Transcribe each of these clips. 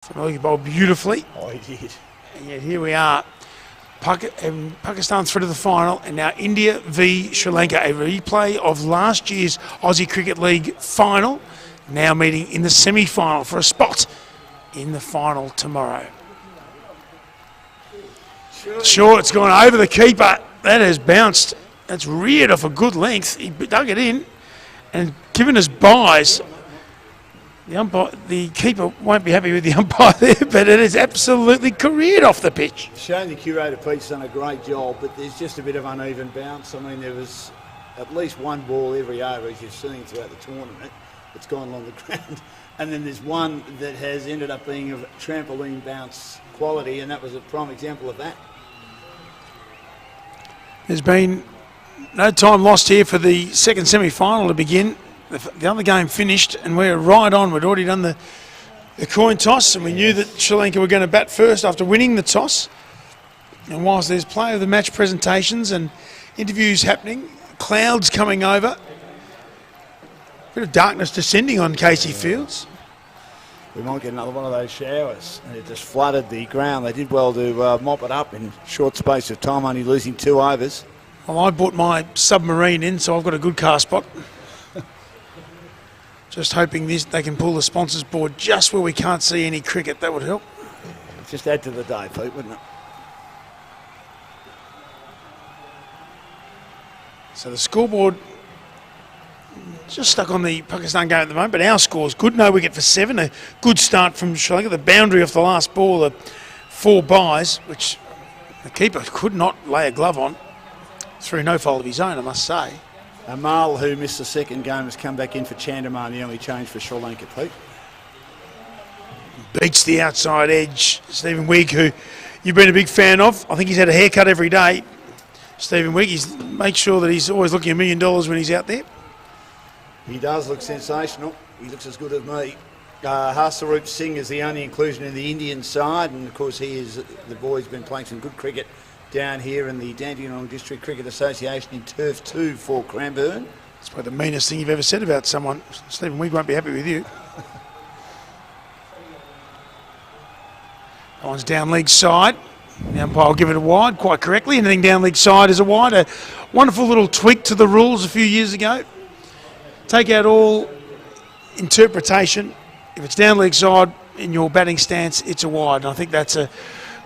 He bowled beautifully. Oh, he did. And yet here we are. Pakistan through to the final, and now India v Sri Lanka, a replay of last year's Aussie Cricket League final, now meeting in the semi-final for a spot in the final tomorrow. Sure, it's gone over the keeper. That has bounced. That's reared off a good length. He dug it in and given us buys. The keeper won't be happy with the umpire there, but it is absolutely careered off the pitch. Shane, the curator, Pete's done a great job, but there's just a bit of uneven bounce. I mean, there was at least one ball every over, as you've seen throughout the tournament, that's gone along the ground. And then there's one that has ended up being of trampoline bounce quality, and that was a prime example of that. There's been no time lost here for the second semi-final to begin. The other game finished and we're right on. We'd already done the coin toss, and we knew that Sri Lanka were going to bat first after winning the toss. And whilst there's player of the match presentations and interviews happening, clouds coming over, a bit of darkness descending on Casey Fields. We might get another one of those showers, and it just flooded the ground. They did well to mop it up in a short space of time, only losing 2 overs. Well, I brought my submarine in, so I've got a good car spot. Just hoping they can pull the sponsors board just where we can't see any cricket. That would help. Just add to the day, Pete, wouldn't it? So the scoreboard just stuck on the Pakistan game at the moment, but our score's good. No wicket for 7. A good start from Sri Lanka. The boundary off the last ball, the 4 buys, which the keeper could not lay a glove on through no fault of his own, I must say. Amal, who missed the second game, has come back in for Chandimal, the only change for Sri Lanka, Pete. Beats the outside edge. Stephen Wigg, who you've been a big fan of. I think he's had a haircut every day. Stephen Wigg, makes sure that he's always looking $1 million when he's out there. He does look sensational. He looks as good as me. Harsarup Singh is the only inclusion in the Indian side, and of course the boy's been playing some good cricket down here in the Dandenong District Cricket Association in Turf 2 for Cranbourne. That's probably the meanest thing you've ever said about someone. Stephen Wigg won't be happy with you. That one's down leg side. The umpire will give it a wide quite correctly. Anything down leg side is a wide. A wonderful little tweak to the rules a few years ago. Take out all interpretation. If it's down leg side in your batting stance, it's a wide. And I think that's a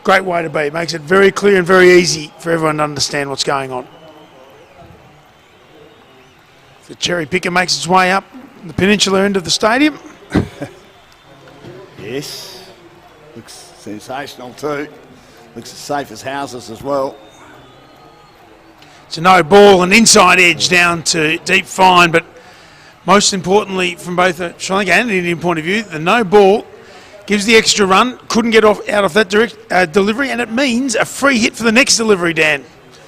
great way to be. It makes it very clear and very easy for everyone to understand what's going on. The cherry picker makes its way up the peninsula end of the stadium. Yes, looks sensational too. Looks as safe as houses as well. It's a no ball, an inside edge down to deep fine, but most importantly from both a Sri Lanka and an Indian point of view, the no ball gives the extra run, couldn't get out of that direct delivery, and it means a free hit for the next delivery, Dan.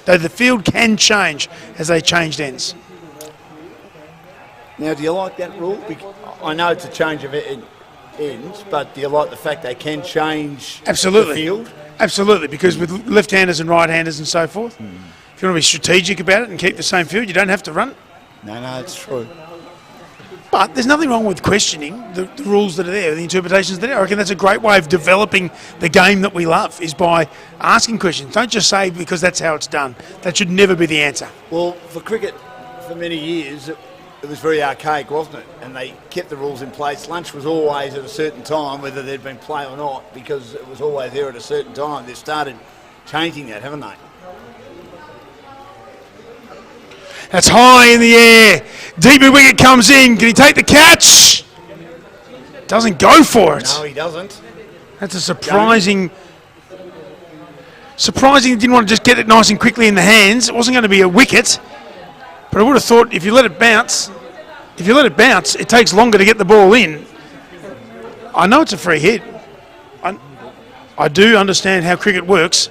Though the field can change as they changed ends. Now, do you like that rule? I know it's a change of ends, but do you like the fact they can change Absolutely. the field? Absolutely, because with left-handers and right-handers and so forth, if you want to be strategic about it and keep the same field, you don't have to run. No, it's true. But there's nothing wrong with questioning the rules that are there, the interpretations that are there. I reckon that's a great way of developing the game that we love, is by asking questions. Don't just say because that's how it's done. That should never be the answer. Well, for cricket, for many years, it was very archaic, wasn't it? And they kept the rules in place. Lunch was always at a certain time, whether there'd been play or not, because it was always there at a certain time. They've started changing that, haven't they? That's high in the air. Deep wicket comes in. Can he take the catch? Doesn't go for it. No, he doesn't. That's a surprising he didn't want to just get it nice and quickly in the hands. It wasn't going to be a wicket. But I would have thought if you let it bounce, it takes longer to get the ball in. I know it's a free hit. I do understand how cricket works.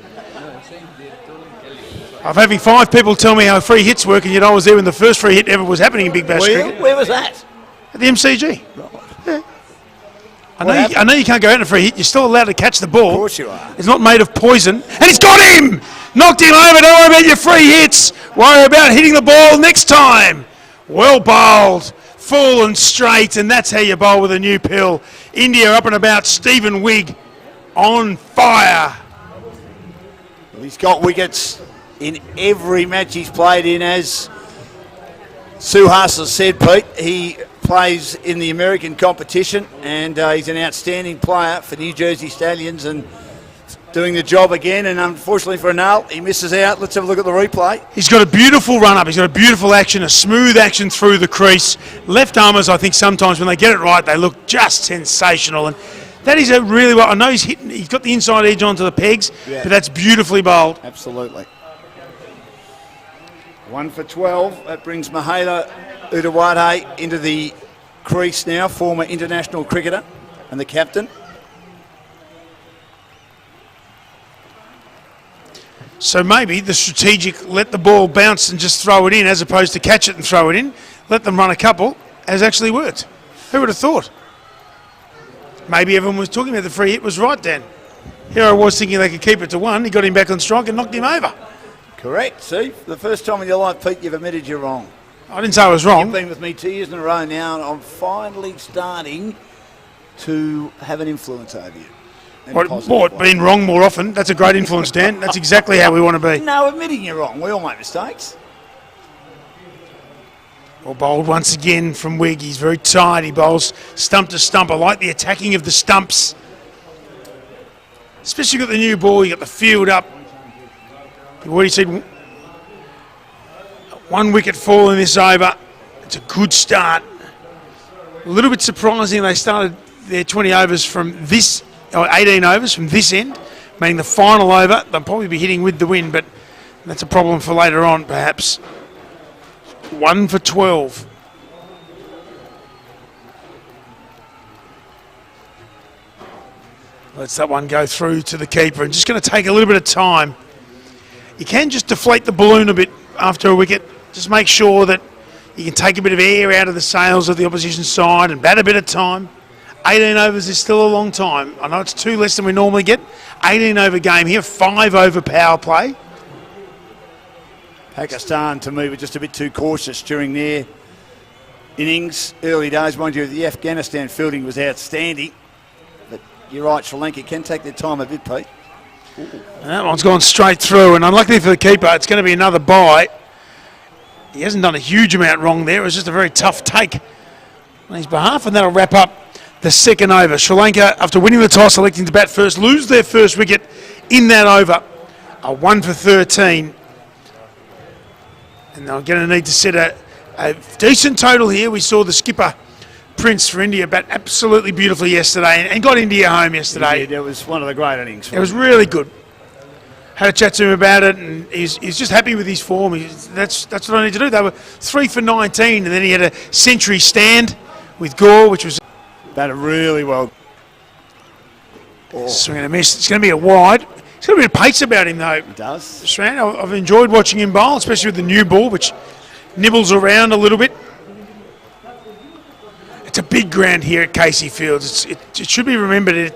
I'm having 5 people tell me how free hits work, and yet I was there when the first free hit ever was happening in Big Bash cricket. Where was that? At the MCG. Yeah. I know you can't go out in a free hit. You're still allowed to catch the ball. Of course you are. It's not made of poison. And he's got him! Knocked him over. Don't worry about your free hits. Worry about hitting the ball next time. Well bowled. Full and straight, and that's how you bowl with a new pill India up and about. Stephen Wigg on fire. Well, he's got wickets in every match he's played in, as Suhas has said, Pete. He plays in the American competition, and he's an outstanding player for New Jersey Stallions and doing the job again. And unfortunately for Anil, he misses out. Let's have a look at the replay. He's got a beautiful run up. He's got a beautiful action, a smooth action through the crease. Left armers, I think sometimes when they get it right, they look just sensational. And that is a really well. I know he's got the inside edge onto the pegs, Yeah. but that's beautifully bowled. Absolutely. 1 for 12. That brings Mahela Udawade into the crease now, former international cricketer and the captain. So maybe the strategic let the ball bounce and just throw it in as opposed to catch it and throw it in, let them run a couple, has actually worked. Who would have thought? Maybe everyone was talking about the free hit was right, Dan. Here I was thinking they could keep it to 1. He got him back on strike and knocked him over. Correct. See, for the first time in your life, Pete, you've admitted you're wrong. I didn't say I was wrong. You've been with me 2 years in a row now, and I'm finally starting to have an influence over you. What, being wrong more often? That's a great influence, Dan. That's exactly how we want to be. No, admitting you're wrong. We all make mistakes. Well, bowled once again from Wigg. He's very tight. He bowls stump to stump. I like the attacking of the stumps. Especially got the new ball. You got the field up. You've already seen 1 wicket fall in this over. It's a good start. A little bit surprising they started their 20 overs from this, or 18 overs from this end, meaning the final over, they'll probably be hitting with the wind, but that's a problem for later on, perhaps. 1 for 12. Lets that one go through to the keeper, and just going to take a little bit of time. You can just deflate the balloon a bit after a wicket. Just make sure that you can take a bit of air out of the sails of the opposition side and bat a bit of time. 18 overs is still a long time. I know it's 2 less than we normally get. 18 over game here, 5 over power play. Pakistan, to me, were just a bit too cautious during their innings. Early days, mind you, the Afghanistan fielding was outstanding. But you're right, Sri Lanka can take their time a bit, Pete. And that one's gone straight through, and unluckily for the keeper, it's going to be another bye. He hasn't done a huge amount wrong there. It was just a very tough take on his behalf, and that'll wrap up the second over. Sri Lanka, after winning the toss, electing to bat first, lose their first wicket in that over. A 1 for 13. And they're going to need to set a decent total here. We saw the skipper, Prince, for India, bat absolutely beautifully yesterday and got India home yesterday. It was one of the great innings. It was really good. Had a chat to him about it, and he's just happy with his form. That's what I need to do. They were 3 for 19, and then he had a century stand with Gore, which was batted really well. swing and a miss. It's going to be a wide. He's got a bit of pace about him, though. He does. Strand, I've enjoyed watching him bowl, especially with the new ball, which nibbles around a little bit. It's a big ground here at Casey Fields. It should be remembered.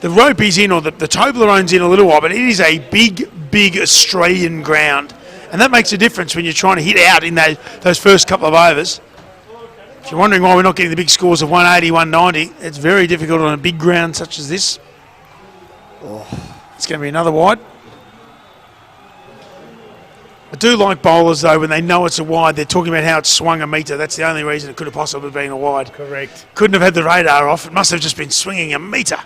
The rope is in, or the Toblerone's in a little while, but it is a big Australian ground. And that makes a difference when you're trying to hit out in those first couple of overs. If you're wondering why we're not getting the big scores of 180, 190, it's very difficult on a big ground such as this. It's going to be another wide. I do like bowlers, though, when they know it's a wide, they're talking about how it's swung a metre. That's the only reason it could have possibly been a wide. Correct. Couldn't have had the radar off. It must have just been swinging a metre.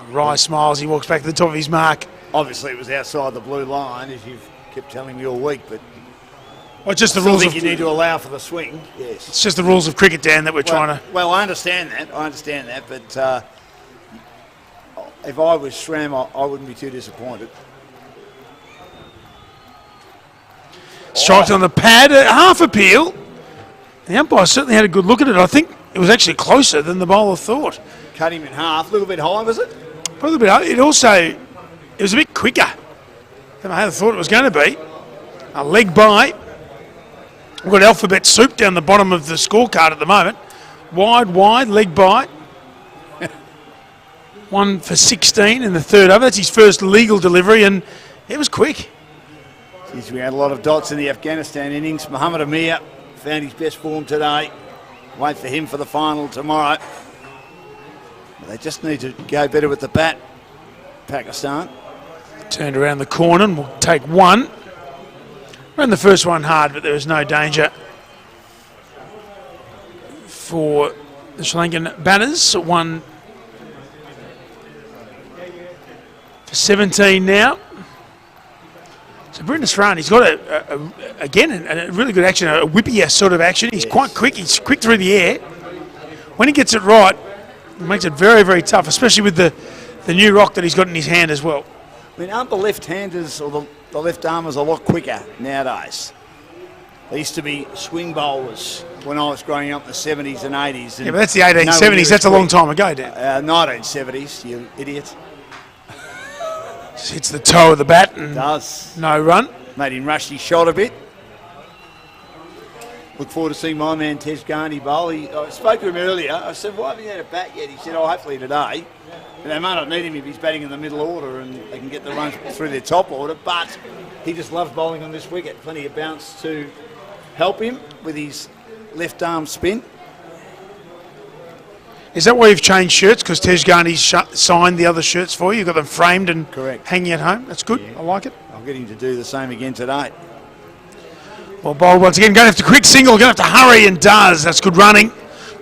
Rye smiles. He walks back to the top of his mark. Obviously, it was outside the blue line, as you've kept telling me all week, but Well, just the I still rules think of you need to allow for the swing. Yes. It's just the rules of cricket, Dan, that we're trying to. Well, I understand that. But if I was Shram, I wouldn't be too disappointed. Striked on the pad, half appeal. The umpire certainly had a good look at it. I think it was actually closer than the bowler thought. Cut him in half, a little bit high, was it? Probably a bit. It was a bit quicker than I had thought it was going to be. A leg by. We've got alphabet soup down the bottom of the scorecard at the moment. Wide, leg by. 1 for 16 in the third over. That's his first legal delivery, and it was quick. Geez, we had a lot of dots in the Afghanistan innings. Mohammad Amir found his best form today. Wait for him for the final tomorrow. They just need to go better with the bat, Pakistan. Turned around the corner and will take one. Ran the first one hard, but there was no danger for the Sri Lankan batters. One for 17 now. So Brendan Sran, he's got a really good action, a whippier sort of action. He's quite quick. He's quick through the air. When he gets it right, it makes it very, very tough, especially with the new rock that he's got in his hand as well. I mean, aren't the left-handers or the left-armers a lot quicker nowadays? They used to be swing bowlers when I was growing up in the 70s and 80s. And yeah, but that's the 1870s. That's a long time ago, Dan. 1970s, you idiot. Just hits the toe of the bat and does. No run. Made him rush his shot a bit. Look forward to seeing my man Tejgani bowl. I spoke to him earlier. I said, why haven't you had a bat yet? He said, oh, hopefully today. And they might not need him if he's batting in the middle order and they can get the runs through their top order. But he just loves bowling on this wicket. Plenty of bounce to help him with his left arm spin. Is that why you've changed shirts? Because Tejgani's signed the other shirts for you? You've got them framed and correct, hanging at home? That's good. Yeah. I like it. I'll get him to do the same again today. Well, bowled once again. Going to have to quick single. Going to have to hurry and does. That's good running.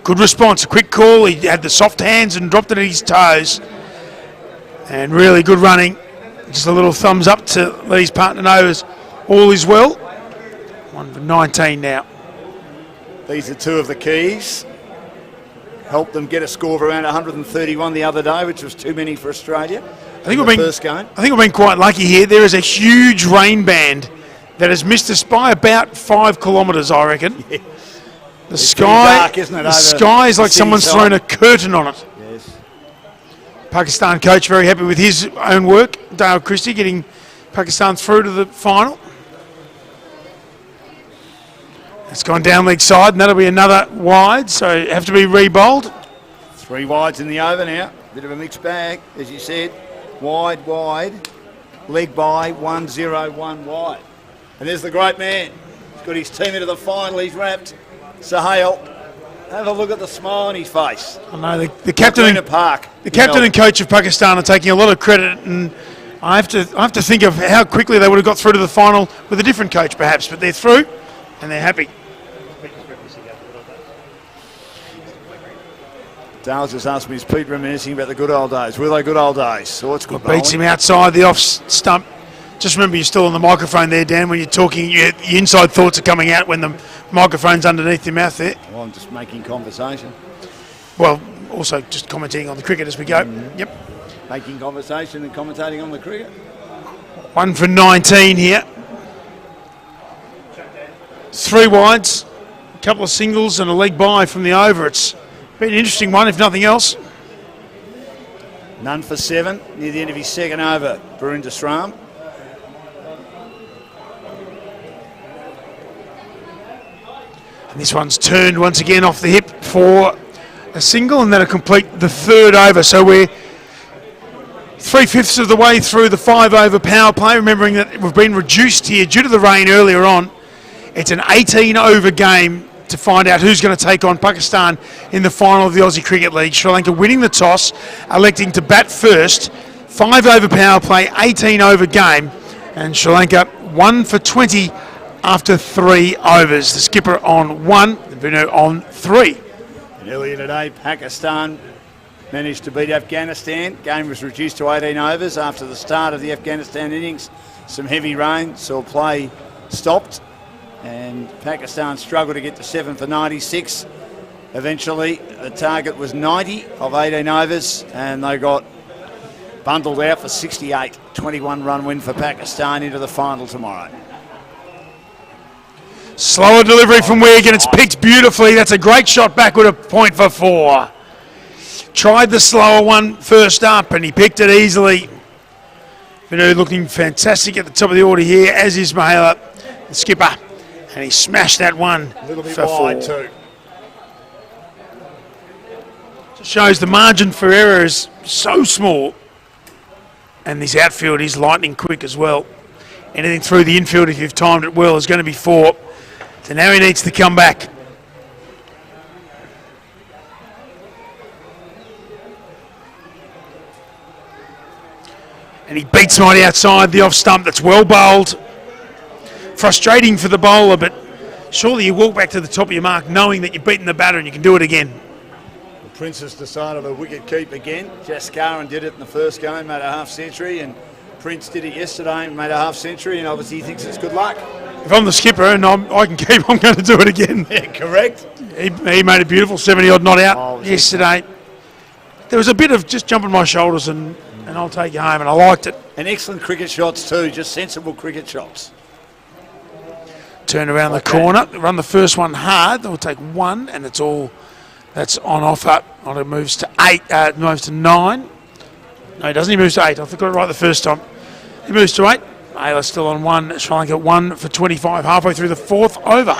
Good response. A quick call. He had the soft hands and dropped it at his toes. And really good running. Just a little thumbs up to let his partner know as all is well. 1 for 19 now. These are two of the keys. Helped them get a score of around 131 the other day, which was too many for Australia. I think we've been quite lucky here. There is a huge rain band that has missed us by about 5 kilometres, I reckon. Yeah. The sky, dark, isn't it, the sky is like someone's thrown a curtain on it. Yes. Pakistan coach very happy with his own work. Dale Christie getting Pakistan through to the final. It's gone down leg side, and that'll be another wide, so have to be re-bowled. 3 wides in the over now. Bit of a mixed bag, as you said. Wide, leg by, 1-0, 1 wide. And there's the great man. He's got his team into the final. He's wrapped. Sohail, have a look at the smile on his face. I know the captain and coach of Pakistan are taking a lot of credit, and I have to think of how quickly they would have got through to the final with a different coach, perhaps. But they're through, and they're happy. Dale's just asked me, is Pete reminiscing about the good old days? Were they good old days? So it's good beats him outside the off stump. Just remember, you're still on the microphone there, Dan. When you're talking, your inside thoughts are coming out when the microphone's underneath your mouth there. Well, I'm just making conversation. Well, also just commenting on the cricket as we go. Yep. Making conversation and commentating on the cricket. 1 for 19 here. 3 wides, a couple of singles and a leg by from the over. It's been an interesting one, if nothing else. None for 7, near the end of his second over, Burinder Sram. And this one's turned once again off the hip for a single, and that'll complete the third over. So we're 3/5 of the way through the 5 over power play, remembering that we've been reduced here due to the rain earlier on. It's an 18 over game to find out who's going to take on Pakistan in the final of the Aussie Cricket League. Sri Lanka winning the toss, electing to bat first. 5 over power play, 18 over game, and Sri Lanka 1 for 20 after 3 overs. The skipper on 1, Vinu on 3. And earlier today, Pakistan managed to beat Afghanistan. Game was reduced to 18 overs after the start of the Afghanistan innings. Some heavy rain, so play stopped. And Pakistan struggled to get to 7 for 96. Eventually, the target was 90 of 18 overs, and they got bundled out for 68. 21 run win for Pakistan into the final tomorrow. Slower delivery from Wigan. It's picked beautifully. That's a great shot backward, a point for 4. Tried the slower one first up, and he picked it easily. Vinu looking fantastic at the top of the order here, as is Mahela, the skipper. And he smashed that one a little bit for wide 4. too. Just shows the margin for error is so small. And this outfield is lightning quick as well. Anything through the infield, if you've timed it well, is going to be 4. So now he needs to come back. And he beats Mighty outside the off stump. That's well bowled. Frustrating for the bowler, but surely you walk back to the top of your mark knowing that you've beaten the batter and you can do it again. The Princess decided a wicket keep again. Jaskaran did it in the first game, made a half century, and Prince did it yesterday and made a half century, and obviously he thinks it's good luck. If I'm the skipper and I can keep, I'm going to do it again. Yeah, correct. He made it beautiful, 70-odd not out yesterday. There was a bit of just jumping my shoulders and I'll take you home, and I liked it. And excellent cricket shots too, just sensible cricket shots. Turn around the corner, run the first one hard. They'll take one, and that's on offer. It moves to 8. Moves to 9. No, he doesn't. He moves to 8. I got it right the first time. He moves to 8. Ayla's still on 1. Sri Lanka 1 for 25, halfway through the 4th over.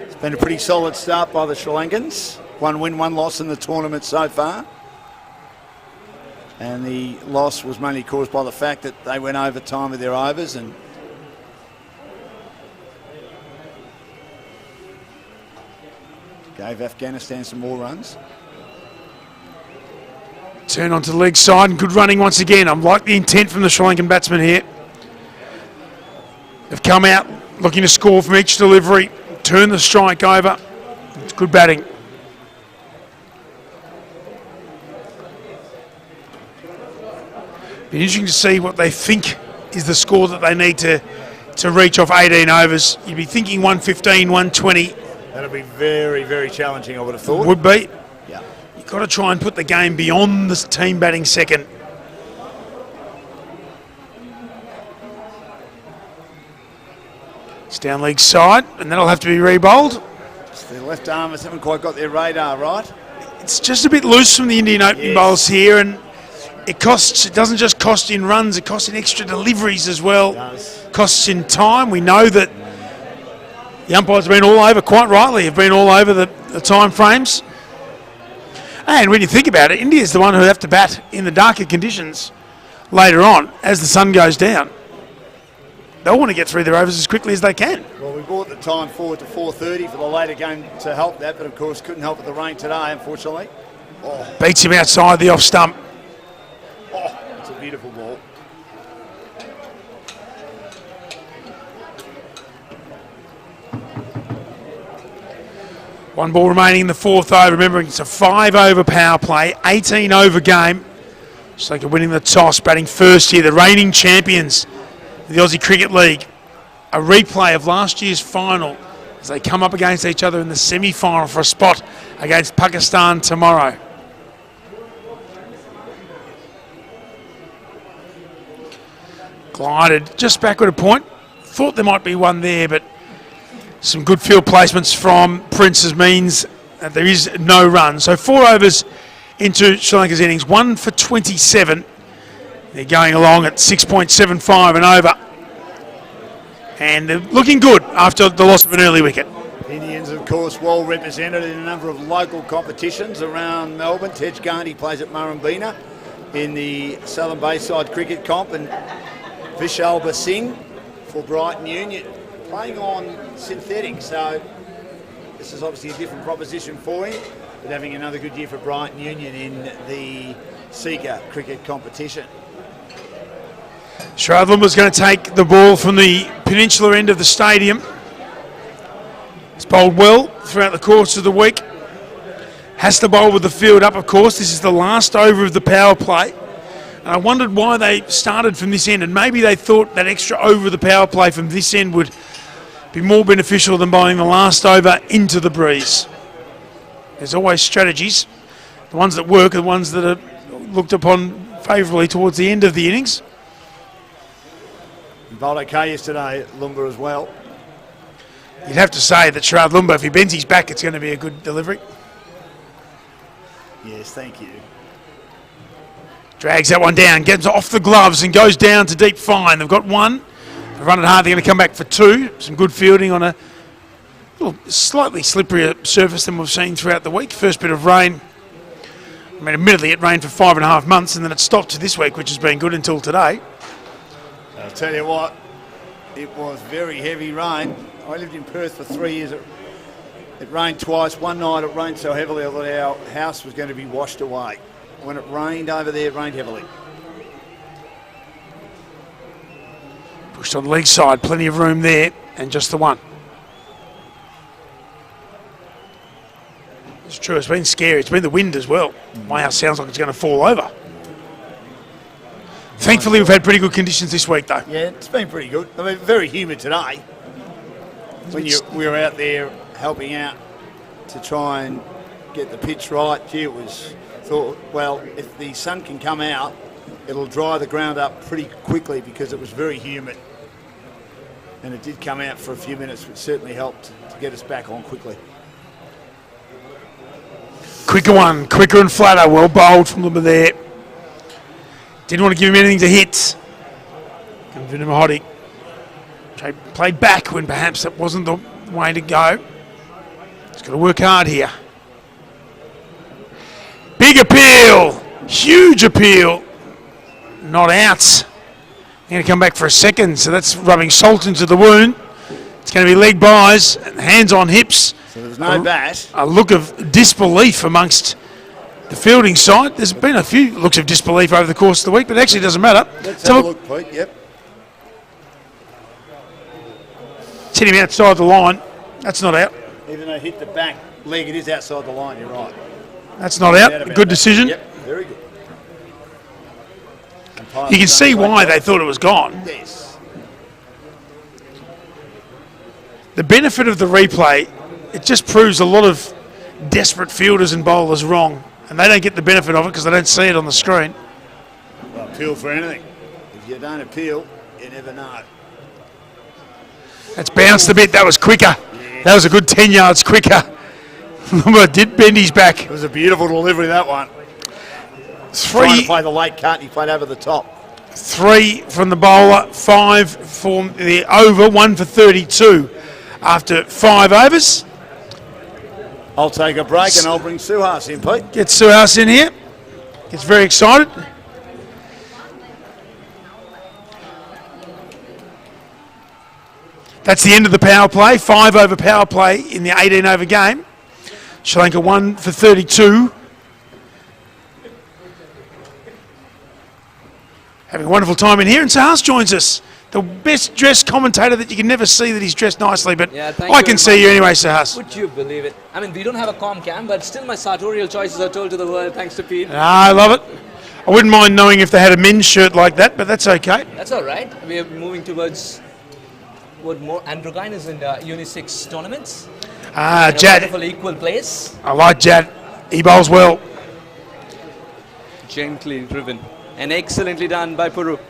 It's been a pretty solid start by the Sri Lankans. 1 win, 1 loss in the tournament so far. And the loss was mainly caused by the fact that they went over time with their overs and gave Afghanistan some more runs. Turn onto the leg side and good running once again. I like the intent from the Sri Lankan batsmen here. They've come out looking to score from each delivery, turn the strike over. It's good batting. Be interesting to see what they think is the score that they need to reach off 18 overs. You'd be thinking 115, 120. That'll be very, very challenging, I would have thought. Would be. Yeah. You've got to try and put the game beyond the team batting second. It's down leg side, and that'll have to be re-bowled. The left armers haven't quite got their radar right. It's just a bit loose from the Indian opening bowlers here, and it doesn't just cost in runs, it costs in extra deliveries as well. It does. Costs in time. We know that the umpires have been all over, quite rightly, have been all over the time frames. And when you think about it, India's the one who have to bat in the darker conditions later on as the sun goes down. They'll want to get through their overs as quickly as they can. Well, we brought the time forward to 4:30 for the later game to help that, but of course couldn't help with the rain today, unfortunately. Oh, Beats him outside the off stump. it's a beautiful ball. One ball remaining in the 4th over. Remembering it's a 5-over power play, 18-over game. Just like winning the toss, batting first here. The reigning champions of the Aussie Cricket League. A replay of last year's final as they come up against each other in the semi-final for a spot against Pakistan tomorrow. Glided just backward a point. Thought there might be one there, but some good field placements from Prince's means that there is no run. So 4 overs into Sri Lanka's innings, 1 for 27. They're going along at 6.75 and over. And they're looking good after the loss of an early wicket. Indians, of course, well represented in a number of local competitions around Melbourne. Tej Gandhi plays at Murrumbeena in the Southern Bayside Cricket Comp, and Vishal Basing for Brighton Union, playing on synthetic. So this is obviously a different proposition for him, but having another good year for Brighton Union in the Seeker cricket competition. Sharad Lumba's going to take the ball from the peninsular end of the stadium. He's bowled well throughout the course of the week. Has to bowl with the field up, of course. This is the last over of the power play. And I wondered why they started from this end, and maybe they thought that extra over of the power play from this end would be more beneficial than bowling the last over into the breeze. There's always strategies. The ones that work are the ones that are looked upon favourably towards the end of the innings. He bowled okay yesterday, Lumba as well. You'd have to say that Sharad Lumba, if he bends his back, it's going to be a good delivery. Yes, thank you. Drags that one down, gets off the gloves and goes down to deep fine. They've got 1. They run it hard, they're going to come back for 2. Some good fielding on a little slightly slipperier surface than we've seen throughout the week. First bit of rain. I mean, admittedly, it rained for 5.5 months and then it stopped this week, which has been good until today. I'll tell you what, it was very heavy rain. I lived in Perth for 3 years. It rained twice. One night it rained so heavily that our house was going to be washed away. When it rained over there, it rained heavily. Pushed on the leg side, plenty of room there, and just the one. It's true, it's been scary. It's been the wind as well. My house sounds like it's going to fall over. Thankfully, we've had pretty good conditions this week, though. Yeah, it's been pretty good. I mean, very humid today. When we were out there helping out to try and get the pitch right, gee, it was thought, well, if the sun can come out, it'll dry the ground up pretty quickly because it was very humid. And it did come out for a few minutes, which certainly helped to get us back on quickly. Quicker one, quicker and flatter. Well bowled from them there. Didn't want to give him anything to hit. Vinamahotti played back when perhaps that wasn't the way to go. He's got to work hard here. Big appeal, huge appeal. Not out. Going to come back for a second, so that's rubbing salt into the wound. It's going to be leg buys and hands on hips. So there's no bat. A look of disbelief amongst the fielding side. There's been a few looks of disbelief over the course of the week, but actually it doesn't matter. Let's have a look, Pete. Yep. It's hit him outside the line. That's not out. Even though it hit the back leg, it is outside the line. You're right. That's not out. Good decision. Yep, very good. You can see why they thought it was gone. Yes. The benefit of the replay, it just proves a lot of desperate fielders and bowlers wrong, and they don't get the benefit of it because they don't see it on the screen. Well, appeal for anything. If you don't appeal, you never know. That's bounced a bit. That was quicker. Yes. That was a good 10 yards quicker. Did bend his back. It was a beautiful delivery, that one. Trying to play the late cut, he played over the top. 3 from the bowler, 5 for the over, 1 for 32 after 5 overs. I'll take a break and I'll bring Suhas in, Pete. Get Suhas in here. Gets very excited. That's the end of the power play. 5 over power play in the 18 over game. Sri Lanka 1 for 32. Having a wonderful time in here, and Suhas joins us. The best dressed commentator that you can never see that he's dressed nicely, but yeah, I can see you anyway, Suhas. Would you believe it? I mean, we don't have a Comcam, but still my sartorial choices are told to the world thanks to Pete. I love it. I wouldn't mind knowing if they had a men's shirt like that, but that's okay. That's all right. We are moving towards more androgynous and unisex tournaments. Jad. Wonderful equal place. I like Jad. He bowls well. Gently driven and excellently done by Puru.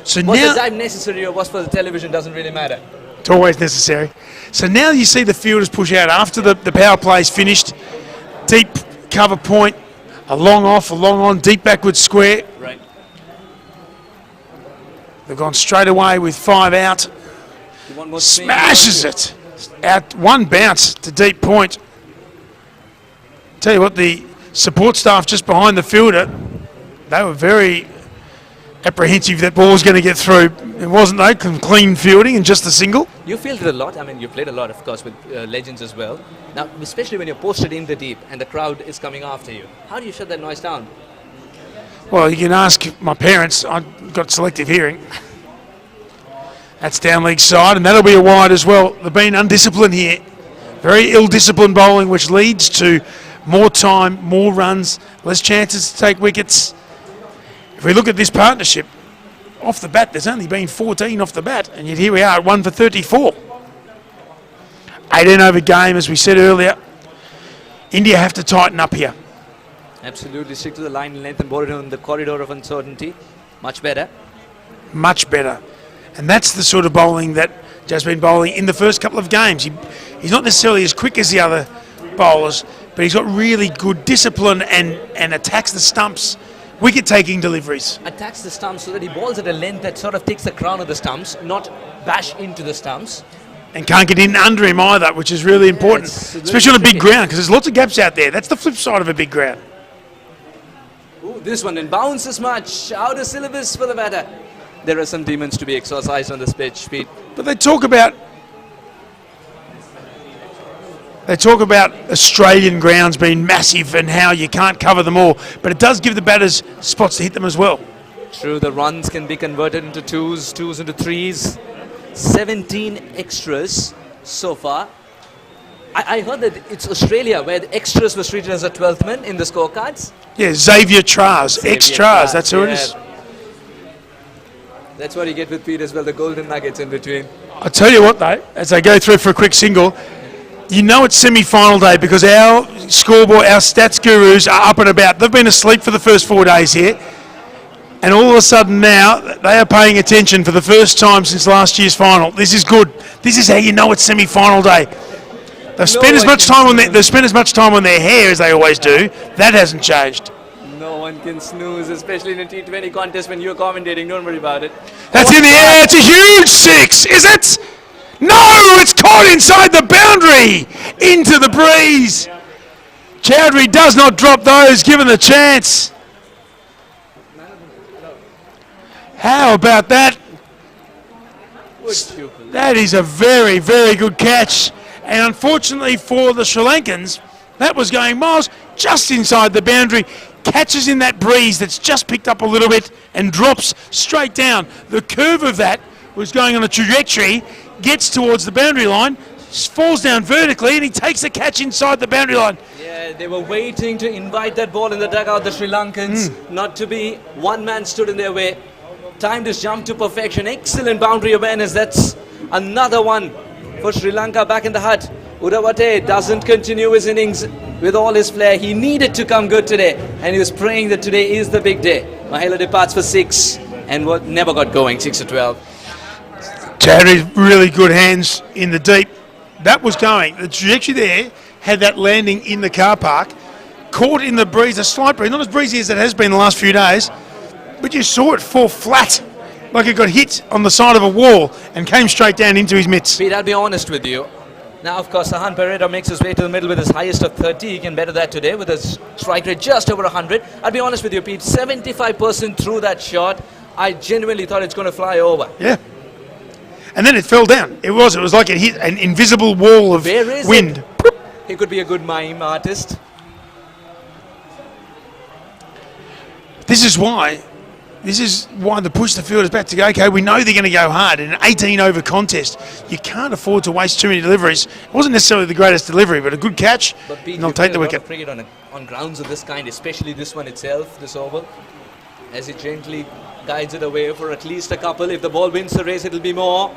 So was now, the time necessary or was for the television doesn't really matter. It's always necessary. So now you see the fielders push out after the power play's finished. Deep cover point, a long off, a long on, deep backward square. Right. They've gone straight away with 5 out. One more Smashes it. Out one bounce to deep point. Tell you what, the support staff just behind the fielder, they were very apprehensive that ball was going to get through. It wasn't though, clean fielding and just a single. You fielded a lot. I mean, you played a lot, of course, with legends as well. Now, especially when you're posted in the deep and the crowd is coming after you. How do you shut that noise down? Well, you can ask my parents. I've got selective hearing. That's down leg side, and that'll be a wide as well. They've been undisciplined here. Very ill-disciplined bowling, which leads to more time, more runs, less chances to take wickets. If we look at this partnership, off the bat, there's only been 14 off the bat, and yet here we are at 1 for 34. 18 over game, as we said earlier. India have to tighten up here. Absolutely, stick to the line length and bowl it on the corridor of uncertainty. Much better. Much better. And that's the sort of bowling that Jaz's been bowling in the first couple of games. He's not necessarily as quick as the other bowlers, but he's got really good discipline and attacks the stumps, wicket-taking deliveries. Attacks the stumps so that he bowls at a length that sort of takes the crown of the stumps, not bash into the stumps. And can't get in under him either, which is really important, especially on a big ground, because there's lots of gaps out there. That's the flip side of a big ground. Ooh, this one didn't bounce as much. Out of syllabus for the batter. There are some demons to be exorcised on this pitch, Pete. But they talk about Australian grounds being massive and how you can't cover them all, but it does give the batters spots to hit them as well. True, the runs can be converted into twos into threes. 17 extras so far. I heard that it's Australia where the extras was treated as a 12th man in the scorecards. Yeah, Xavier Traz, ex-Traz, that's who it is. That's what you get with Pete as well, the golden nuggets in between. I'll tell you what though, as they go through for a quick single, you know it's semi-final day because our scoreboard, our stats gurus are up and about. They've been asleep for the first 4 days here. And all of a sudden now, they are paying attention for the first time since last year's final. This is good. This is how you know it's semi-final day. They've spent as much time on their hair as they always do. That hasn't changed. No one can snooze, especially in a T20 contest when you're commentating. Don't worry about it. That's in the air. It's a huge 6. Is it? No! It's caught inside the boundary. Into the breeze. Chowdhury does not drop those given the chance. How about that? That is a very, very good catch. And unfortunately for the Sri Lankans, that was going miles just inside the boundary. Catches in that breeze that's just picked up a little bit and drops straight down. The curve of that was going on a trajectory, gets towards the boundary line, falls down vertically, and he takes a catch inside the boundary line. Yeah, they were waiting to invite that ball in the dugout, the Sri Lankans, not to be one man stood in their way. Timed his jump to perfection. Excellent boundary awareness. That's another one for Sri Lanka back in the hut. Udawate doesn't continue his innings with all his flair. He needed to come good today, and he was praying that today is the big day. Mahela departs for 6 and never got going, 6 to 12. Chowdhury's really good hands in the deep. That was going. The trajectory there had that landing in the car park. Caught in the breeze, a slight breeze, not as breezy as it has been the last few days, but you saw it fall flat, like it got hit on the side of a wall and came straight down into his mitts. Pete, I'll be honest with you. Now, of course, Sahan Pereira makes his way to the middle with his highest of 30. He can better that today with his strike rate just over 100. I'll be honest with you, Pete, 75% through that shot, I genuinely thought it's going to fly over. Yeah. And then it fell down. It was like it hit an invisible wall of wind. He could be a good mime artist. This is why the push the field is back to go. Okay, we know they're going to go hard in an 18-over contest. You can't afford to waste too many deliveries. It wasn't necessarily the greatest delivery, but a good catch, but Pete, and they'll take the wicket. Cricket on grounds of this kind, especially this one itself, this over, as he gently guides it away for at least a couple. If the ball wins the race, it'll be more.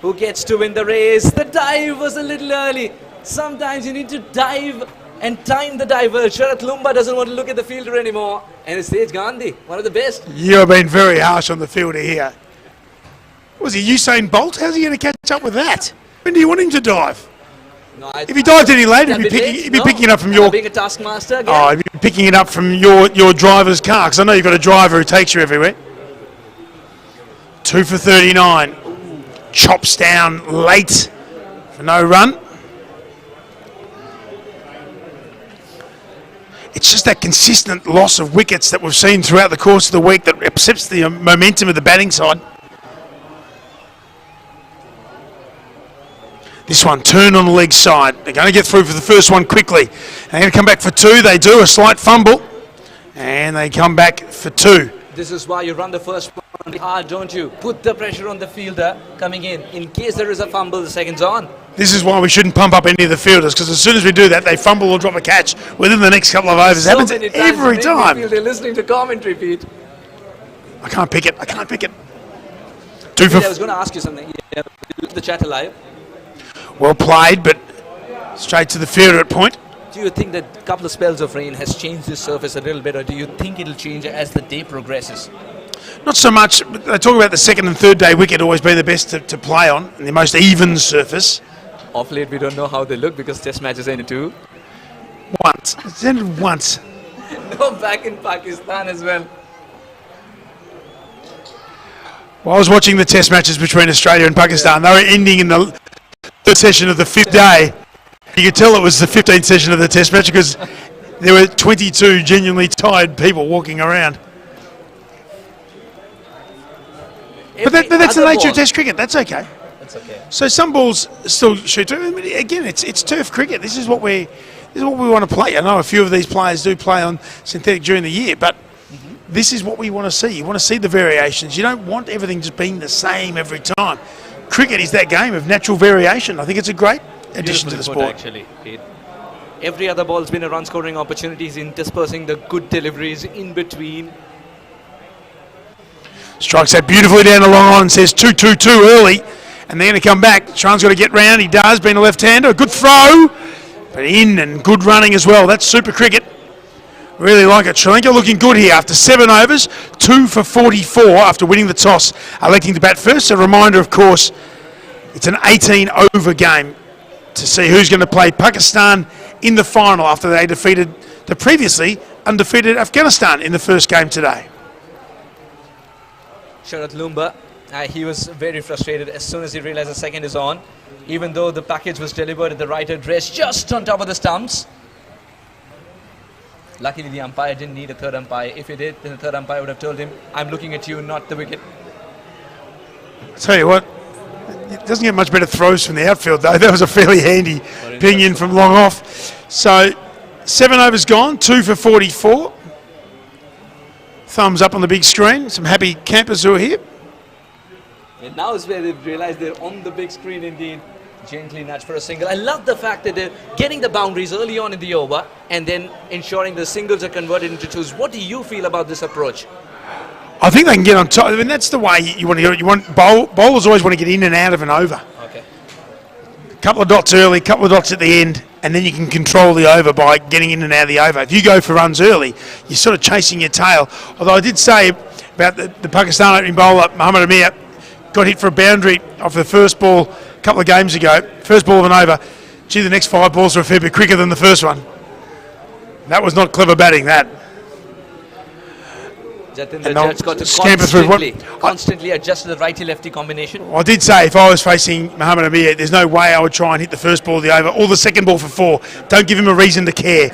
Who gets to win the race? The dive was a little early. Sometimes you need to dive and time the diver. Sharath Lumba doesn't want to look at the fielder anymore. And it's Tej Gandhi, one of the best. You have been very harsh on the fielder here. Was he Usain Bolt? How's he going to catch up with that? When do you want him to dive? No, if he dived any later, he'd be picking it up from your... Being a taskmaster again. Oh, he'd be picking it up from your driver's car, because I know you've got a driver who takes you everywhere. 2 for 39. Chops down late for no run. It's just that consistent loss of wickets that we've seen throughout the course of the week that upsets the momentum of the batting side. This one, turn on the leg side. They're going to get through for the first one quickly. They're going to come back for 2. They do a slight fumble. And they come back for 2. This is why you run the first one hard, don't you? Put the pressure on the fielder coming in. In case there is a fumble, the second's on. This is why we shouldn't pump up any of the fielders, because as soon as we do that, they fumble or drop a catch within the next couple of overs. It happens every time. They're listening to commentary, Pete. I can't pick it. 2 for... I was going to ask you something. Yeah, the chat alive. Well played, but straight to the fielder at point. Do you think that a couple of spells of rain has changed this surface a little bit, or do you think it'll change as the day progresses? Not so much. They talk about the second and third day wicket always being the best to play on, and the most even surface. Off late, we don't know how they look because test matches ended 2. Once. It's ended once. No, back in Pakistan as well. Well, I was watching the test matches between Australia and Pakistan. Yeah. They were ending in the third session of the 5th day. You could tell it was the 15th session of the test match because there were 22 genuinely tired people walking around. But that's the nature of Test cricket. That's okay. That's okay. So some balls still shoot through. I mean, again, it's turf cricket. This is what we want to play. I know a few of these players do play on synthetic during the year, but this is what we want to see. You want to see the variations. You don't want everything just being the same every time. cricket is that game of natural variation. I think it's a great addition to the Beautifully put, sport. actually. Every other ball's been a run scoring opportunities in dispersing the good deliveries in between. Strikes that beautifully down the long on and says 2-2-2 early. And they're going to come back. Sharan's got to get round. He does, being a left-hander. A good throw, but in and good running as well. That's super cricket. Really like it. Sri Lanka looking good here after 7 overs, 2 for 44 after winning the toss, electing to bat first. A reminder, of course, it's an 18-over game to see who's going to play Pakistan in the final after they defeated the previously undefeated Afghanistan in the first game today. Sharath Lumba, he was very frustrated as soon as he realized the second is on, even though the package was delivered at the right address just on top of the stumps. Luckily the umpire didn't need a third umpire. If he did, then the third umpire would have told him, I'm looking at you, not the wicket. I'll tell you what, it doesn't get much better throws from the outfield though. That was a fairly handy ping in from long off. So 7 overs gone, 2 for 44. Thumbs up on the big screen. Some happy campers who are here. And now is where they've realized they're on the big screen indeed. Gently nudged for a single. I love the fact that they're getting the boundaries early on in the over and then ensuring the singles are converted into twos. What do you feel about this approach? I think they can get on top. I mean, that's the way you want to go. Bowlers always want to get in and out of an over. Okay. A couple of dots early, couple of dots at the end, and then you can control the over by getting in and out of the over. If you go for runs early, you're sort of chasing your tail. Although I did say about the Pakistan opening bowler, Mohammad Amir, got hit for a boundary off the first ball a couple of games ago. First ball of an over. Gee, the next 5 balls are a fair bit quicker than the first one. That was not clever batting, that. Jatin, the judge got to constantly adjust to the righty-lefty combination. I did say if I was facing Mohammad Amir, there's no way I would try and hit the first ball of the over or the second ball for 4. Don't give him a reason to care.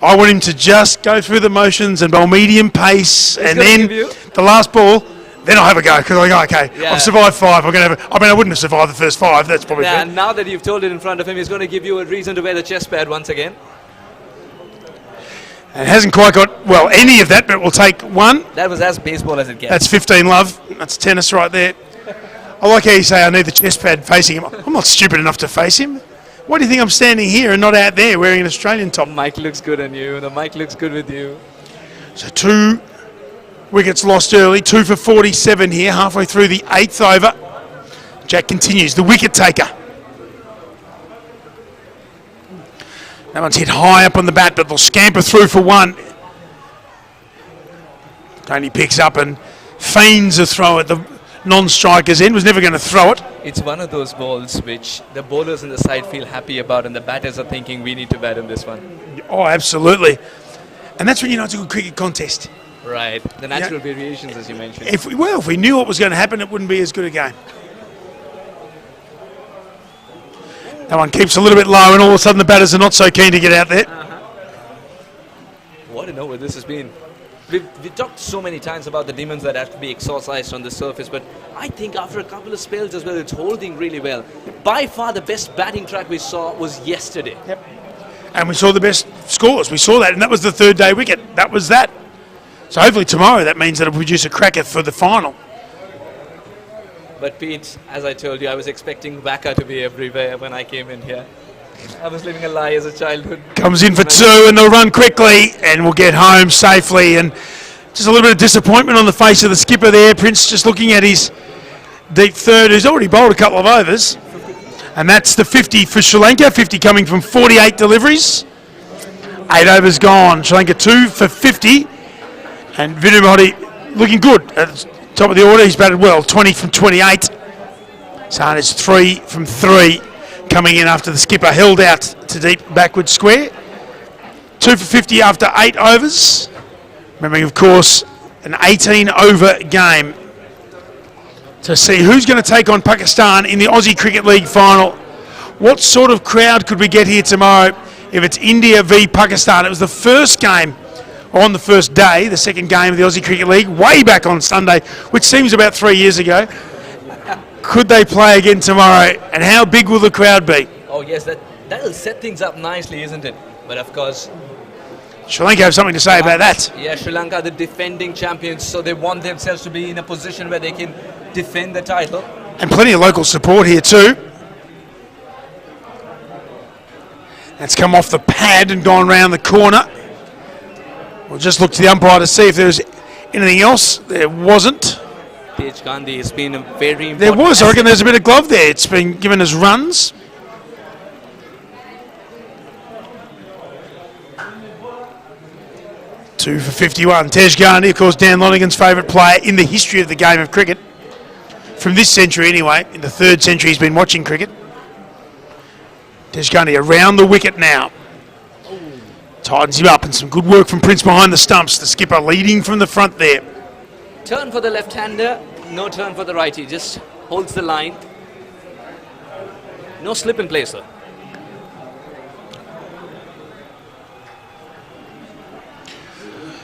I want him to just go through the motions and bowl medium pace, and then the last ball, then I'll have a go because I go, okay, Yeah. I've survived 5. I'm going to have. I mean, I wouldn't have survived the first 5. That's probably fair. And now that you've told it in front of him, he's going to give you a reason to wear the chest pad once again. And hasn't quite got, well, any of that, but we'll take 1. That was as baseball as it gets. That's 15 love. That's tennis right there. I like how you say I need the chest pad facing him. I'm not stupid enough to face him. Why do you think I'm standing here and not out there wearing an Australian top? The mic looks good on you. The mic looks good with you. So 2 wickets lost early. 2 for 47 here, halfway through the 8th over. Jack continues, the wicket taker. That one's hit high up on the bat, but they'll scamper through for 1. Tony picks up and feigns a throw at the non-striker's end. Was never going to throw it. It's one of those balls which the bowlers in the side feel happy about, and the batters are thinking we need to bat in this one. Oh, absolutely. And that's when you know it's a good cricket contest. Right. The natural variations, as you mentioned. If we knew what was going to happen, it wouldn't be as good a game. That one keeps a little bit low, and all of a sudden the batters are not so keen to get out there. What an over this has been. We've talked so many times about the demons that have to be exorcised on the surface, but I think after a couple of spells as well, it's holding really well. By far the best batting track we saw was yesterday. Yep. And we saw the best scores. We saw that, and that was the 3rd day wicket. That was that. So hopefully tomorrow that means that it'll produce a cracker for the final. But Pete, as I told you, I was expecting Waka to be everywhere when I came in here. I was living a lie as a childhood. Comes in for 2 and they'll run quickly and we'll get home safely. And just a little bit of disappointment on the face of the skipper there. Prince just looking at his deep third, who's already bowled a couple of overs. And that's the 50 for Sri Lanka, 50 coming from 48 deliveries. 8 overs gone. Sri Lanka 2 for 50. And Vinumati looking good at the top of the order. He's batted well, 20 from 28. So it's 3 from 3 coming in after the skipper held out to deep backward square. 2 for 50 after 8 overs. Remembering, of course, an 18-over game to see who's going to take on Pakistan in the Aussie Cricket League final. What sort of crowd could we get here tomorrow if it's India v Pakistan? It was the first game on the first day, the second game of the Aussie Cricket League, way back on Sunday, which seems about 3 years ago. Could they play again tomorrow, and how big will the crowd be? Oh yes, that'll set things up nicely, isn't it? But of course, Sri Lanka have something to say about that. Yeah, Sri Lanka are the defending champions, so they want themselves to be in a position where they can defend the title. And plenty of local support here too. That's come off the pad and gone round the corner. We'll just look to the umpire to see if there's anything else. There wasn't. Tej Gandhi has been a very important... There was. I reckon there's a bit of glove there. It's been given as runs. Two for 51. Tej Gandhi, of course, Dan Lonigan's favourite player in the history of the game of cricket. From this century anyway. In the 3rd century he's been watching cricket. Tej Gandhi around the wicket now. Tightens him up, and some good work from Prince behind the stumps. The skipper leading from the front there. Turn for the left-hander, no turn for the righty. Just holds the line. No slip in play, sir.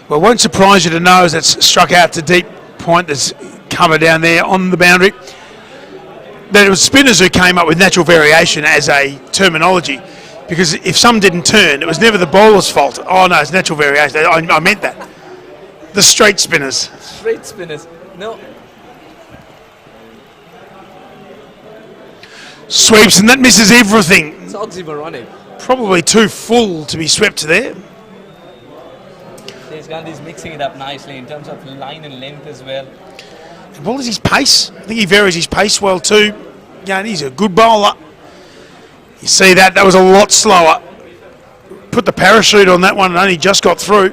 Well, it won't surprise you to know as it's struck out to deep point. There's cover down there on the boundary. That it was spinners who came up with natural variation as a terminology. Because if some didn't turn, it was never the bowler's fault. Oh no, it's natural variation. I meant that. The straight spinners. Straight spinners. No. Sweeps, and that misses everything. It's oxymoronic. Probably too full to be swept there. Tej Gandhi's mixing it up nicely in terms of line and length as well. And what is his pace? I think he varies his pace well too. Yeah, and he's a good bowler. You see that? That was a lot slower. Put the parachute on that one and only just got through.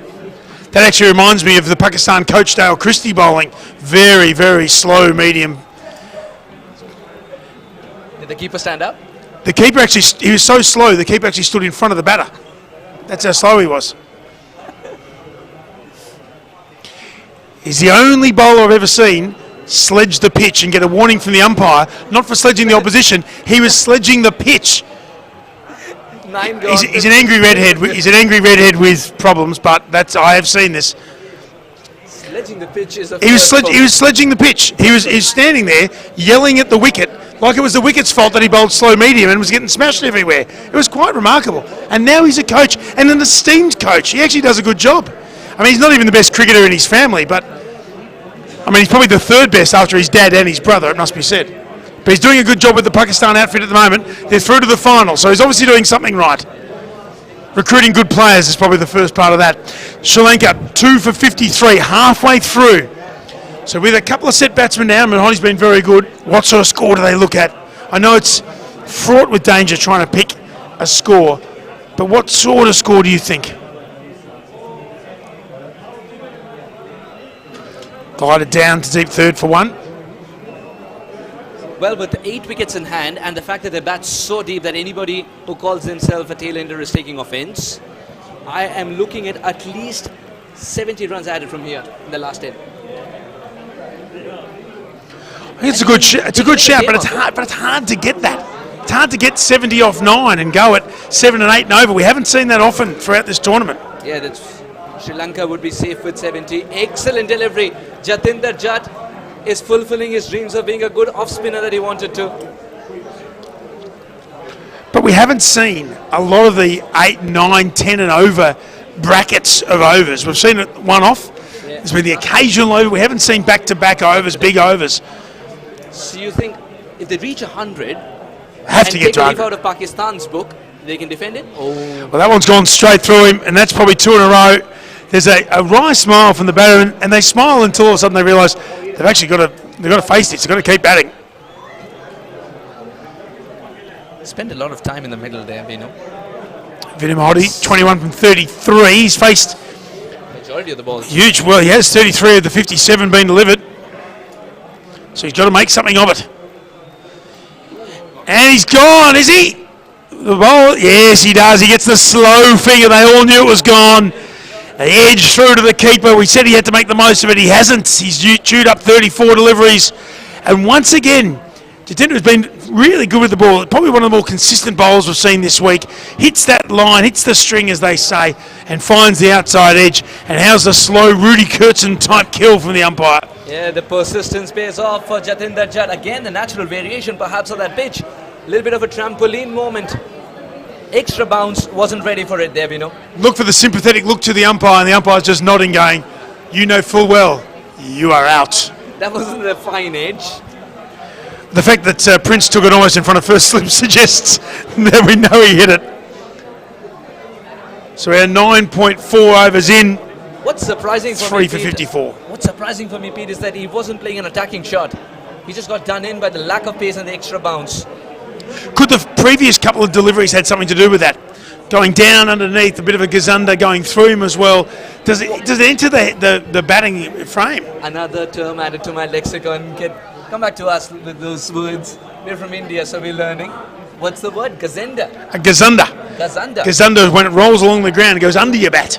That actually reminds me of the Pakistan coach Dale Christie bowling. Very, very slow medium. Did the keeper stand up? The keeper actually, he was so slow, the keeper actually stood in front of the batter. That's how slow he was. He's the only bowler I've ever seen sledge the pitch and get a warning from the umpire, not for sledging the opposition, he was sledging the pitch. He's an angry redhead. He's an angry redhead with problems, but I have seen this. Sledging the pitch is a he was sledging the pitch. He was standing there yelling at the wicket like it was the wicket's fault that he bowled slow medium and was getting smashed everywhere. It was quite remarkable. And now he's a coach, and an esteemed coach. He actually does a good job. I mean, he's not even the best cricketer in his family, but I mean, he's probably the 3rd best after his dad and his brother, it must be said. But he's doing a good job with the Pakistan outfit at the moment. They're through to the final, so he's obviously doing something right. Recruiting good players is probably the first part of that. Sri Lanka, 2 for 53, halfway through. So with a couple of set batsmen now, Mahoney's been very good. What sort of score do they look at? I know it's fraught with danger trying to pick a score, but what sort of score do you think? Glided down to deep 3rd for 1. Well, with 8 wickets in hand and the fact that they bat so deep that anybody who calls himself a tail-ender is taking offence, I am looking at least 70 runs added from here in the last 10. I think it's a good shout, but it's hard to get that. It's hard to get 70 off 9 and go at 7 and 8 and over. We haven't seen that often throughout this tournament. Yeah, Sri Lanka would be safe with 70. Excellent delivery. Jatinder Jat is fulfilling his dreams of being a good off-spinner that he wanted to. But we haven't seen a lot of the 8, 9, 10 and over brackets of overs. We've seen it one off. Yeah. There's been the occasional over. We haven't seen back-to-back overs, big overs. So you think if they reach 100 have to get to 100. Leave out of Pakistan's book, they can defend it? Oh. Well, that one's gone straight through him, and that's probably 2 in a row. There's a wry smile from the batter, and they smile until all of a sudden they realise they've actually got to face this. They've got to keep batting. Spent a lot of time in the middle there, Vinu. Vinay Mahodi, 21 from 33. He's faced majority of the balls. Huge. Well, he has 33 of the 57 been delivered. So he's got to make something of it. And he's gone, is he? The ball, yes, he does. He gets the slow finger. They all knew it was gone. The edge through to the keeper. We said he had to make the most of it. He hasn't. He's chewed up 34 deliveries. And once again, Jatinder has been really good with the ball. Probably one of the more consistent bowlers we've seen this week. Hits that line, hits the string, as they say, and finds the outside edge. And how's the slow Rudy Kurtzen type kill from the umpire? Yeah, the persistence pays off for Jatinder Jat. Again, the natural variation perhaps of that pitch. A little bit of a trampoline moment. Extra bounce, wasn't ready for it there, you know. Look for the sympathetic look to the umpire, and the umpire's just nodding, going, you know full well, you are out. That wasn't a fine edge. The fact that Prince took it almost in front of first slip suggests that we know he hit it. So we're 9.4 overs in. What's surprising for 3 me, for Pete, 54. What's surprising for me, Pete, is that he wasn't playing an attacking shot. He just got done in by the lack of pace and the extra bounce. Could the previous couple of deliveries had something to do with that? Going down underneath, a bit of a gazunda going through him as well. Does it enter the batting frame? Another term added to my lexicon. Come back to us with those words. We're from India, so we're learning. What's the word? Gazenda. A gazunda. Gazanda. Gazunda is when it rolls along the ground, it goes under your bat.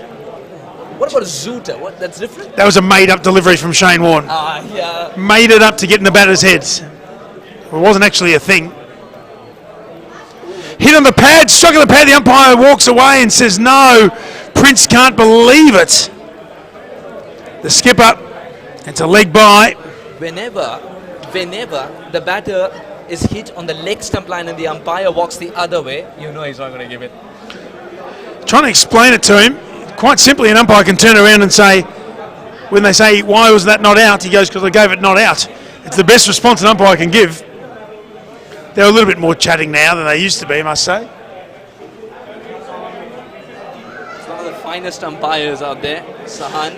What about a zoota? What? That's different? That was a made-up delivery from Shane Warne. Yeah. Made it up to get in the batter's heads. It wasn't actually a thing. Hit on the pad, struck on the pad. The umpire walks away and says no. Prince can't believe it. The skipper, it's a leg by. Whenever the batter is hit on the leg stump line and the umpire walks the other way, you know he's not going to give it. Trying to explain it to him. Quite simply, an umpire can turn around and say, when they say, why was that not out? He goes, because I gave it not out. It's the best response an umpire can give. They're a little bit more chatting now than they used to be, I must say. It's one of the finest umpires out there, Sahan.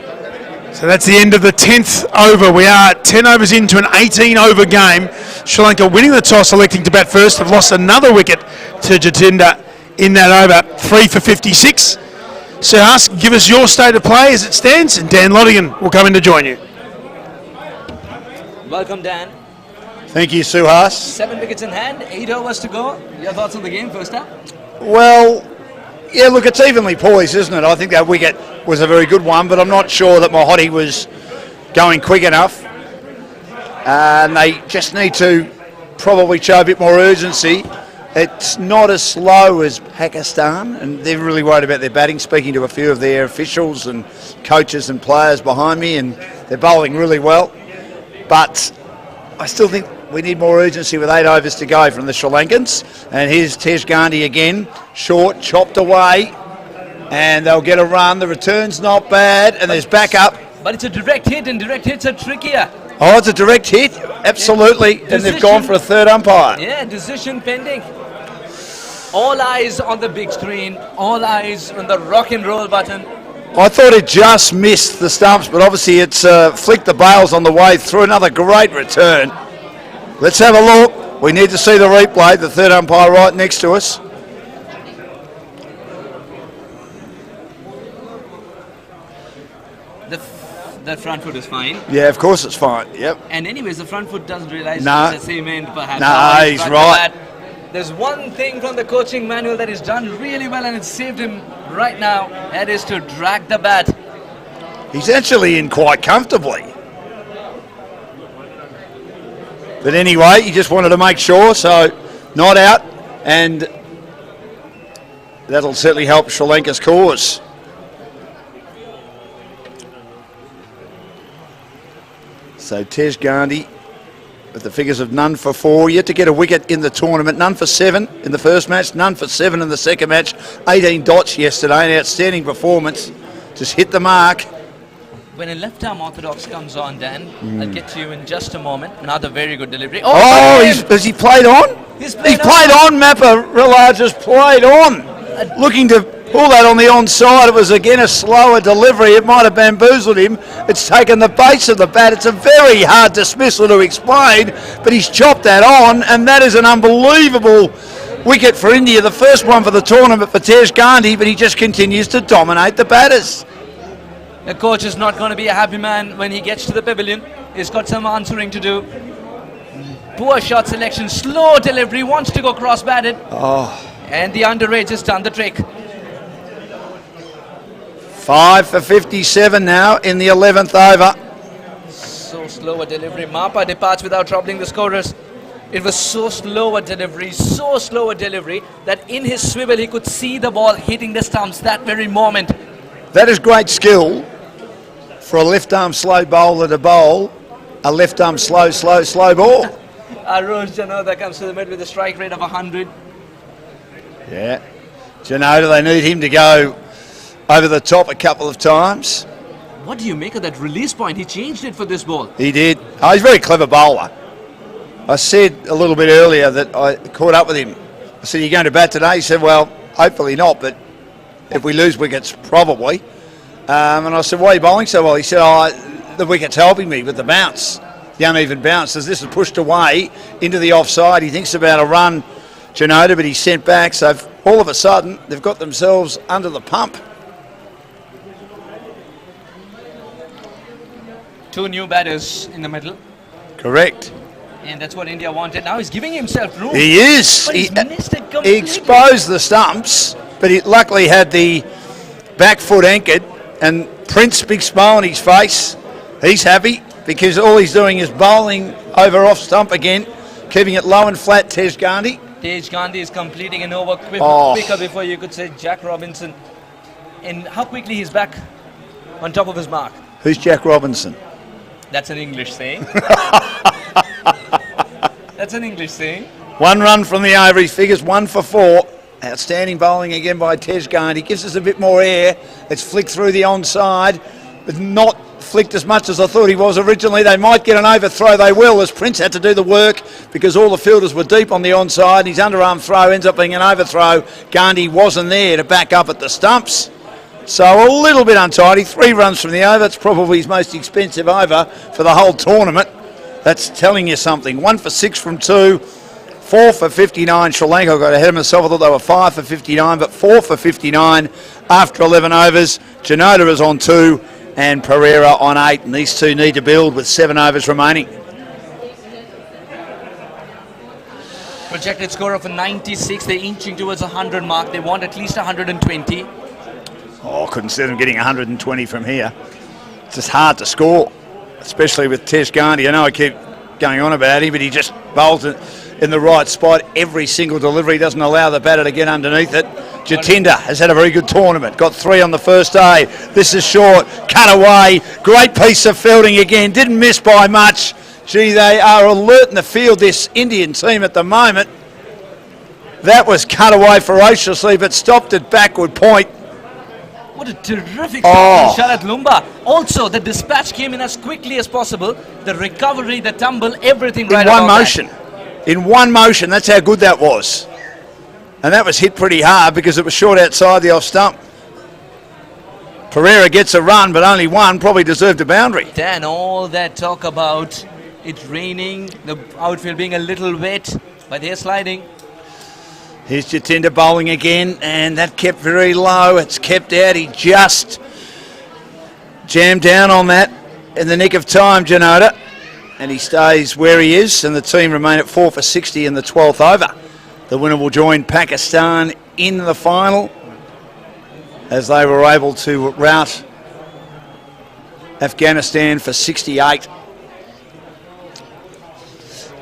So that's the end of the 10th over. We are 10 overs into an 18-over game. Sri Lanka winning the toss, electing to bat first. Have lost another wicket to Jatinda in that over. 3 for 56. So give us your state of play as it stands, and Dan Lottigan will come in to join you. Welcome, Dan. Thank you, Suhas. 7 wickets in hand, 8 overs to go. Your thoughts on the game, first up? Well, yeah, look, it's evenly poised, isn't it? I think that wicket was a very good one, but I'm not sure that Mahoti was going quick enough. And they just need to probably show a bit more urgency. It's not as slow as Pakistan, and they're really worried about their batting, speaking to a few of their officials and coaches and players behind me, and they're bowling really well. But I still think we need more urgency with 8 overs to go from the Sri Lankans. And here's Tej Gandhi again, short, chopped away, and they'll get a run. The return's not bad, and there's backup. But it's a direct hit, and direct hits are trickier. Oh, it's a direct hit, absolutely, and they've gone for a third umpire. Yeah, decision pending. All eyes on the big screen, all eyes on the rock and roll button. I thought it just missed the stumps, but obviously it's flicked the bails on the way through. Another great return. Let's have a look. We need to see the replay. The third umpire right next to us. The front foot is fine. Yeah, of course it's fine. Yep. And anyways, the front foot doesn't realise No. it's the same end, perhaps. No, he's right. There's one thing from the coaching manual that is done really well, and it's saved him right now. That is to drag the bat. He's actually in quite comfortably. But anyway, he just wanted to make sure, so not out, and that'll certainly help Sri Lanka's cause. So Tej Gandhi with the figures of none for 4, yet to get a wicket in the tournament, none for 7 in the first match, none for 7 in the second match, 18 dots yesterday, an outstanding performance, just hit the mark. When a left-arm orthodox comes on, Dan, I'll get to you in just a moment. Another very good delivery. Has he played on? He's He played on, Mappa Rilla just played on. Looking to pull that on the onside. It was again a slower delivery. It might have bamboozled him. It's taken the base of the bat. It's a very hard dismissal to explain, but he's chopped that on, and that is an unbelievable wicket for India. The first one for the tournament for Tej Gandhi, but he just continues to dominate the batters. The coach is not going to be a happy man when he gets to the pavilion. He's got some answering to do. Poor shot selection, slow delivery, wants to go cross-batted. And the underage has done the trick. 5 for 57 now in the 11th over. So slow a delivery. Mappa departs without troubling the scorers. It was so slow a delivery that in his swivel he could see the ball hitting the stumps that very moment. That is great skill for a left-arm slow bowler to bowl a left-arm slow ball. Rose Janoda comes to the mid with a strike rate of 100. Yeah. Janoda, they need him to go over the top a couple of times. What do you make of that release point? He changed it for this ball. He did. Oh, he's a very clever bowler. I said a little bit earlier that I caught up with him. I said, "You're going to bat today?" He said, "Well, hopefully not, but if we lose wickets, probably." And I said, "Why are you bowling so well?" He said, "Oh, the wicket's helping me with the bounce, the uneven bounce. As this is pushed away into the offside, he thinks about a run, Janota, but he's sent back. So all of a sudden, they've got themselves under the pump." Two new batters in the middle. Correct. And that's what India wanted. Now he's giving himself room. He is. But he's missed it He completely. exposed the stumps, but he luckily had the back foot anchored, and Prince, big smile on his face. He's happy because all he's doing is bowling over off stump again, keeping it low and flat. Tej Gandhi. Tej Gandhi is completing an over Oh. quicker before you could say Jack Robinson. And how quickly he's back on top of his mark. Who's Jack Robinson? That's an English saying. That's an English saying. One run from the over. He figures 1 for 4. Outstanding bowling again by Tej Gandhi. Gives us a bit more air. It's flicked through the onside, but not flicked as much as I thought he was originally. They might get an overthrow. They will, as Prince had to do the work because all the fielders were deep on the onside. His underarm throw ends up being an overthrow. Gandhi wasn't there to back up at the stumps. So a little bit untidy. 3 runs from the over. It's probably his most expensive over for the whole tournament. That's telling you something. 1 for 6 from 2. 4 for 59. Sri Lanka got ahead of myself. I thought they were 5 for 59, but 4 for 59 after 11 overs. Janota is on 2 and Pereira on 8. And these two need to build with 7 overs remaining. Projected score of a 96. They're inching towards a 100 mark. They want at least 120. Oh, couldn't see them getting 120 from here. It's just hard to score, especially with Tej Gandhi. I know I keep going on about him, but he just bowls it in the right spot every single delivery. Doesn't allow the batter to get underneath it. Jatinder has had a very good tournament. Got 3 on the first day. This is short. Cut away. Great piece of fielding again. Didn't miss by much. Gee, they are alert in the field, this Indian team at the moment. That was cut away ferociously, but stopped at backward point. What a terrific shot at Lumba. Also, the dispatch came in as quickly as possible. The recovery, the tumble, everything right in one about motion. In one motion, that's how good that was. And that was hit pretty hard because it was short outside the off stump. Pereira gets a run, but only one, probably deserved a boundary. Dan, all that talk about it raining, the outfield being a little wet, but they're sliding. Here's Jatinder bowling again, and that kept very low. It's kept out. He just jammed down on that in the nick of time, Janota. And he stays where he is, and the team remain at 4 for 60 in the 12th over. The winner will join Pakistan in the final as they were able to rout Afghanistan for 68.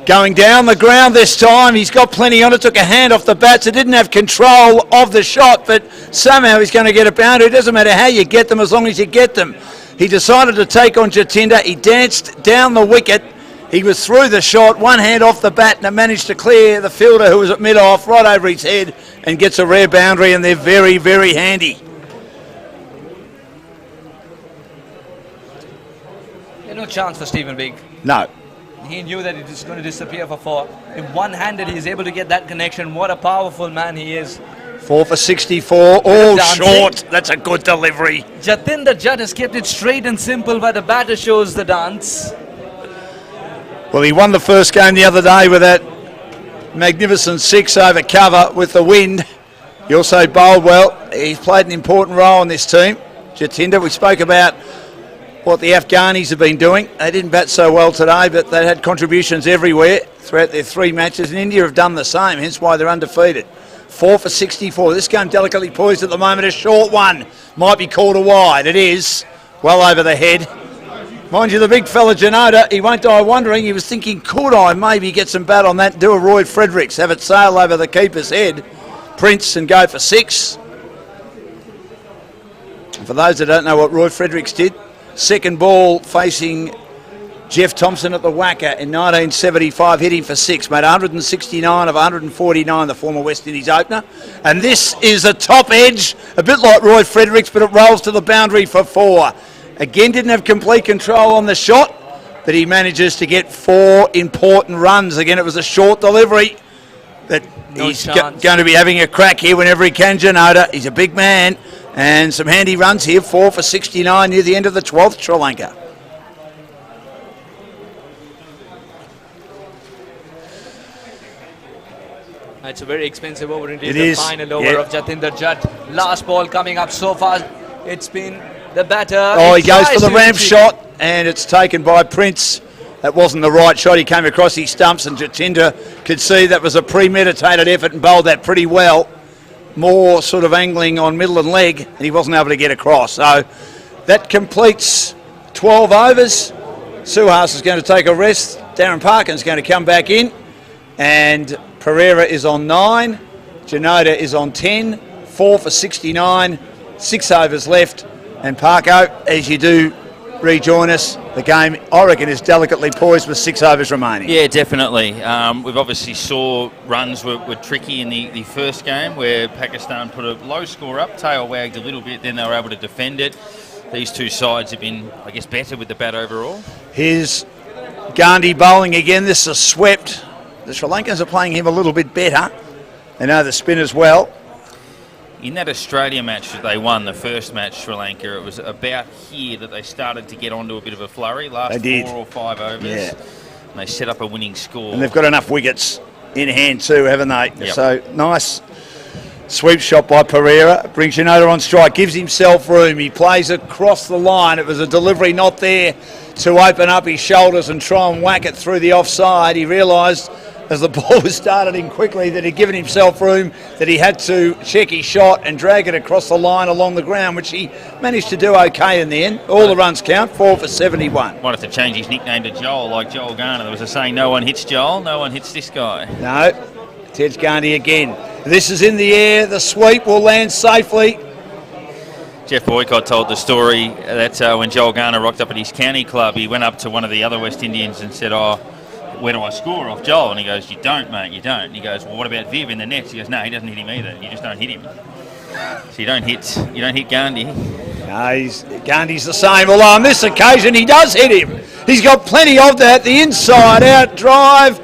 Going down the ground this time. He's got plenty on it. Took a hand off the bat, so didn't have control of the shot, but somehow he's going to get a boundary. It doesn't matter how you get them as long as you get them. He decided to take on Jatinder. He danced down the wicket. He was through the shot, one hand off the bat, and managed to clear the fielder who was at mid-off right over his head and gets a rare boundary, and they're very, very handy. There's no chance for Stephen Big. No. He knew that it was going to disappear for 4. In one-handed, he's able to get that connection. What a powerful man he is. 4 for 64, all short. That's a good delivery. Jatinder Jat has kept it straight and simple, but the batter shows the dance. Well, he won the first game the other day with that magnificent 6 over cover with the wind. He also bowled well. He's played an important role in this team. Jatinder, we spoke about what the Afghanis have been doing. They didn't bat so well today, but they had contributions everywhere throughout their 3 matches, and India have done the same, hence why they're undefeated. 4 for 64. This game delicately poised at the moment. A short one. Might be called a wide. It is. Well over the head. Mind you, the big fella Janota, he won't die wondering. He was thinking, could I maybe get some bat on that, do a Roy Fredericks, have it sail over the keeper's head, Prince, and go for 6. And for those that don't know what Roy Fredericks did, second ball facing Jeff Thompson at the Wacker in 1975, hit him for 6, made 169 of 149, the former West Indies opener. And this is a top edge, a bit like Roy Fredericks, but it rolls to the boundary for 4. Again, didn't have complete control on the shot, that he manages to get 4 important runs. Again, it was a short delivery, but he's going to be having a crack here whenever he can, Janota. He's a big man, and some handy runs here, 4 for 69 near the end of the 12th, Sri Lanka. It's a very expensive over indeed. It the is. Final over of Jatinder Judd. Last ball coming up so far. It's been the batter. Oh, he goes for the ramp shot, and it's taken by Prince. That wasn't the right shot. He came across his stumps, and Jatinder could see that was a premeditated effort and bowled that pretty well. More sort of angling on middle and leg, and he wasn't able to get across. So that completes 12 overs. Suhas is going to take a rest. Darren Parkin's going to come back in, and Pereira is on 9, Janota is on 10, 4 for 69, 6 overs left, and Parko, as you do rejoin us, the game, I reckon, is delicately poised with 6 overs remaining. Yeah, definitely. We've obviously saw runs were tricky in the first game where Pakistan put a low score up, tail wagged a little bit, then they were able to defend it. These two sides have been, I guess, better with the bat overall. Here's Gandhi bowling again. This is swept. The Sri Lankans are playing him a little bit better. They know the spin as well. In that Australia match that they won, the first match, Sri Lanka, it was about here that they started to get onto a bit of a flurry, last 4 or 5 overs. Yeah. And they set up a winning score. And they've got enough wickets in hand too, haven't they? Yep. So nice sweep shot by Pereira. Brings Janota on strike, gives himself room. He plays across the line. It was a delivery not there to open up his shoulders and try and whack it through the offside. He realised as the ball was started in quickly that he'd given himself room, that he had to check his shot and drag it across the line along the ground, which he managed to do okay in the end. All the runs count, 4 for 71. Might have to change his nickname to Joel, like Joel Garner. There was a saying, no one hits Joel, no one hits this guy. No, Tej Gandhi again. This is in the air, the sweep will land safely. Jeff Boycott told the story that when Joel Garner rocked up at his county club, he went up to one of the other West Indians and said, where do I score off Joel? And he goes, you don't, mate, you don't. And he goes, well, what about Viv in the nets? He goes, no, he doesn't hit him either. You just don't hit him. So you don't hit Gandhi. No, Gandhi's the same, although on this occasion he does hit him. He's got plenty of that. The inside out drive.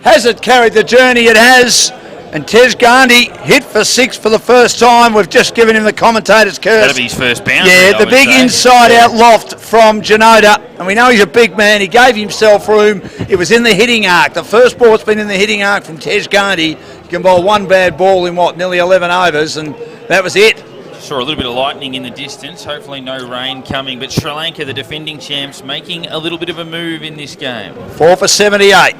Has it carried the journey? It has. And Tej Gandhi hit for 6 for the first time. We've just given him the commentator's curse. That'll be his first boundary. Yeah, the big inside out loft from Janota. And we know he's a big man. He gave himself room. It was in the hitting arc. The first ball's been in the hitting arc from Tej Gandhi. You can bowl one bad ball in nearly 11 overs, and that was it. Saw a little bit of lightning in the distance. Hopefully no rain coming. But Sri Lanka, the defending champs, making a little bit of a move in this game. 4 for 78.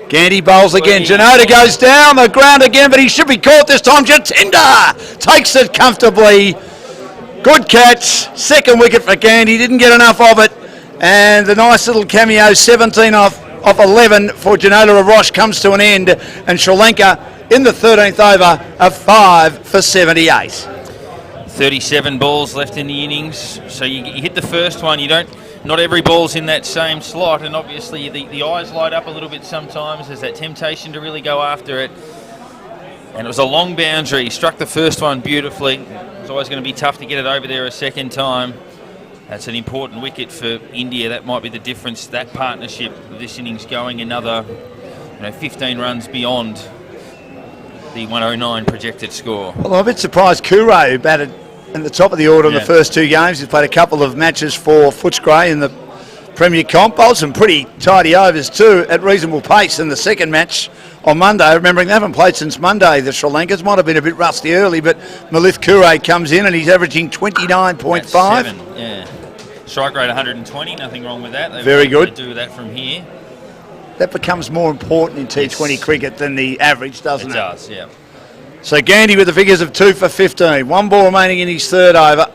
Gandhi bowls again. Janota goes down the ground again, but he should be caught this time. Jatinder takes it comfortably. Good catch. Second wicket for Gandhi. Didn't get enough of it. And the nice little cameo, 17 off 11 for Janota Arosh comes to an end. And Sri Lanka in the 13th over of 5 for 78. 37 balls left in the innings. So you hit the first one. Not every ball's in that same slot, and obviously the eyes light up a little bit sometimes. There's that temptation to really go after it. And it was a long boundary. He struck the first one beautifully. It's always going to be tough to get it over there a second time. That's an important wicket for India. That might be the difference. That partnership of this innings going another 15 runs beyond the 109 projected score. Well, I'm a bit surprised Kure, who batted in the top of the order in the first 2 games. He's played a couple of matches for Footscray in the Premier Comp. Bowled some pretty tidy overs too at reasonable pace in the second match on Monday. Remembering they haven't played since Monday, the Sri Lankans. Might have been a bit rusty early, but Malith Kure comes in and he's averaging 29.5. Yeah. Strike rate 120, nothing wrong with that. Very good. They do that from here. That becomes more important in T20 cricket than the average, doesn't it? It does, yeah. So Gandhi with the figures of 2 for 15. 1 ball remaining in his third over.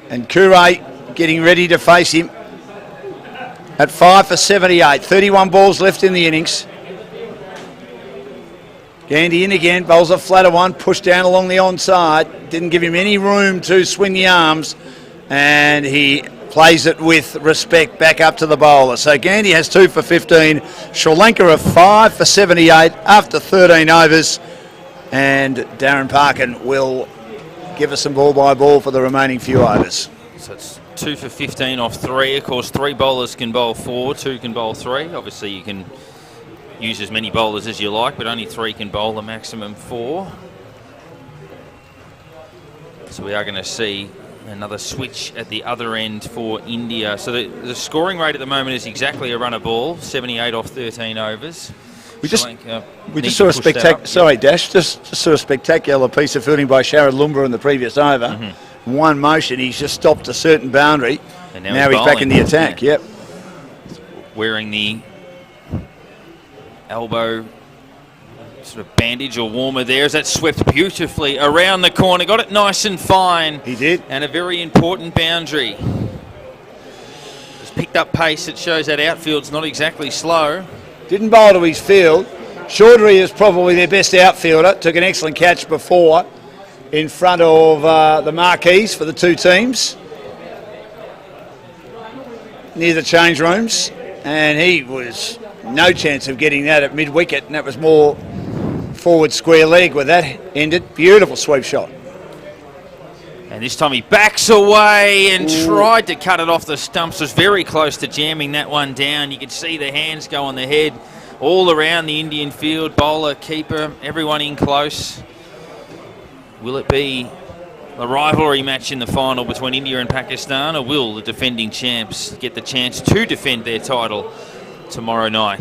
And Kure getting ready to face him at 5 for 78. 31 balls left in the innings. Gandhi in again, bowls a flatter one, pushed down along the onside. Didn't give him any room to swing the arms. And he plays it with respect back up to the bowler. So Gandhi has 2 for 15. Sri Lanka are 5 for 78 after 13 overs. And Darren Parkin will give us some ball by ball for the remaining few overs. So it's 2 for 15 off 3. Of course, 3 bowlers can bowl 4, 2 can bowl 3. Obviously, you can use as many bowlers as you like, but only 3 can bowl a maximum 4. So we are going to see another switch at the other end for India. So the scoring rate at the moment is exactly a run a ball, 78 off 13 overs. We just saw a spectacular piece of fielding by Sharad Lumba in the previous over. One motion, he's just stopped a certain boundary. And now he's back in the attack. Yeah. Yep. Wearing the elbow sort of bandage or warmer there as that swept beautifully around the corner. Got it nice and fine. He did. And a very important boundary. Just picked up pace. It shows that outfield's not exactly slow. Didn't bowl to his field. Chaudhary is probably their best outfielder. Took an excellent catch before in front of the marquees for the two teams near the change rooms. And he was no chance of getting that at mid-wicket. And that was more forward square leg where that ended. Beautiful sweep shot. And this time he backs away and tried to cut it off the stumps. Was very close to jamming that one down. You could see the hands go on the head all around the Indian field. Bowler, keeper, everyone in close. Will it be a rivalry match in the final between India and Pakistan, or will the defending champs get the chance to defend their title tomorrow night?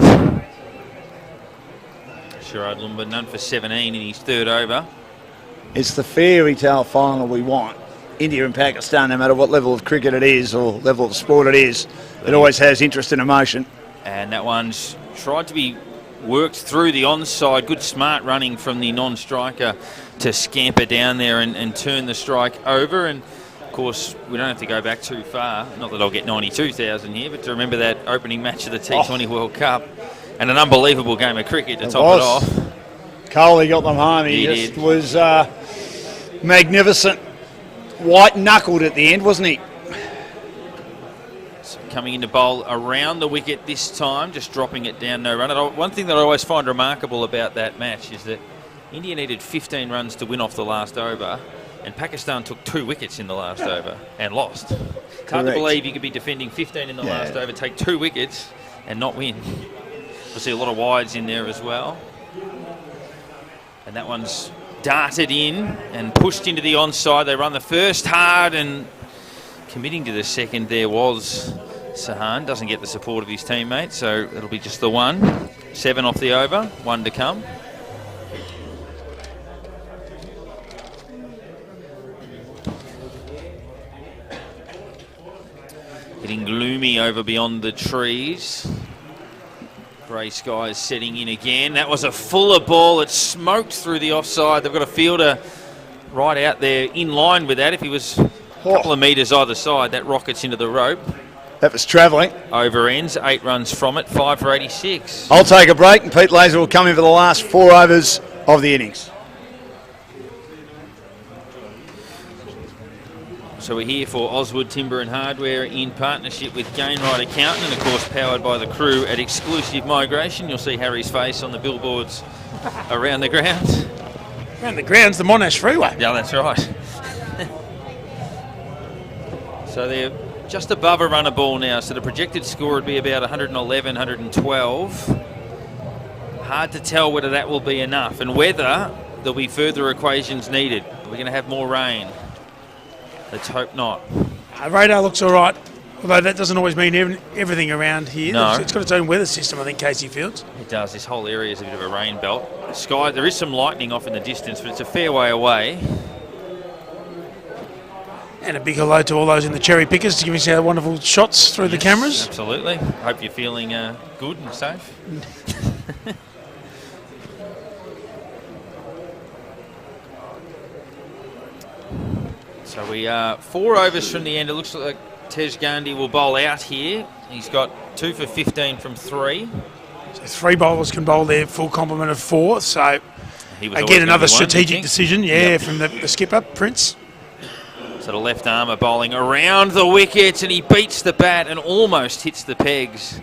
Sharad Lumba, none for 17 in his third over. It's the fairy tale final we want. India and Pakistan, no matter what level of cricket it is or level of sport it is, it always has interest and emotion. And that one's tried to be worked through the onside. Good smart running from the non-striker to scamper down there and turn the strike over. And of course, we don't have to go back too far. Not that I'll get 92,000 here, but to remember that opening match of the T20 World Cup and an unbelievable game of cricket to top it off. Kohli got them home. He just was magnificent. White-knuckled at the end, wasn't he? So coming into bowl around the wicket this time, just dropping it down, no run. One thing that I always find remarkable about that match is that India needed 15 runs to win off the last over, and Pakistan took 2 wickets in the last over and lost. Correct. Hard to believe you could be defending 15 in the last over, take 2 wickets and not win. We'll see a lot of wides in there as well. And that one's darted in and pushed into the onside. They run the first hard, and committing to the second there was Sahan. Doesn't get the support of his teammate, so it'll be just the one. 7 off the over, 1 to come. Getting gloomy over beyond the trees. Grey skies setting in again. That was a fuller ball. It smoked through the offside. They've got a fielder right out there in line with that. If he was a couple of metres either side, that rockets into the rope. That was travelling. Over ends, 8 runs from it, 5 for 86. I'll take a break, and Pete Laser will come in for the last 4 overs of the innings. So we're here for Oswood Timber and Hardware in partnership with Gainride Accountant, and of course powered by the crew at Exclusive Migration. You'll see Harry's face on the billboards around the grounds. Around the grounds, the Monash Freeway. Yeah, that's right. So they're just above a runner ball now, so the projected score would be about 111, 112. Hard to tell whether that will be enough and whether there'll be further equations needed. Are we going to have more rain? Let's hope not. Radar looks all right, although that doesn't always mean everything around here. No. It's got its own weather system, I think, Casey Fields. It does. This whole area is a bit of a rain belt. The sky, there is some lightning off in the distance, but it's a fair way away. And a big hello to all those in the cherry pickers to give us our wonderful shots through the cameras. Absolutely. Hope you're feeling good and safe. So we are 4 overs from the end. It looks like Tej Gandhi will bowl out here. He's got 2 for 15 from 3. So 3 bowlers can bowl their full complement of 4. So again, another strategic decision, from the skipper, Prince. So the left armour bowling around the wickets, and he beats the bat and almost hits the pegs.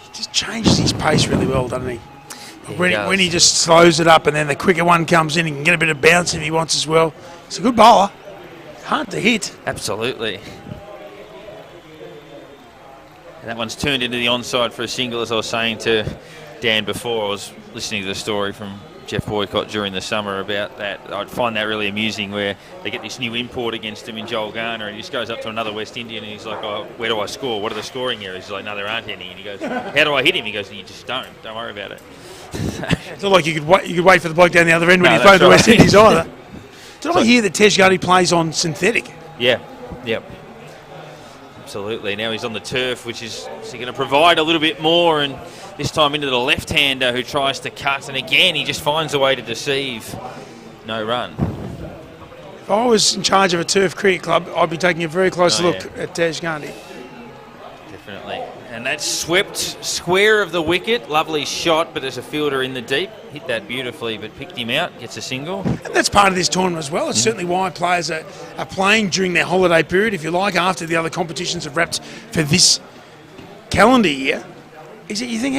He just changes his pace really well, doesn't he? Yeah, when he just slows it up and then the quicker one comes in, he can get a bit of bounce if he wants as well. He's a good bowler. Hard to hit. Absolutely. And that one's turned into the onside for a single, as I was saying to Dan before. I was listening to the story from Jeff Boycott during the summer about that. I'd find that really amusing, where they get this new import against him in Joel Garner, and he just goes up to another West Indian and he's like, oh, where do I score? What are the scoring areas? He's like, no, there aren't any. And he goes, how do I hit him? He goes, you just don't worry about it. It's not like you could wait for the bloke down the other end when No, you throw the right. West Indies either. Did I hear that Tej plays on synthetic? Yeah, yep. Absolutely. Now he's on the turf, which is going to provide a little bit more, and this time into the left-hander who tries to cut, and again he just finds a way to deceive. No run. If I was in charge of a turf cricket club, I'd be taking a very close look at Tej Gandhi. Definitely. And that's swept square of the wicket. Lovely shot, but there's a fielder in the deep. Hit that beautifully, but picked him out. Gets a single. And that's part of this tournament as well. It's certainly why players are playing during their holiday period, if you like, after the other competitions have wrapped for this calendar year. Is it you think,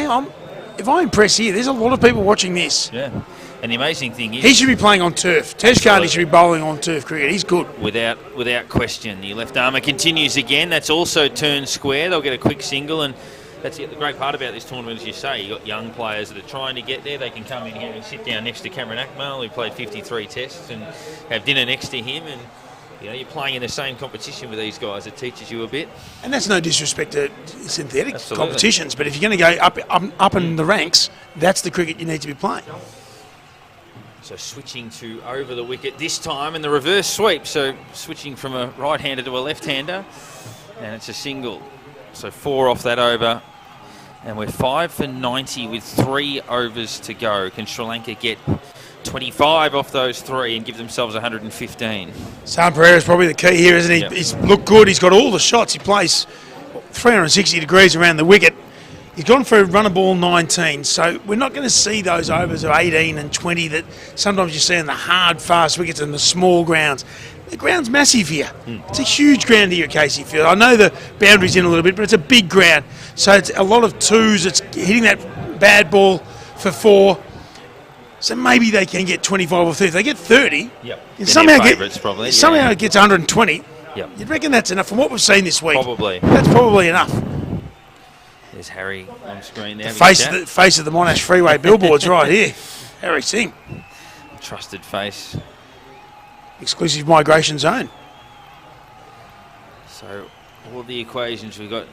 if I impress here, there's a lot of people watching this. Yeah. And the amazing thing is, He should be playing on turf. Tej Gandhi should be bowling on turf cricket. He's good. without question. The left armour continues again. That's also turned square. They'll get a quick single, and that's the great part about this tournament, as you say. You've got young players that are trying to get there. They can come in here and sit down next to Cameron Akmal, who played 53 tests, and have dinner next to him, and you're playing in the same competition with these guys. It teaches you a bit. And that's no disrespect to synthetic Absolutely. competitions, but if you're going to go up in the ranks, that's the cricket you need to be playing. So switching to over the wicket this time in the reverse sweep. So switching from a right-hander to a left-hander, and it's a single. So 4 off that over, and we're 5 for 90 with 3 overs to go. Can Sri Lanka get 25 off those 3 and give themselves 115? Sam Pereira's probably the key here, isn't he? Yep. He's looked good. He's got all the shots. He plays 360 degrees around the wicket. He's gone for a run of ball 19, so we're not going to see those overs of 18 and 20 that sometimes you see in the hard, fast wickets and the small grounds. The ground's massive here. It's a huge ground here at Casey Field. I know the boundary's in a little bit, but it's a big ground. So it's a lot of twos. It's hitting that bad ball for 4. So maybe they can get 25 or 30. If they get 30, and somehow it gets 120, you'd reckon that's enough from what we've seen this week. Probably. That's probably enough. There's Harry on screen there. The face of the Monash Freeway billboards right here. Harry Singh. Trusted face. Exclusive migration zone. So all the equations, we've got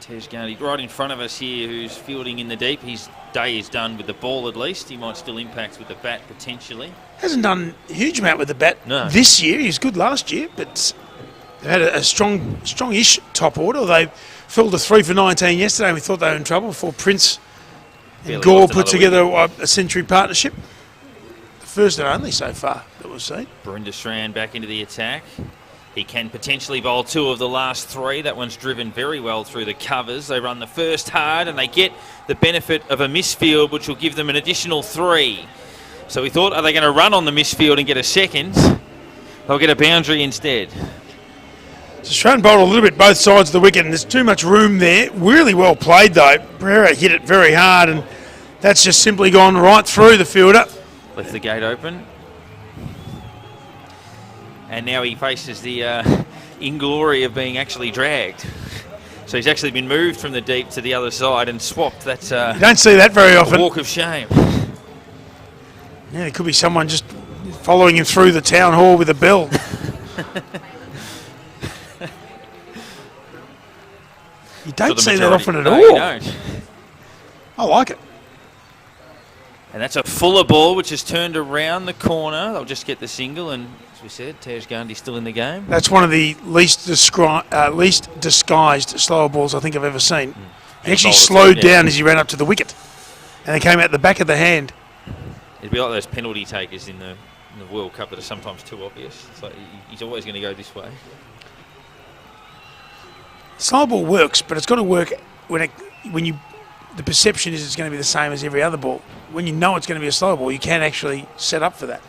Tej Gandhi right in front of us here, who's fielding in the deep. His day is done with the ball at least. He might still impact with the bat potentially. Hasn't done a huge amount with the bat this year. He was good last year, but they've had a strong-ish top order. They filled a 3 for 19 yesterday. We thought they were in trouble before Prince and Gore put together a century partnership. The first and only so far that we've seen. Barinder Strand back into the attack. He can potentially bowl 2 of the last 3. That one's driven very well through the covers. They run the first hard and they get the benefit of a misfield, which will give them an additional 3. So we thought, are they going to run on the misfield and get a second? They'll get a boundary instead. Australian bowled a little bit both sides of the wicket, and there's too much room there. Really well played, though. Pereira hit it very hard, and that's just simply gone right through the fielder. Left the gate open. And now he faces the inglory of being actually dragged. So he's actually been moved from the deep to the other side and swapped. That's you don't see that very often. A walk of shame. Yeah, there could be someone just following him through the town hall with a bell. You don't see that often at all. You don't. I like it. And that's a fuller ball, which has turned around the corner. They'll just get the single, and as we said, Tej Gandhi's still in the game. That's one of the least disguised slower balls I think I've ever seen. He actually slowed down as he ran up to the wicket, and it came out the back of the hand. It'd be like those penalty takers in the World Cup that are sometimes too obvious. It's like he's always going to go this way. Slow ball works, but it's got to work when the perception is it's going to be the same as every other ball. When you know it's going to be a slow ball, you can actually set up for that.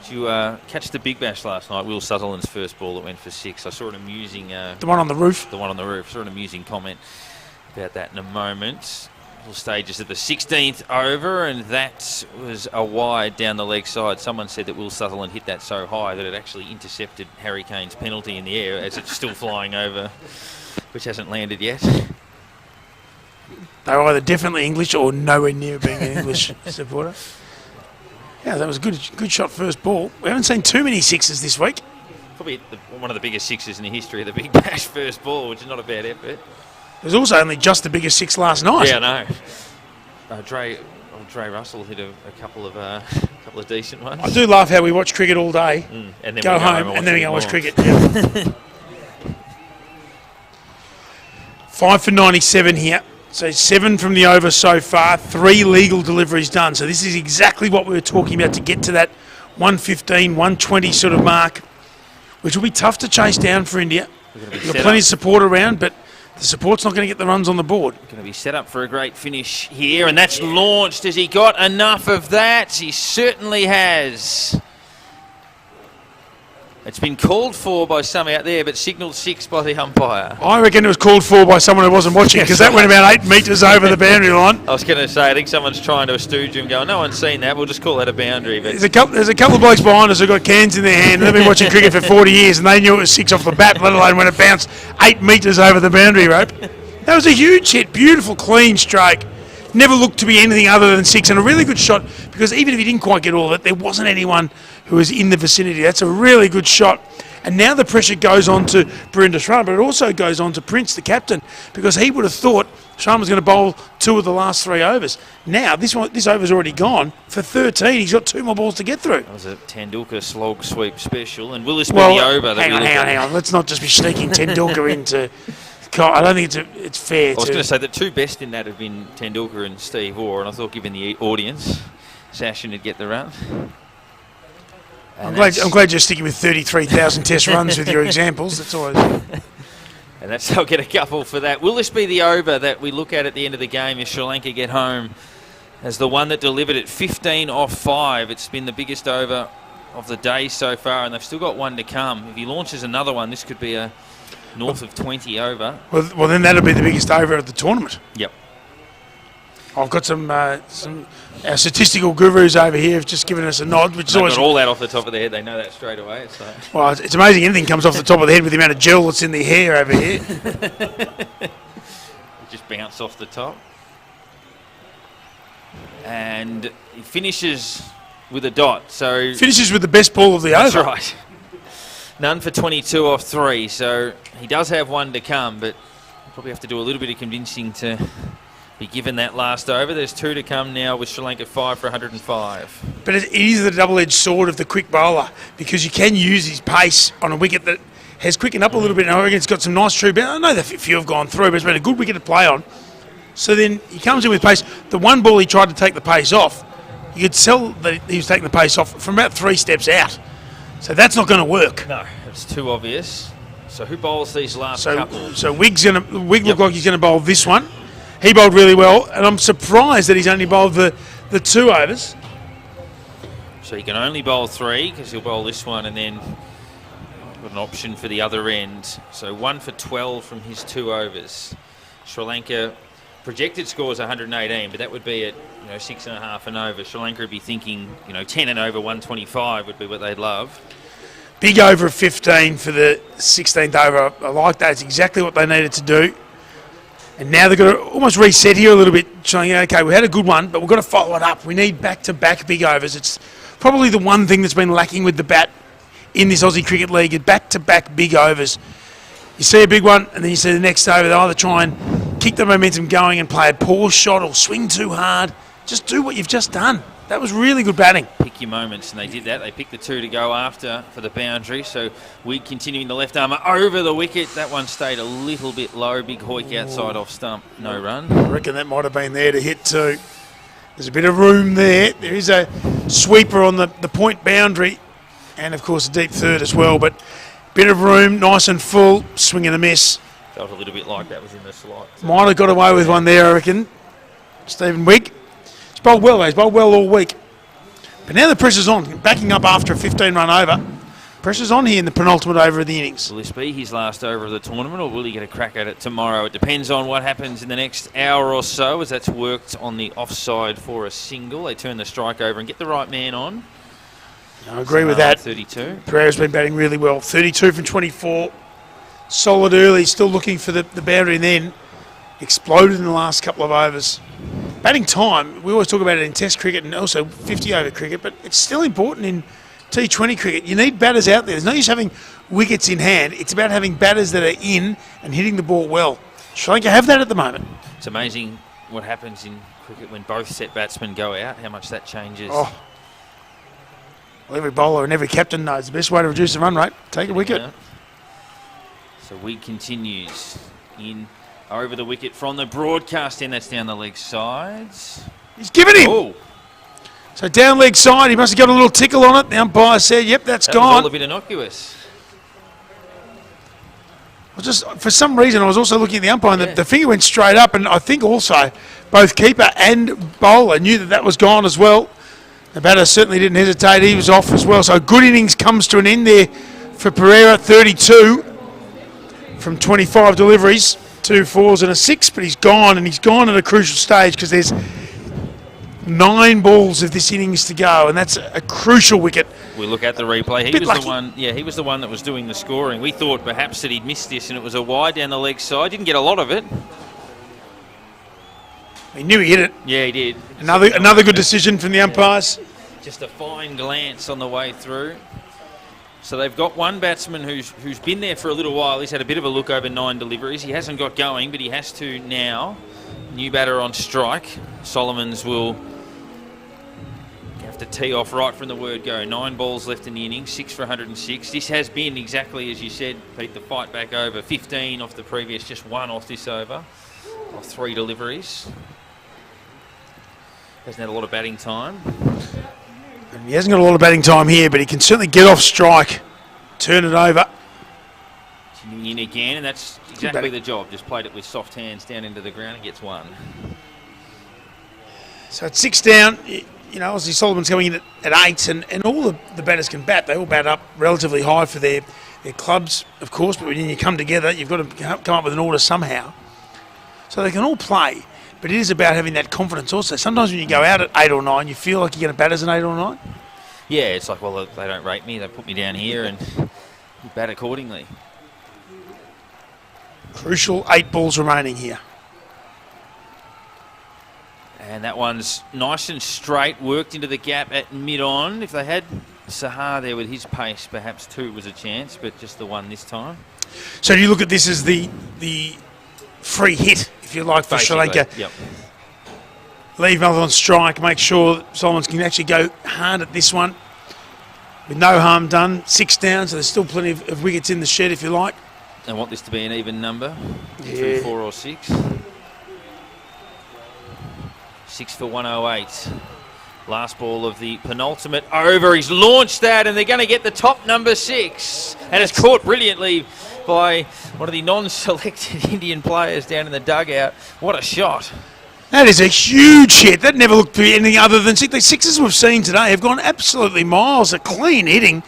Did you catch the Big Bash last night? Will Sutherland's first ball that went for 6. I saw an amusing... the one on the roof? The one on the roof. I saw an amusing comment about that in a moment. Stages of the 16th over, and that was a wide down the leg side. Someone said that Will Sutherland hit that so high that it actually intercepted Harry Kane's penalty in the air as it's still flying over, which hasn't landed yet. They were either definitely English or nowhere near being an English supporter. Yeah, that was a good shot first ball. We haven't seen too many sixes this week. Probably one of the biggest sixes in the history of the Big Bash first ball, which is not a bad effort. There was also only just the biggest six last night. Yeah, I know. Dre Russell hit a couple of decent ones. I do love how we watch cricket all day, and then go home, and then we go watch cricket. Yeah. 5 for 97 here. So 7 from the over so far, 3 legal deliveries done. So this is exactly what we were talking about to get to that 115, 120 sort of mark, which will be tough to chase down for India. We've got plenty of support around, but the support's not going to get the runs on the board. Going to be set up for a great finish here, and that's launched. Has he got enough of that? He certainly has. It's been called for by some out there, but signalled 6 by the umpire. I reckon it was called for by someone who wasn't watching, because that went about 8 metres over the boundary line. I was going to say, I think someone's trying to astute him, going, no one's seen that, we'll just call that a boundary. But there's a couple of blokes behind us who've got cans in their hand, and they've been watching cricket for 40 years, and they knew it was 6 off the bat, let alone when it bounced 8 metres over the boundary rope. That was a huge hit, beautiful, clean stroke. Never looked to be anything other than 6, and a really good shot, because even if he didn't quite get all of it, there wasn't anyone who was in the vicinity. That's a really good shot. And now the pressure goes on to Burinder Sharma, but it also goes on to Prince, the captain, because he would have thought Sharma was going to bowl 2 of the last 3 overs. Now, this over's already gone. For 13, he's got 2 more balls to get through. That was a Tendulkar slog sweep special, and will this be the over? Hang on. Let's not just be sneaking Tendulkar into... I don't think it's fair. I was going to say the 2 best in that have been Tendulkar and Steve Orr, and I thought given the audience, Sachin would get the run. I'm glad you're sticking with 33,000 test runs with your examples. That's always... And that's they'll get a couple for that. Will this be the over that we look at the end of the game if Sri Lanka get home as the one that delivered it 15 off 5? It's been the biggest over of the day so far, and they've still got one to come. If he launches another one, this could be a north of 20 over. Well, then that'll be the biggest over of the tournament. Yep. I've got some our statistical gurus over here have just given us a nod, which is always... got all that off the top of their head. They know that straight away. So. Well, it's amazing anything comes off the top of the head with the amount of gel that's in the hair over here. Just bounce off the top. And he finishes with a dot. So finishes with the best ball of the over. That's right. None for 22 off 3. So he does have one to come, but he'll probably have to do a little bit of convincing to be given that last over. There's 2 to come now with Sri Lanka 5 for 105. But it is the double-edged sword of the quick bowler, because you can use his pace on a wicket that has quickened up a little bit. And I reckon it's got some nice true bounce. I know that a few have gone through, but it's been a good wicket to play on. So then he comes in with pace. The one ball he tried to take the pace off, you could tell that he was taking the pace off from about 3 steps out. So that's not going to work. No, it's too obvious. So who bowls these last couple? So Wigg looked like he's going to bowl this one. He bowled really well, and I'm surprised that he's only bowled the 2 overs. So he can only bowl 3 because he'll bowl this one and then got an option for the other end. So 1 for 12 from his 2 overs. Sri Lanka projected scores 118, but that would be at 6.5 and over. Sri Lanka would be thinking 10 and over 125 would be what they'd love. Big over of 15 for the 16th over. I like that. It's exactly what they needed to do. And now they've got to almost reset here a little bit, showing, okay, we had a good one, but we've got to follow it up. We need back-to-back big overs. It's probably the one thing that's been lacking with the bat in this Aussie Cricket League, back-to-back big overs. You see a big one, and then you see the next over. They either try and keep the momentum going and play a poor shot or swing too hard. Just do what you've just done. That was really good batting. Pick your moments, and they did that. They picked the 2 to go after for the boundary. So Wigg continuing the left armour over the wicket. That one stayed a little bit low. Big hoik outside off stump. No run. I reckon that might have been there to hit 2. There's a bit of room there. There is a sweeper on the point boundary, and of course a deep third as well. But bit of room, nice and full. Swing and a miss. Felt a little bit like that was in the slot. Might have got away with one there, I reckon. Stephen Wigg. He's bowled well, though. He's bowled well all week. But now the pressure's on. Backing up after a 15-run over. Pressure's on here in the penultimate over of the innings. Will this be his last over of the tournament, or will he get a crack at it tomorrow? It depends on what happens in the next hour or so, as that's worked on the offside for a single. They turn the strike over and get the right man on. I agree with that. 32. Pereira's been batting really well. 32 from 24. Solid early, still looking for the boundary, and then exploded in the last couple of overs. Batting time, we always talk about it in Test cricket and also 50-over cricket, but it's still important in T20 cricket. You need batters out there. There's no use having wickets in hand. It's about having batters that are in and hitting the ball well. Sri Lanka have that at the moment. It's amazing what happens in cricket when both set batsmen go out, how much that changes. Oh. Well, every bowler and every captain knows the best way to reduce the run rate, take a wicket. Yeah. So Wig continues in over the wicket from the broadcast end. That's down the leg sides. He's given him. Oh, So down leg side, he must have got a little tickle on it. The umpire said, yep, that's that gone. was all a bit innocuous. For some reason, I was also looking at the umpire, and the finger went straight up, and I think also both keeper and bowler knew that was gone as well. The batter certainly didn't hesitate. He was off as well. So good innings comes to an end there for Pereira, 32 from 25 deliveries, 2 4s and a 6, but he's gone, and he's gone at a crucial stage because there's 9 balls of this innings to go, and that's a crucial wicket. We look at the replay. He Bit was lucky. the one. Yeah, he was the one that was doing the scoring. We thought perhaps that he'd missed this, and it was a wide down the leg side. Didn't get a lot of it. He knew he hit it. Yeah, he did. Another good decision from the umpires. Just a fine glance on the way through. So they've got one batsman who's been there for a little while. He's had a bit of a look over 9 deliveries. He hasn't got going, but he has to now. New batter on strike. Solomons will have to tee off right from the word go. 9 balls left in the innings, 6 for 106. This has been exactly as you said, Pete, the fight back over. 15 off the previous, just 1 off this over, off 3 deliveries. Hasn't had a lot of batting time. And he hasn't got a lot of batting time here, but he can certainly get off strike, turn it over. Continuing in again, and that's exactly the job. Just played it with soft hands down into the ground and gets 1. So it's 6 down. You know, Ozzy Solomon's coming in at 8, and all the batters can bat. They all bat up relatively high for their clubs, of course, but when you come together, you've got to come up with an order somehow. So they can all play, but it is about having that confidence also. Sometimes when you go out at 8 or 9, you feel like you're going to bat as an 8 or 9. Yeah, it's like, well, they don't rate me. They put me down here and you bat accordingly. Crucial 8 balls remaining here. And that one's nice and straight, worked into the gap at mid-on. If they had Sahar there with his pace, perhaps 2 was a chance, but just the 1 this time. So do you look at this as the free hit, if you like, for Sri Lanka? Yep. Leave Melbourne on strike, make sure Solomons can actually go hard at this one with no harm done. 6 down, so there's still plenty of wickets in the shed, if you like. I want this to be an even number, 3, 4 or 6. 6 for 108. Last ball of the penultimate over. He's launched that, and they're going to get the top number 6. And it's caught brilliantly by one of the non-selected Indian players down in the dugout. What a shot. That is a huge hit. That never looked to be anything other than 6. The 6s we've seen today have gone absolutely miles. A clean hitting.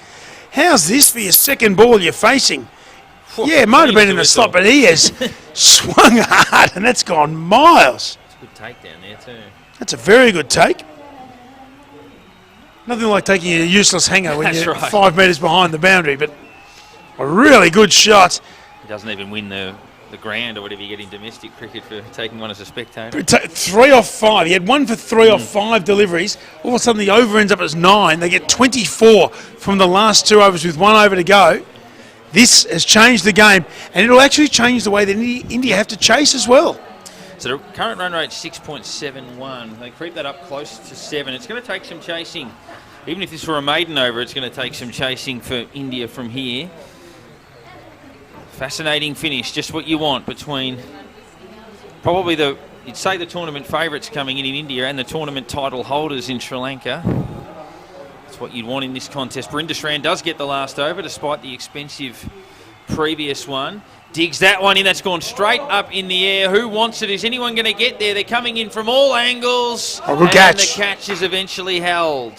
How's this for your second ball you're facing? Yeah, it might have been in the slot, but he has swung hard, and that's gone miles. It's a good take down there too. That's a very good take. Nothing like taking a useless hanger when That's you're right. 5 metres behind the boundary, but a really good shot. He doesn't even win the grand or whatever you get in domestic cricket for taking one as a spectator. 3 off 5. He had 1 for 3 off 5 deliveries. All of a sudden the over ends up as 9. They get 24 from the last 2 overs with 1 over to go. This has changed the game, and it'll actually change the way that India have to chase as well. So the current run rate 6.71. They creep that up close to 7. It's going to take some chasing. Even if this were a maiden over, it's going to take some chasing for India from here. Fascinating finish, just what you want between probably you'd say the tournament favourites coming in India and the tournament title holders in Sri Lanka. That's what you'd want in this contest. Brindisran does get the last over despite the expensive previous one. Digs that one in. That's gone straight up in the air. Who wants it? Is anyone going to get there? They're coming in from all angles. Oh, good and catch. the catch is eventually held.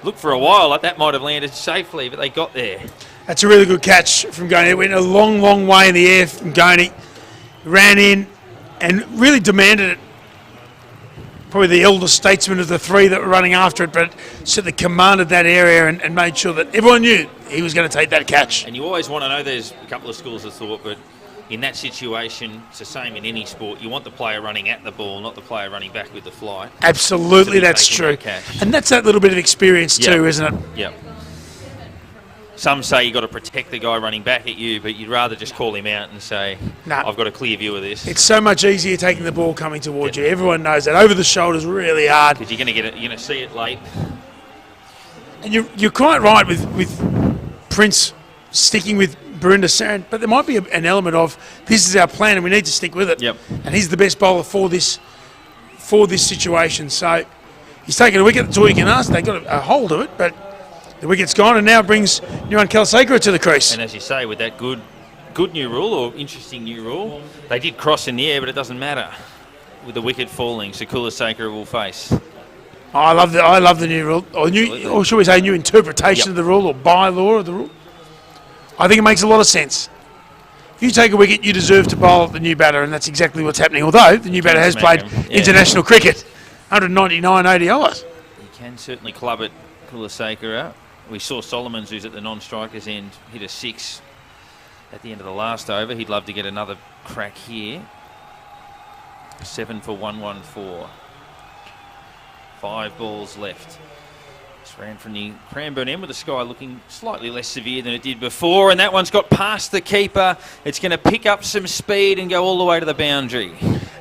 looked for a while like that might have landed safely, but they got there. That's a really good catch from Goney. It went a long, long way in the air from Goney. Ran in and really demanded it. Probably the elder statesman of the three that were running after it, but certainly commanded that area and made sure that everyone knew he was going to take that catch. And you always want to know, there's a couple of schools of thought, but in that situation, it's the same in any sport. You want the player running at the ball, not the player running back with the fly. Absolutely, that's true. And that's that little bit of experience too, isn't it? Yep. Some say you've got to protect the guy running back at you, but you'd rather just call him out and say, Nah. I've got a clear view of this. It's so much easier taking the ball coming towards you. Everyone knows that. Over the shoulder's really hard. Because you're going to get it, you're going to see it late. And you're quite right with Prince sticking with Berinda Saran, but there might be an element of this is our plan and we need to stick with it. Yep. And he's the best bowler for this situation. So he's taken a wicket. That's all you can ask. They got a hold of it, but the wicket's gone, and now brings Nuwan Kalasekara to the crease. And as you say, with that good new rule, or interesting new rule, they did cross in the air, but it doesn't matter. With the wicket falling, so Kulasekara will face. I love the new rule, or should we say new interpretation of the rule, or bylaw of the rule. I think it makes a lot of sense. If you take a wicket, you deserve to bowl the new batter, and that's exactly what's happening. Although the new batter has played international cricket, 199 ODIs. He can certainly club it, Kulasekara. We saw Solomons, who's at the non-strikers end, hit a 6 at the end of the last over. He'd love to get another crack here. 7 for 114. 5 balls left. Just ran from the Cranbourne end with the sky looking slightly less severe than it did before, and that one's got past the keeper. It's going to pick up some speed and go all the way to the boundary.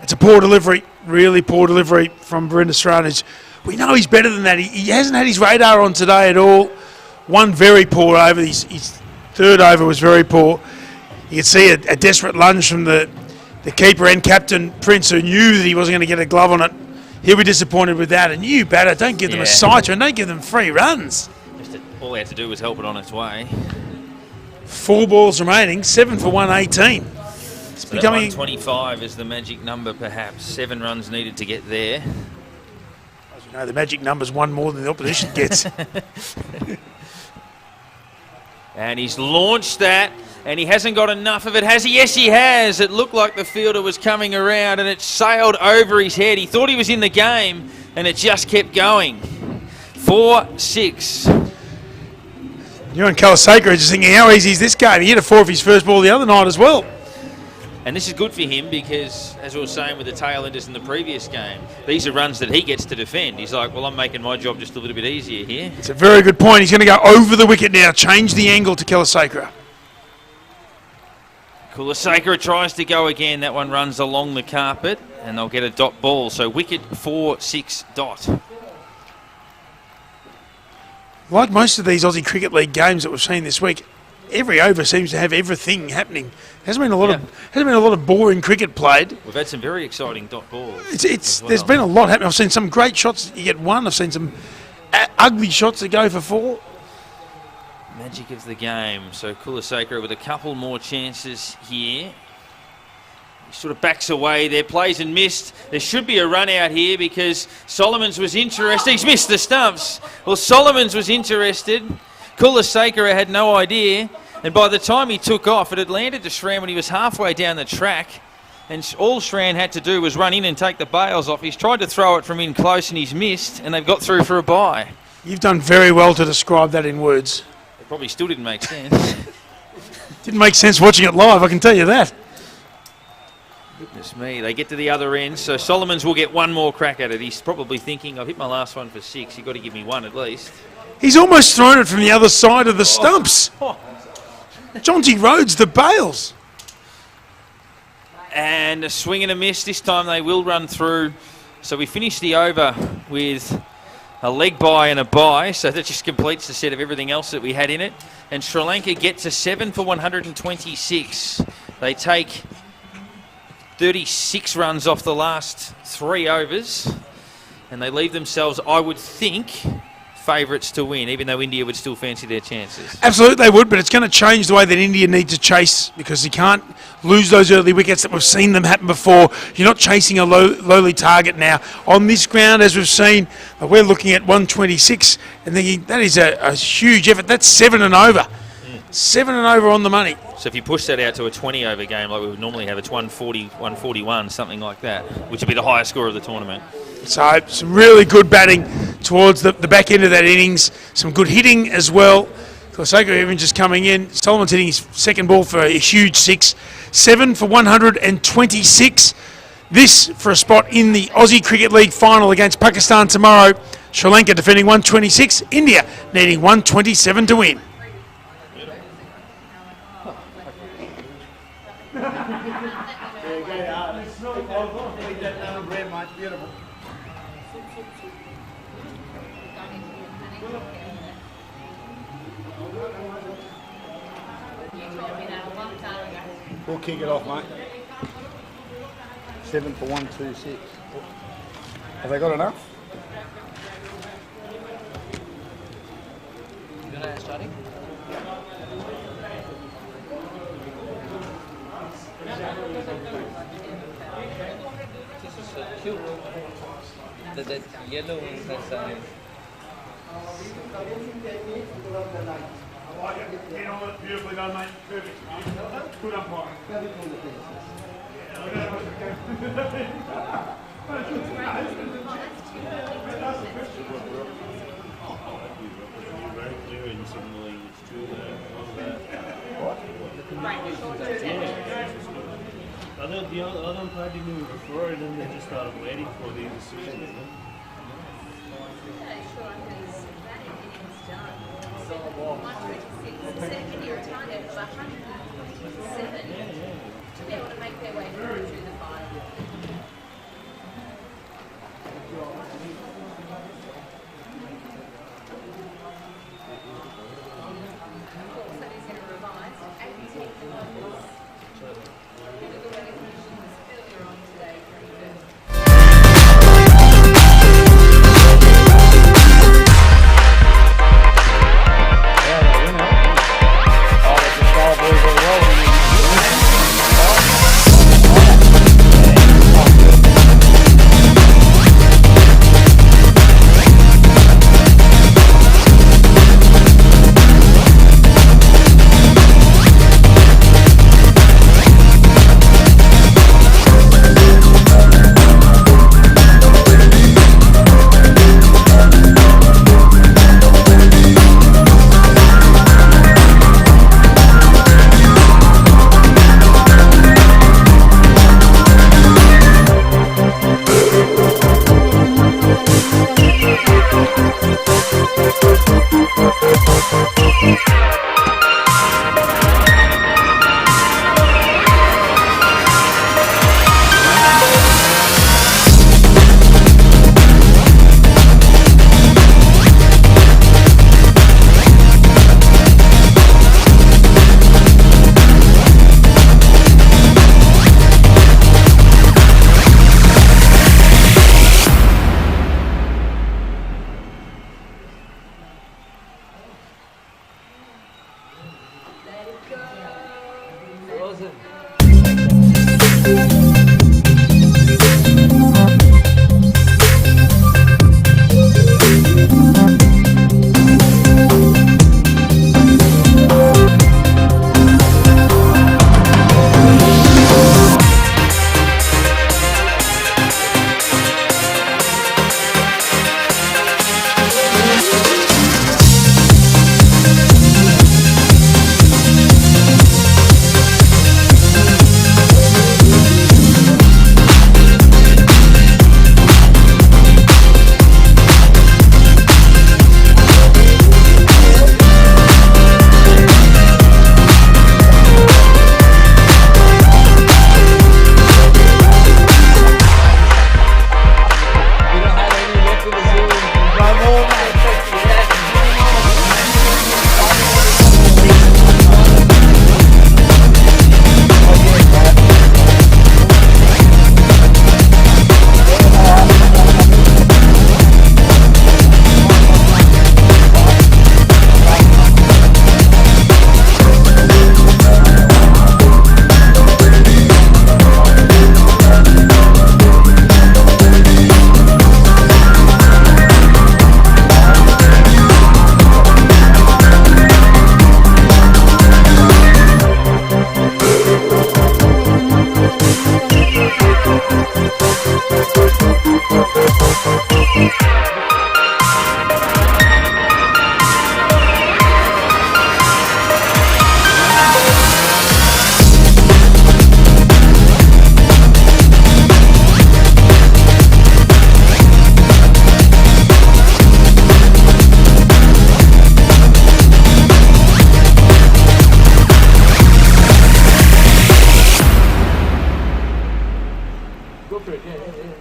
It's a poor delivery, really poor delivery from Berinda Saran. We know he's better than that. He hasn't had his radar on today at all. One very poor over. His third over was very poor. You could see a desperate lunge from the keeper and captain, Prince, who knew that he wasn't going to get a glove on it. He'll be disappointed with that. And you batter, don't give them a sighter and don't give them free runs. All he had to do was help it on its way. 4 balls remaining, 7 for 118. It's so becoming 125 is the magic number, perhaps. 7 runs needed to get there. As you know, the magic number's one more than the opposition gets. And he's launched that, and he hasn't got enough of it, has he? Yes, he has. It looked like the fielder was coming around, and it sailed over his head. He thought he was in the game, and it just kept going. 4-6. Nuwan Kalasekara just thinking, how easy is this game? He hit a 4 off his first ball the other night as well. And this is good for him because, as we were saying with the tail-enders in the previous game, these are runs that he gets to defend. He's like, well, I'm making my job just a little bit easier here. It's a very good point. He's going to go over the wicket now, change the angle to Kalasekara. Kulasekara tries to go again. That one runs along the carpet, and they'll get a dot ball. So wicket 4-6 dot. Like most of these Aussie Cricket League games that we've seen this week, every over seems to have everything happening. Hasn't been a lot of boring cricket played. We've had some very exciting dot balls. There's been a lot happening. I've seen some great shots that you get 1. I've seen some ugly shots that go for 4. Magic of the game. So Kulasekara with a couple more chances here. He sort of backs away there, plays and missed. There should be a run out here because Solomons was interested. He's missed the stumps. Well, Solomons was interested. Kulasekara had no idea. And by the time he took off, it had landed to Shran when he was halfway down the track. And all Shran had to do was run in and take the bails off. He's tried to throw it from in close and he's missed. And they've got through for a bye. You've done very well to describe that in words. It probably still didn't make sense. Didn't make sense watching it live, I can tell you that. Goodness me. They get to the other end. So Solomons will get one more crack at it. He's probably thinking, I've hit my last one for 6. You've got to give me 1 at least. He's almost thrown it from the other side of the stumps. Jonty Rhodes, the bails. And a swing and a miss. This time they will run through. So we finish the over with a leg bye and a bye. So that just completes the set of everything else that we had in it. And Sri Lanka gets a 7 for 126. They take 36 runs off the last 3 overs. And they leave themselves, I would think, favourites to win, even though India would still fancy their chances? Absolutely, they would, but it's going to change the way that India need to chase because you can't lose those early wickets that we've seen them happen before. You're not chasing a lowly target now. On this ground, as we've seen, we're looking at 126, and thinking that is a huge effort. That's 7 and over. 7 and over on the money. So if you push that out to a 20-over game like we would normally have, it's 140, 141, something like that, which would be the highest score of the tournament. So some really good batting towards the back end of that innings. Some good hitting as well. Kosako even just coming in. Solomon's hitting his second ball for a huge 6. 7 for 126. This for a spot in the Aussie Cricket League final against Pakistan tomorrow. Sri Lanka defending 126. India needing 127 to win. We'll kick it off, mate. 7 for 126. Have they got enough? Starting? This is so cute. That yellow one has I like it. Get on it. Beautifully done, mate. Perfect. Good umpire. Very clear in signalling it's true there. The other umpire didn't even prefer it, and they just started waiting for the decision. Second year target was 127 to be able to make their way through to the final. Of course, that is going to revise and you take the numbers. Look at the weather conditions earlier on today for Perth. Oh, appropriate. Yeah, yeah, yeah.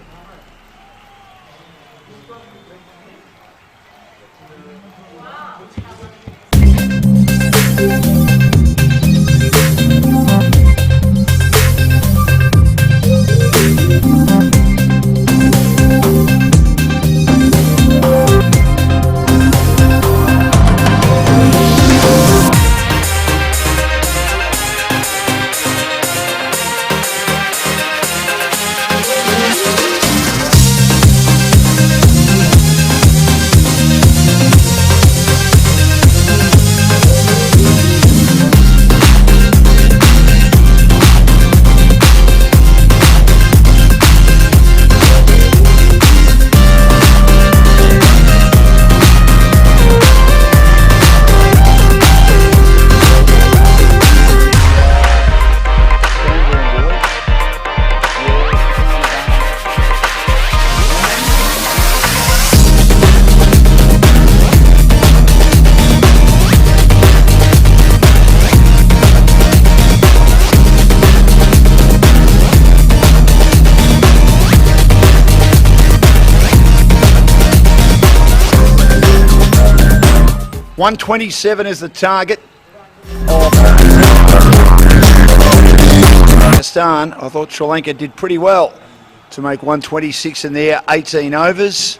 .127 is the target of Pakistan. I thought Sri Lanka did pretty well to make 126 in their 18 overs.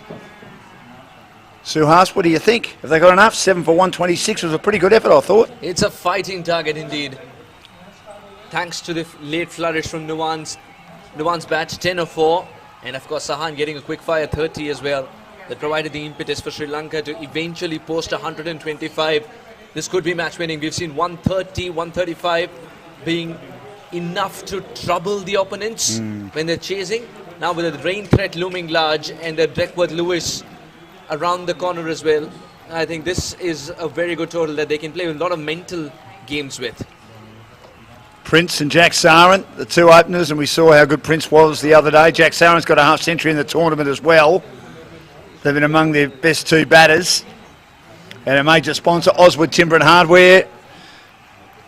Suhas, what do you think? Have they got enough? 7 for 126 was a pretty good effort, I thought. It's a fighting target indeed. Thanks to the late flourish from Nuwan's bat, 10 of 4. And of course Sahan getting a quick fire 30 as well. That provided the impetus for Sri Lanka to eventually post 125. This could be match winning. We've seen 130, 135 being enough to trouble the opponents when they're chasing. Now with the rain threat looming large and the Dreckworth-Lewis around the corner as well, I think this is a very good total that they can play with a lot of mental games with. Prince and Jack Saran, the two openers, and we saw how good Prince was the other day. Jack Saran's got a half century in the tournament as well. They've been among their best two batters. And a major sponsor, Oswood Timber and Hardware,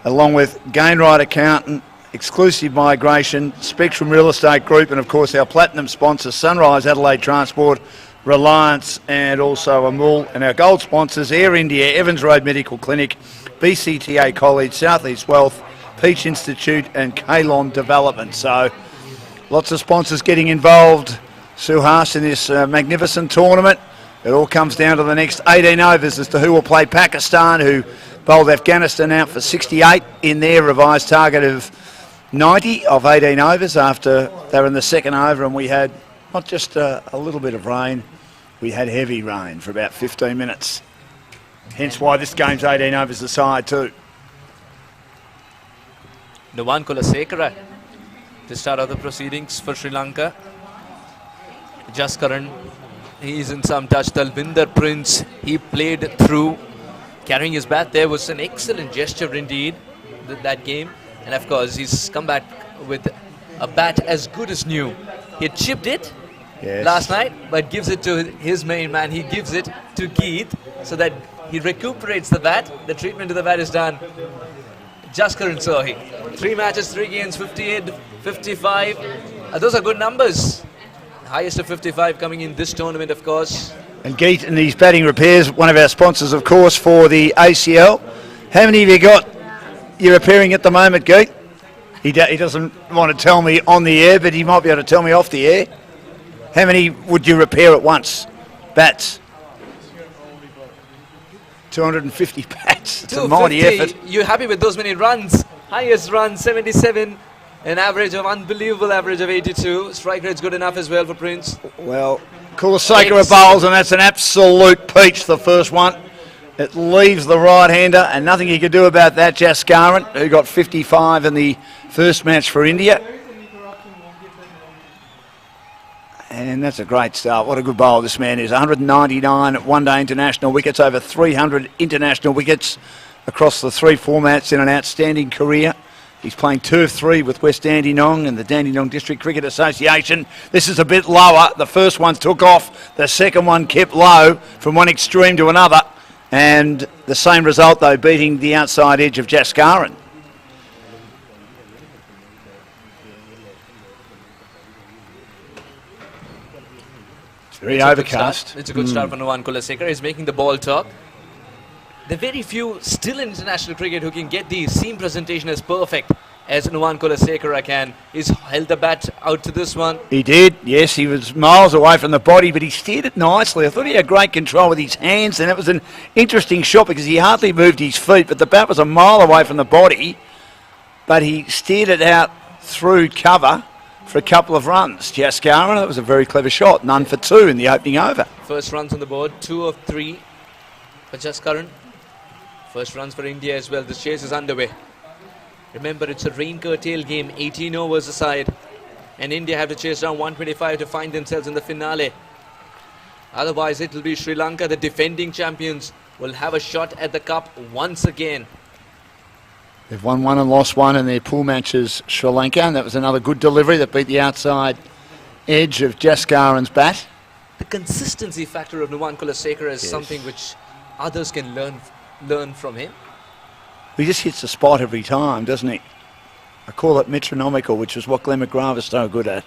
along with Gainwright Accountant, Exclusive Migration, Spectrum Real Estate Group, and of course our platinum sponsor, Sunrise Adelaide Transport, Reliance, and also Amul, and our gold sponsors, Air India, Evans Road Medical Clinic, BCTA College, Southeast Wealth, Peach Institute, and Kalon Development. So lots of sponsors getting involved, Suhas, in this magnificent tournament. It all comes down to the next 18 overs as to who will play Pakistan, who bowled Afghanistan out for 68 in their revised target of 90 of 18 overs after they were in the second over, and we had not just a little bit of rain, we had heavy rain for about 15 minutes. Hence why this game's 18 overs aside too. Nuwan Kulasekara to start out the proceedings for Sri Lanka. Jaskaran, he's in some touch. Dalvinder Prince, he played through. Carrying his bat there was an excellent gesture indeed, that game. And of course, he's come back with a bat as good as new. He had chipped it last night, but gives it to his main man. He gives it to Geet so that he recuperates the bat. The treatment to the bat is done. Jaskaran Sohi. 3 matches, 3 games, 58, 55. Those are good numbers. Highest of 55 coming in this tournament, of course. And Geet and his batting repairs, one of our sponsors, of course, for the ACL. How many have you got you're repairing at the moment, Geet? He doesn't want to tell me on the air, but he might be able to tell me off the air. How many would you repair at once? Bats? 250 bats. It's a mighty effort. You happy with those many runs? Highest run, 77. An average of unbelievable average of 82. Strike rate's good enough as well for Prince. Well, Kulasekara bowls, and that's an absolute peach, the first one. It leaves the right-hander, and nothing he could do about that. Jaskaran, who got 55 in the first match for India. And that's a great start. What a good bowler this man is. 199 one-day international wickets, over 300 international wickets across the 3 formats in an outstanding career. He's playing 2 of 3 with West Dandenong and the Dandenong District Cricket Association. This is a bit lower. The first one took off. The second one kept low from one extreme to another. And the same result, though, beating the outside edge of Jaskaran. Very It's a good overcast. start. It's a good start for Nuwan Kulasekara. He's making the ball talk. There are very few still in international cricket who can get the seam presentation as perfect as Nuwan Kulasekara can. He's held the bat out to this one. He did, yes. He was miles away from the body, but he steered it nicely. I thought he had great control with his hands, and it was an interesting shot because he hardly moved his feet, but the bat was a mile away from the body, but he steered it out through cover for a couple of runs. Jaskaran, that was a very clever shot. None for 2 in the opening over. First runs on the board, 2 of 3 for Jaskaran. First runs for India as well. This chase is underway. Remember, it's a rain curtail game, 18 overs aside, and India have to chase down 125 to find themselves in the finale. Otherwise, it will be Sri Lanka, the defending champions, will have a shot at the cup once again. They've won 1 and lost 1 in their pool matches, Sri Lanka, and that was another good delivery that beat the outside edge of Jaskaran's bat. The consistency factor of Nuwan Kulasekara is something which others can learn from him. He just hits the spot every time, doesn't he? I call it metronomical, which is what Glenn McGrath is so good at.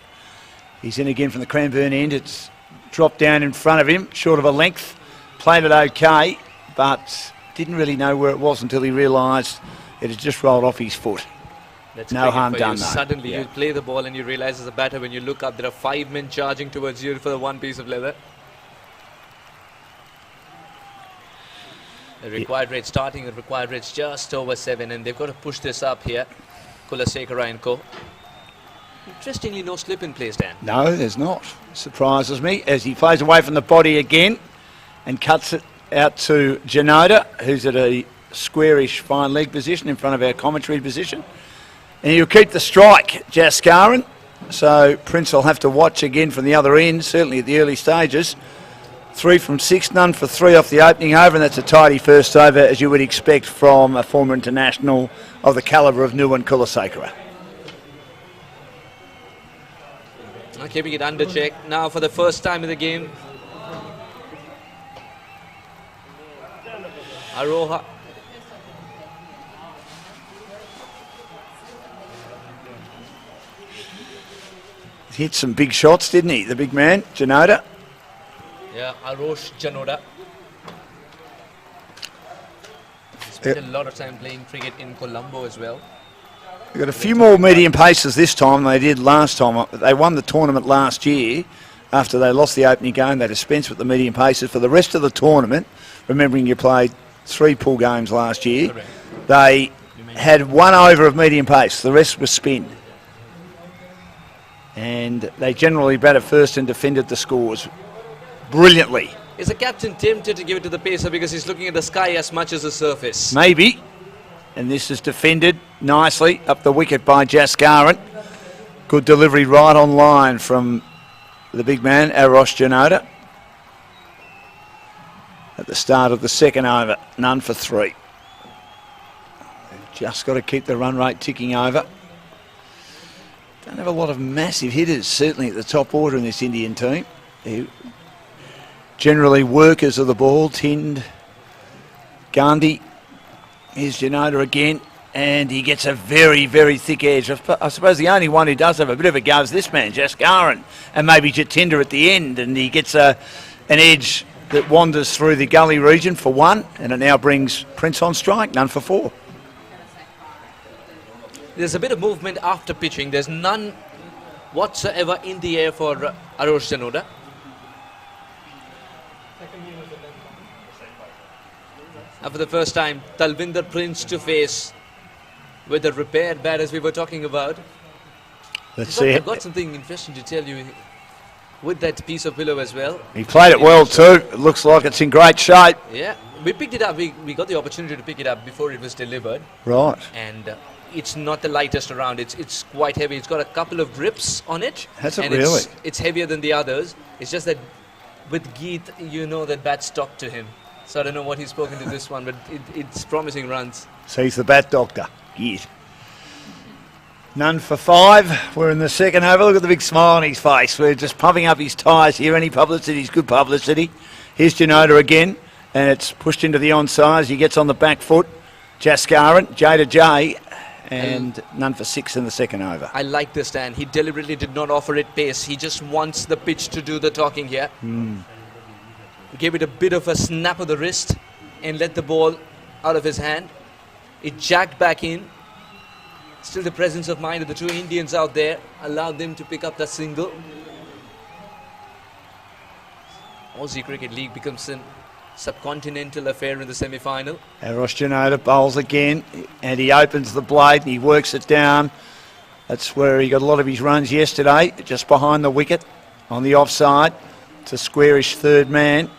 He's in again from the Cranbourne end. It's dropped down in front of him, short of a length. Played it okay, but didn't really know where it was until he realised it had just rolled off his foot. That's No cricket harm for done, you. though. Suddenly Yeah. you play the ball and you realise as a batter, when you look up, there are 5 men charging towards you for the one piece of leather. The required rate, starting at required rates just over 7, and they've got to push this up here. Kulasekara and co. Interestingly, no slip in place, Dan. No, there's not. Surprises me as he plays away from the body again and cuts it out to Janoda, who's at a squarish fine leg position in front of our commentary position. And he'll keep the strike, Jaskaran. So Prince will have to watch again from the other end, certainly at the early stages. 3 from 6, none for 3 off the opening over, and that's a tidy first over, as you would expect from a former international of the calibre of Nuwan Kulasekara. Keeping it under check now for the first time in the game. Aroha. He hit some big shots, didn't he, the big man, Janoda? Yeah, Arosh Janoda. He spent a lot of time playing cricket in Colombo as well. They've got a few more medium paces this time than they did last time. They won the tournament last year after they lost the opening game. They dispensed with the medium paces. For the rest of the tournament, remembering you played 3 pool games last year, Correct. they had 1 over of medium pace. The rest was spin. And they generally batted first and defended the scores brilliantly. Is the captain tempted to give it to the pacer because he's looking at the sky as much as the surface? Maybe. And this is defended nicely up the wicket by Jaskaran. Good delivery right on line from the big man, Arosh Janoda. At the start of the second over, none for 3. They've just got to keep the run rate ticking over. Don't have a lot of massive hitters, certainly at the top order in this Indian team. They're generally workers of the ball. Tind, Gandhi. Here's Janoda again, and he gets a very, very thick edge. I suppose the only one who does have a bit of a go is this man, Jaskaran, and maybe Jatinder at the end, and he gets an edge that wanders through the gully region for 1, and it now brings Prince on strike, none for 4. There's a bit of movement after pitching. There's none whatsoever in the air for Arosh Janoda. And for the first time, Talvinder Prince to face with a repaired bat, as we were talking about. Let's see I've it. got something interesting to tell you with that piece of pillow as well. He played it well too. It looks like it's in great shape. Yeah, we picked it up. We got the opportunity to pick it up before it was delivered. Right. And it's not the lightest around. It's quite heavy. It's got a couple of grips on it. Has it and really? It's heavier than the others. It's just that with Geet, you know that bat stuck to him. So I don't know what he's spoken to this one, but it's promising runs. So he's the bat doctor. Yes. None for 5. We're in the second over. Look at the big smile on his face. We're just pumping up his tyres here. Any publicity is good publicity. Here's Janoda again, and it's pushed into the onside. He gets on the back foot. Jaskaran, J to J, and none for 6 in the second over. I like this stand. He deliberately did not offer it pace. He just wants the pitch to do the talking here. He gave it a bit of a snap of the wrist and let the ball out of his hand. It jacked back in. Still the presence of mind of the two Indians out there allowed them to pick up the single. Aussie Cricket League becomes a subcontinental affair in the semi-final. Ross Janota bowls again, and he opens the blade and he works it down. That's where he got a lot of his runs yesterday, just behind the wicket on the offside. It's a squarish third man,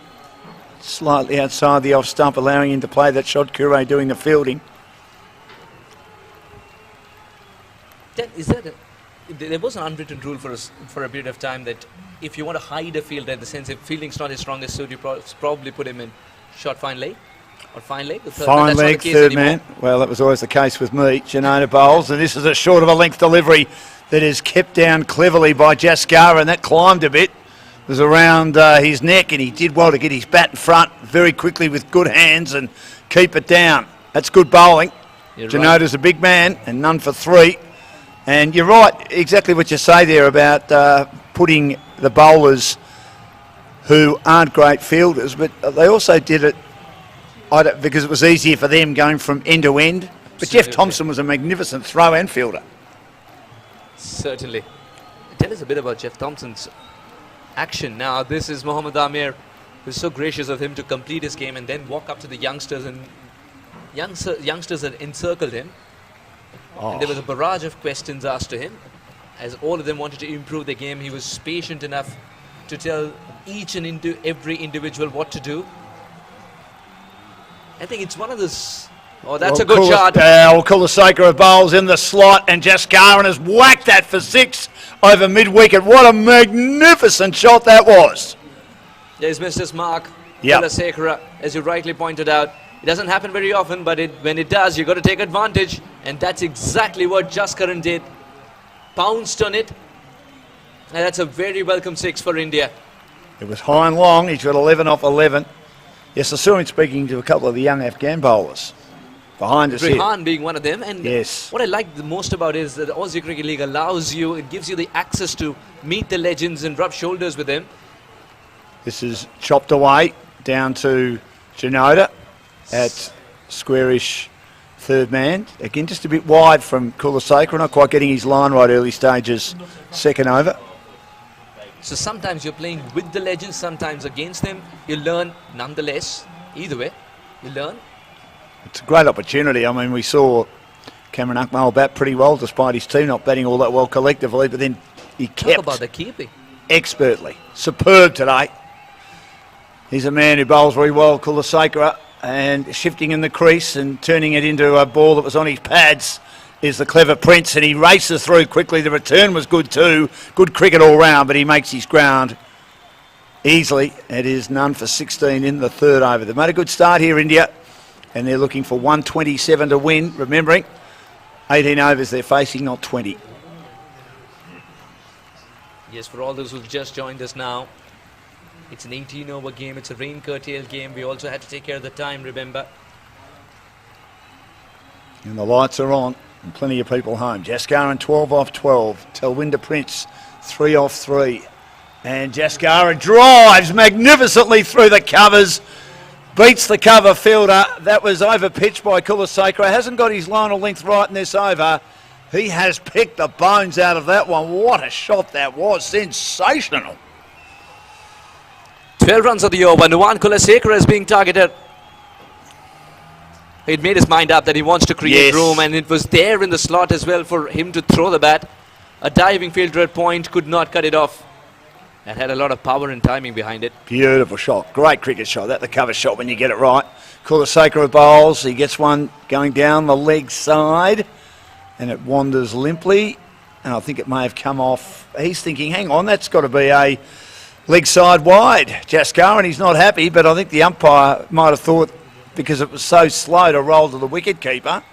slightly outside the off stump, allowing him to play that shot. Kure doing the fielding. There was an unwritten rule for a period of time that if you want to hide a fielder, in the sense if fielding's not his strongest suit, you probably put him in short fine leg or fine leg. Fine leg, third man. Well, that was always the case with me. Janota bowls, and this is a short of a length delivery that is kept down cleverly by Jaskara, and that climbed a bit. It was around his neck, and he did well to get his bat in front very quickly with good hands and keep it down. That's good bowling. Janota's a big man, and none for 3. And you're right, exactly what you say there about putting the bowlers who aren't great fielders, but they also did it because it was easier for them going from end to end. But Jeff Thompson was a magnificent throw and fielder. Certainly. Tell us a bit about Jeff Thompson's action. Now, this is Mohammad Amir, who's so gracious of him to complete his game and then walk up to the youngsters, and youngsters had encircled him. And there was a barrage of questions asked to him. As all of them wanted to improve their game, he was patient enough to tell each and every individual what to do. I think it's one of those... Oh, that's a good shot. Kulaseka bowls in the slot, and Jaskaran has whacked that for 6 over mid-wicket. What a magnificent shot that was. There's missed his mark. Yep. Kulaseka, as you rightly pointed out. It doesn't happen very often, but when it does, you've got to take advantage. And that's exactly what Jaskaran did. Pounced on it. And that's a very welcome 6 for India. It was high and long. He's got 11 off 11. Yes, I saw him speaking to a couple of the young Afghan bowlers behind us here. Rehan being one of them. And yes, what I like the most about it is that the Aussie Cricket League allows you, it gives you the access to meet the legends and rub shoulders with them. This is chopped away down to Janota at squarish third man. Again, just a bit wide from Kulaseka, not quite getting his line right early stages, second over. So sometimes you're playing with the legends, sometimes against them. You learn nonetheless. Either way, you learn. It's a great opportunity. I mean, we saw Cameron Akmal bat pretty well despite his team not batting all that well collectively, but then he kept... Talk about the keeping. Expertly. Superb today. He's a man who bowls very well, Kulaseka, and shifting in the crease and turning it into a ball that was on his pads is the clever Prince, and he races through quickly. The return was good too. Good cricket all round, but he makes his ground easily. It is none for 16 in the third over. They've made a good start here, India, and they're looking for 127 to win. Remembering, 18 overs they're facing, not 20. Yes, for all those who've just joined us now, it's an 18-over game. It's a rain-curtailed game. We also had to take care of the time, remember. And the lights are on, and plenty of people home. Jaskaran 12 off 12. Telwinder Prince 3 off 3. And Jaskaran drives magnificently through the covers. Beats the cover fielder. That was over-pitched by Kulaseka. Hasn't got his line of length right in this over. He has picked the bones out of that one. What a shot that was. Sensational. 12 runs of the over. Nuwan Kulaseka is being targeted. He'd made his mind up that he wants to create room, and it was there in the slot as well for him to throw the bat. A diving fielder at point could not cut it off. That had a lot of power and timing behind it. Beautiful shot. Great cricket shot. That's the cover shot when you get it right. Kulaseka bowls. He gets one going down the leg side, and it wanders limply. And I think it may have come off. He's thinking, hang on, that's got to be a leg side wide. Jaskaran, he's not happy, but I think the umpire might have thought, because it was so slow to roll to the wicket keeper,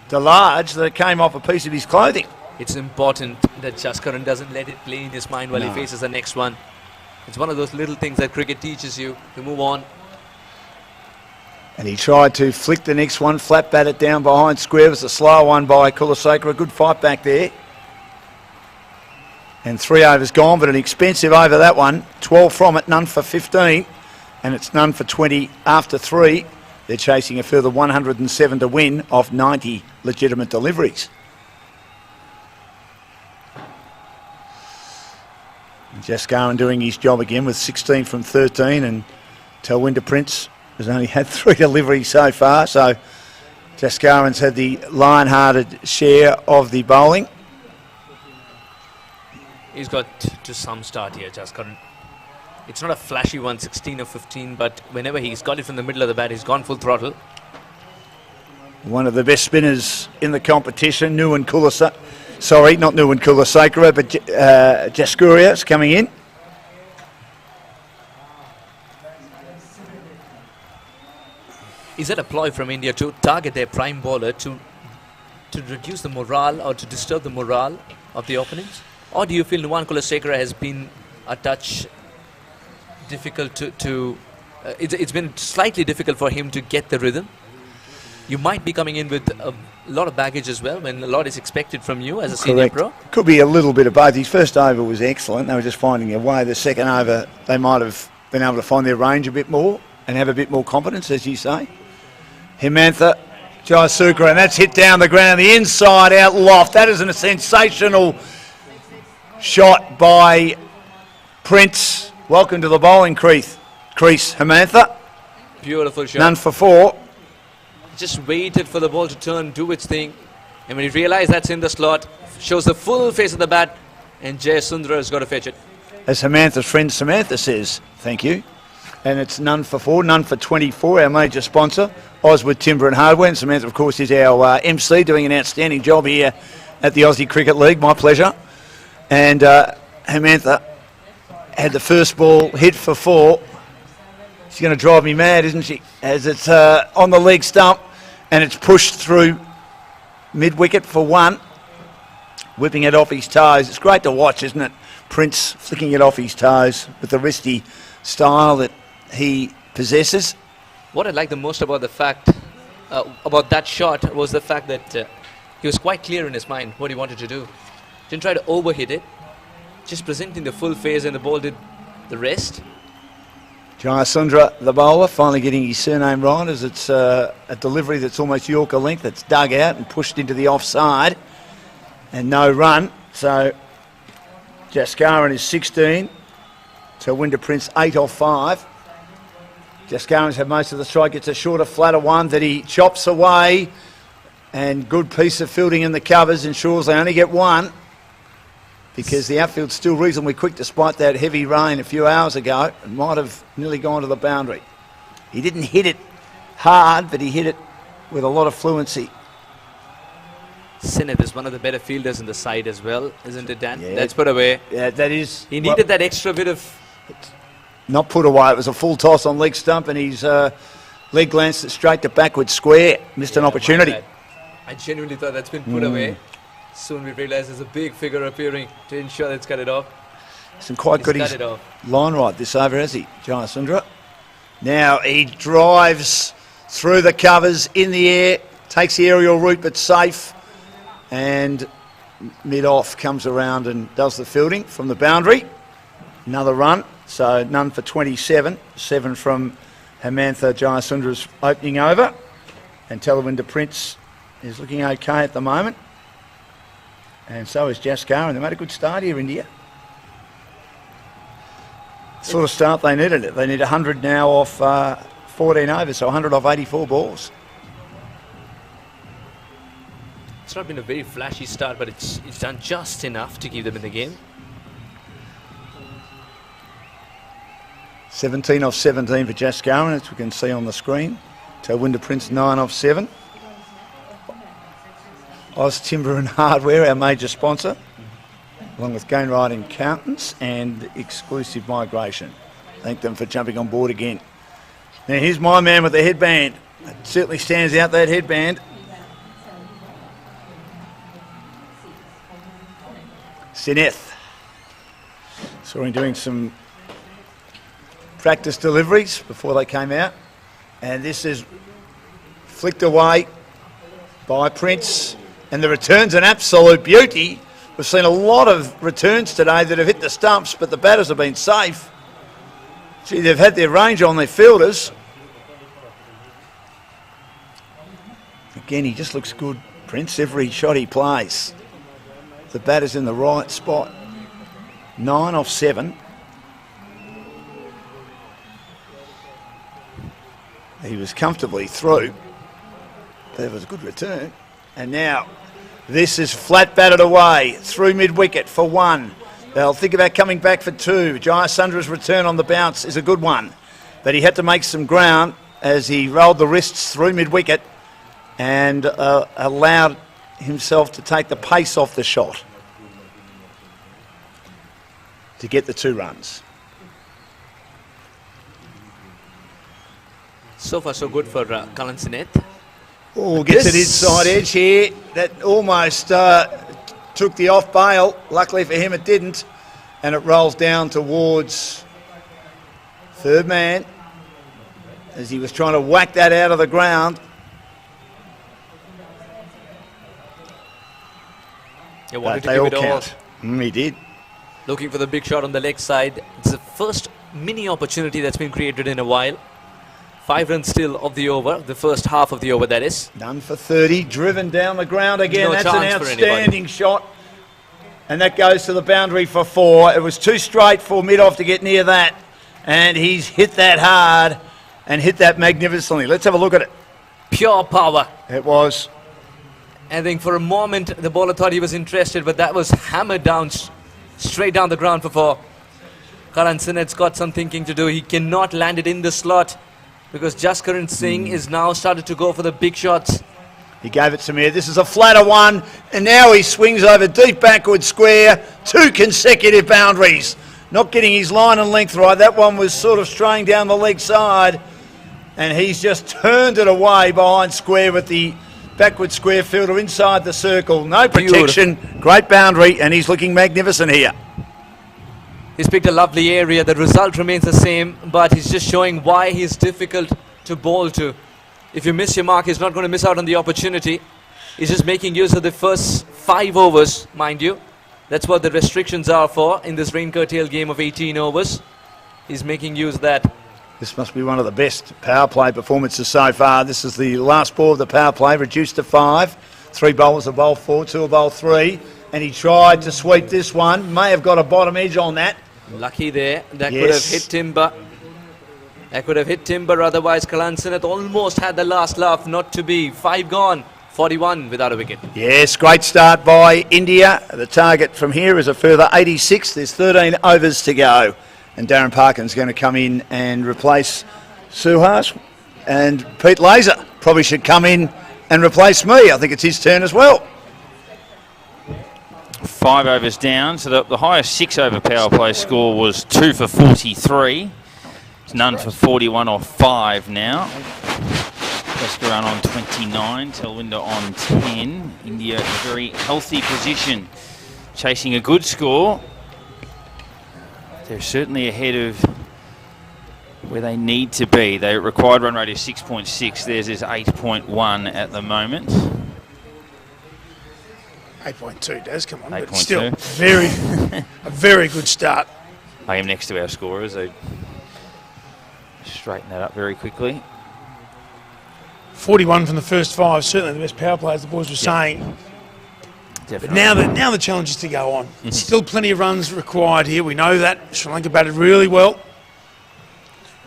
Delage, that it came off a piece of his clothing. It's important that Jaskaran doesn't let it play in his mind while he faces the next one. It's one of those little things that cricket teaches you to move on. And he tried to flick the next one, flat bat it down behind square. It was a slow one by Kulaseka. A good fight back there. And 3 overs gone, but an expensive over that one. 12 from it, none for 15. And it's none for 20 after 3. They're chasing a further 107 to win off 90 legitimate deliveries. Jaskaran doing his job again with 16 from 13, and Twenty20 Prince has only had 3 deliveries so far, so Jaskaran's had the lion-hearted share of the bowling. He's got to some start here, Jaskaran. It's not a flashy one, 16 or 15, but whenever he's got it from the middle of the bat, he's gone full throttle. One of the best spinners in the competition, Nuwan Kulaseka. Sorry, not Nuwan Kulaseka, but Jaskuria's coming in. Is that a ploy from India to target their prime bowler to reduce the morale or to disturb the morale of the opponents? Or do you feel Nuwan Kulaseka has been a touch difficult it's been slightly difficult for him to get the rhythm? You might be coming in with a lot of baggage as well when a lot is expected from you as a senior pro. Could be a little bit of both. His first over was excellent. They were just finding their way. The second over, they might have been able to find their range a bit more and have a bit more confidence, as you say. Hemantha Jayasuriya, and that's hit down the ground, the inside out loft. That is a sensational shot by Prince. Welcome to the bowling crease, Hemantha. Beautiful shot. None for 4. Just waited for the ball to turn, do its thing. And when he realized that's in the slot, shows the full face of the bat, and Jayasuriya has got to fetch it. As Hemantha's friend Samantha says, thank you. And it's none for 4, none for 24, our major sponsor, Oswood Timber and Hardware. And Samantha, of course, is our MC, doing an outstanding job here at the Aussie Cricket League. My pleasure. And Hemantha had the first ball hit for 4. She's going to drive me mad, isn't she? As it's on the leg stump and it's pushed through mid-wicket for 1, whipping it off his toes. It's great to watch, isn't it? Prince flicking it off his toes with the wristy style that he possesses. What I like the most about the fact, about that shot, was the fact that he was quite clear in his mind what he wanted to do. Didn't try to overhit it, just presenting the full phase, and the ball did the rest. Jayasuriya, the bowler, finally getting his surname right, as it's a delivery that's almost Yorker length. It's dug out and pushed into the offside, and no run. So Jaskaran is 16. Twenty20 Prince 8 off 5. Jaskaran's had most of the strike. Gets a shorter, flatter one that he chops away, and good piece of fielding in the covers ensures they only get 1, because the outfield's still reasonably quick despite that heavy rain a few hours ago. It might have nearly gone to the boundary. He didn't hit it hard, but he hit it with a lot of fluency. Sineth is one of the better fielders in the side as well, isn't it, Dan? Yeah. That's put away. Yeah, that is. He needed that extra bit of... Not put away. It was a full toss on leg stump, and his leg glanced it straight to backward square. Missed an opportunity. I genuinely thought that's been put away. Soon we realised there's a big figure appearing to ensure that's cut it off. Some quite good cut it off. Line right this over, has he, Jayasuriya? Now he drives through the covers in the air, takes the aerial route but safe, and mid-off comes around and does the fielding from the boundary. Another run, so none for 27. 7 from Hemantha Jayasuriya's opening over. And Twenty20 Prince is looking okay at the moment. And so is Jaskaran. They made a good start here, India. Sort of start they needed it. They need 100 now off 14 overs, so 100 off 84 balls. It's not been a very flashy start, but it's done just enough to keep them in the game. 17 off 17 for Jaskaran, as we can see on the screen. Twenty20 Prince 9 off 7. Oz Timber and Hardware, our major sponsor, along with Gainride Accountants and Exclusive Migration. Thank them for jumping on board again. Now here's my man with the headband. It certainly stands out, that headband. Sineth. Saw him doing some practice deliveries before they came out. And this is flicked away by Prince. And the return's an absolute beauty. We've seen a lot of returns today that have hit the stumps, but the batters have been safe. Gee, they've had their range on their fielders. Again, he just looks good, Prince, every shot he plays. The batter's in the right spot. 9 off 7. He was comfortably through. That was a good return. And now this is flat batted away through mid-wicket for 1. They'll think about coming back for 2. Jayasundra's return on the bounce is a good one. But he had to make some ground as he rolled the wrists through mid-wicket and allowed himself to take the pace off the shot to get the 2 runs. So far, so good for Kalan Sineth. Oh, gets it inside edge here. That almost took the off bail. Luckily for him, it didn't. And it rolls down towards third man as he was trying to whack that out of the ground. He wanted But to they give all it all. count. He did. Looking for the big shot on the leg side. It's the first mini opportunity that's been created in a while. 5 runs still of the over, the first half of the over, that is. Done for 30, driven down the ground again. No That's an chance for outstanding shot. And that goes to the boundary for 4. It was too straight for mid-off to get near that. And he's hit that hard and hit that magnificently. Let's have a look at it. Pure power. It was. I think for a moment the bowler thought he was interested, but that was hammered down, straight down the ground for 4. Kalan Sineth's got some thinking to do. He cannot land it in the slot because Jaskaran Singh is now started to go for the big shots. He gave it to me. This is a flatter one. And now he swings over deep backward square. 2 consecutive boundaries. Not getting his line and length right. That one was sort of straying down the leg side. And he's just turned it away behind square with the backward square fielder inside the circle. No protection. Beautiful. Great boundary. And he's looking magnificent here. He's picked a lovely area. The result remains the same, but he's just showing why he's difficult to bowl to. If you miss your mark, he's not going to miss out on the opportunity. He's just making use of the first 5 overs, mind you. That's what the restrictions are for in this rain-curtailed game of 18 overs. He's making use of that. This must be one of the best power play performances so far. This is the last ball of the power play, reduced to 5. 3 bowlers have bowled 4, 2 have bowled 3. And he tried to sweep this one. May have got a bottom edge on that. Lucky there. That Yes. could have hit timber. That could have hit timber. Otherwise, Kalan Sineth almost had the last laugh. Not to be. 5 gone. 41 without a wicket. Yes, great start by India. The target from here is a further 86. There's 13 overs to go. And Darren Parkin's going to come in and replace Suhas. And Pete Laser probably should come in and replace me. I think it's his turn as well. 5 overs down, so the highest 6-over power play score was 2 for 43. It's none for 41 or 5 now. Jaskaran on 29, Telwinder on 10. India in a very healthy position, chasing a good score. They're certainly ahead of where they need to be. Their required run rate is 6.6. Theirs is 8.1 at the moment. 8.2 does come on, 8.2. but still a very good start. I am next to our scorers. They straighten that up very quickly. 41 from the first 5, certainly the best power play, as the boys were saying. Definitely. But now the challenge is to go on. Still plenty of runs required here. We know that. Sri Lanka batted really well.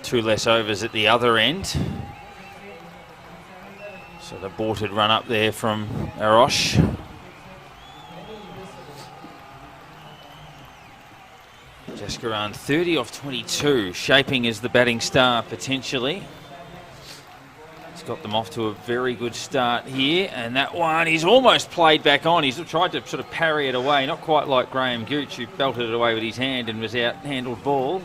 2 less overs at the other end. So the aborted run up there from Arosh. Jaskaran 30 off 22, shaping as the batting star potentially. He's got them off to a very good start here, and that one he's almost played back on. He's tried to sort of parry it away, not quite like Graham Gooch, who belted it away with his hand and was out-handled ball.